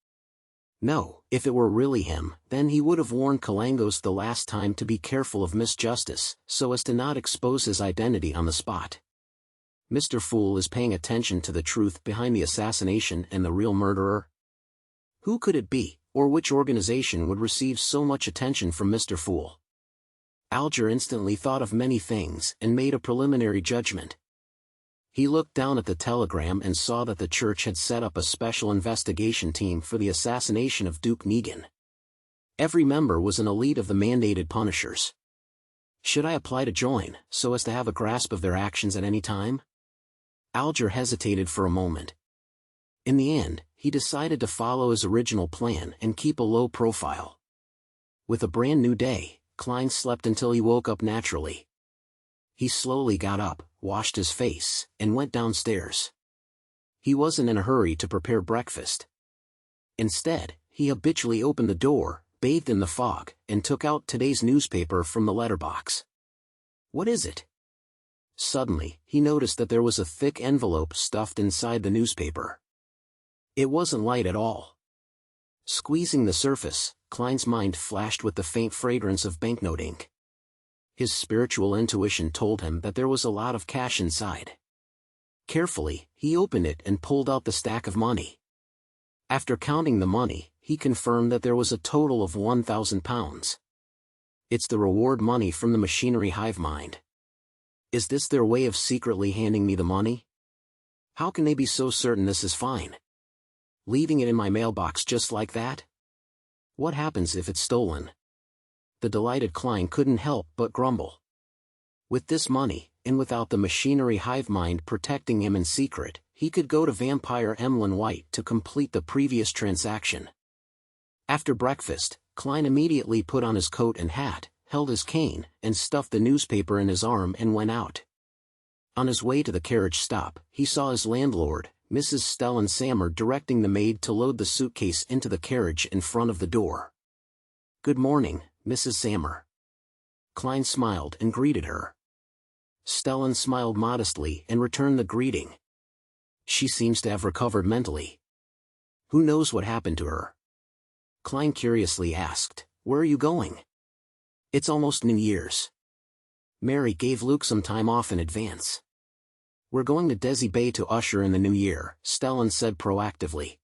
No, if it were really him, then he would have warned Kalangos the last time to be careful of Miss Justice, so as to not expose his identity on the spot. Mr. Fool is paying attention to the truth behind the assassination and the real murderer. Who could it be, or which organization would receive so much attention from Mr. Fool?" Alger instantly thought of many things and made a preliminary judgment. He looked down at the telegram and saw that the church had set up a special investigation team for the assassination of Duke Negan. Every member was an elite of the mandated Punishers. Should I apply to join, so as to have a grasp of their actions at any time? Alger hesitated for a moment. In the end, he decided to follow his original plan and keep a low profile. With a brand new day, Klein slept until he woke up naturally. He slowly got up, washed his face, and went downstairs. He wasn't in a hurry to prepare breakfast. Instead, he habitually opened the door, bathed in the fog, and took out today's newspaper from the letterbox. "What is it?" Suddenly, he noticed that there was a thick envelope stuffed inside the newspaper. It wasn't light at all. Squeezing the surface, Klein's mind flashed with the faint fragrance of banknote ink. His spiritual intuition told him that there was a lot of cash inside. Carefully, he opened it and pulled out the stack of money. After counting the money, he confirmed that there was a total of 1,000 pounds. "It's the reward money from the machinery hive mind. Is this their way of secretly handing me the money? How can they be so certain this is fine? Leaving it in my mailbox just like that? What happens if it's stolen?" The delighted Klein couldn't help but grumble. With this money, and without the machinery hive mind protecting him in secret, he could go to Vampire Emlyn White to complete the previous transaction. After breakfast, Klein immediately put on his coat and hat, held his cane, and stuffed the newspaper in his arm and went out. On his way to the carriage stop, he saw his landlord, Mrs. Stellan Sammer, directing the maid to load the suitcase into the carriage in front of the door. "Good morning, Mrs. Sammer." Klein smiled and greeted her. Stellan smiled modestly and returned the greeting. "She seems to have recovered mentally. Who knows what happened to her?" Klein curiously asked, "Where are you going?" "It's almost New Year's. Mary gave Luke some time off in advance. We're going to Desi Bay to usher in the new year," Stellan said proactively.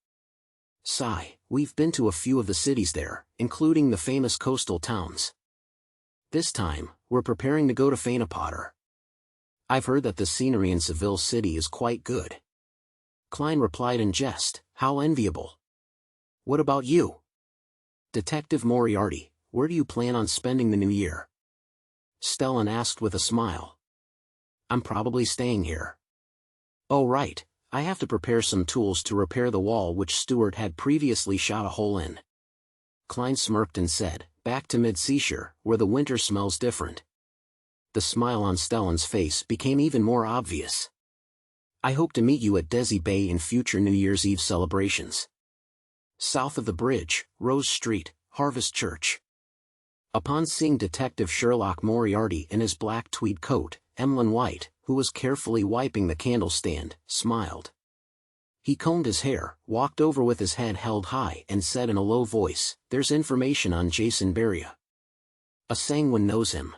"Sigh, we've been to a few of the cities there, including the famous coastal towns. This time, we're preparing to go to Fainapotter. I've heard that the scenery in Seville City is quite good." Klein replied in jest, "How enviable. What about you? Detective Moriarty, where do you plan on spending the new year?" Stellan asked with a smile. "I'm probably staying here." "Oh right, I have to prepare some tools to repair the wall which Stuart had previously shot a hole in. Klein smirked and said, back to mid-seashore, where the winter smells different. The smile on Stellan's face became even more obvious. I hope to meet you at Desi Bay in future New Year's Eve celebrations. South of the bridge, Rose Street, Harvest Church. Upon seeing Detective Sherlock Moriarty in his black tweed coat, Emlyn White, who was carefully wiping the candle stand, smiled. He combed his hair, walked over with his head held high and said in a low voice, there's information on Jason Beria. A sanguine knows him.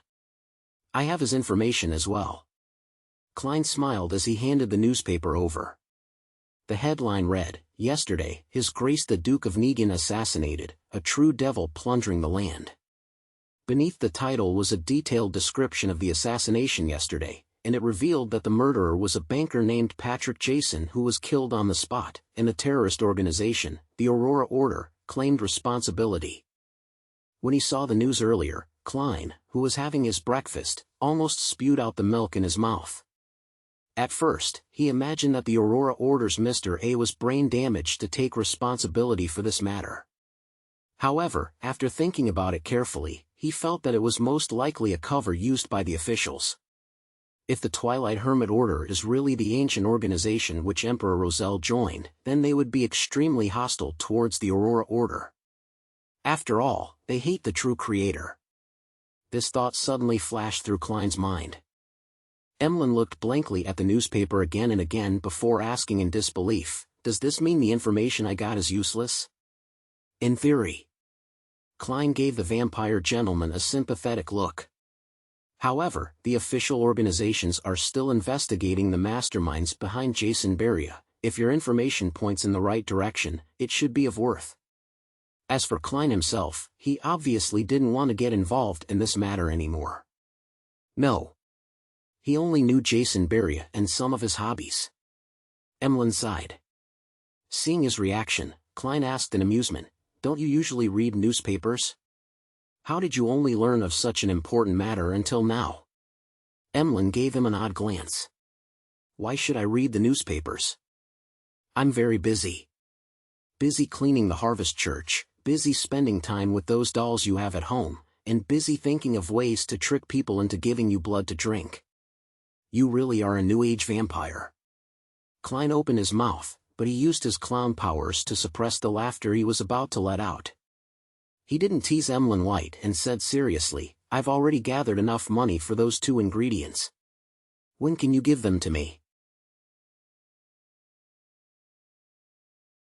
I have his information as well. Klein smiled as he handed the newspaper over. The headline read, Yesterday, His Grace the Duke of Negan assassinated, a true devil plundering the land. Beneath the title was a detailed description of the assassination yesterday, and it revealed that the murderer was a banker named Patrick Jason who was killed on the spot, and the terrorist organization, the Aurora Order, claimed responsibility. When he saw the news earlier, Klein, who was having his breakfast, almost spewed out the milk in his mouth. At first, he imagined that the Aurora Order's Mr. A was brain damaged to take responsibility for this matter. However, after thinking about it carefully, he felt that it was most likely a cover used by the officials. If the Twilight Hermit Order is really the ancient organization which Emperor Roselle joined, then they would be extremely hostile towards the Aurora Order. After all, they hate the true creator. This thought suddenly flashed through Klein's mind. Emlyn looked blankly at the newspaper again and again before asking in disbelief, does this mean the information I got is useless? In theory. Klein gave the vampire gentleman a sympathetic look. However, the official organizations are still investigating the masterminds behind Jason Beria. If your information points in the right direction, it should be of worth. As for Klein himself, he obviously didn't want to get involved in this matter anymore. No. He only knew Jason Beria and some of his hobbies. Emlyn sighed. Seeing his reaction, Klein asked in amusement, don't you usually read newspapers? How did you only learn of such an important matter until now? Emlyn gave him an odd glance. Why should I read the newspapers? I'm very busy. Busy cleaning the Harvest Church, busy spending time with those dolls you have at home, and busy thinking of ways to trick people into giving you blood to drink. You really are a New Age vampire. Klein opened his mouth, but he used his clown powers to suppress the laughter he was about to let out. He didn't tease Emlyn White and said seriously, I've already gathered enough money for those 2 ingredients. When can you give them to me?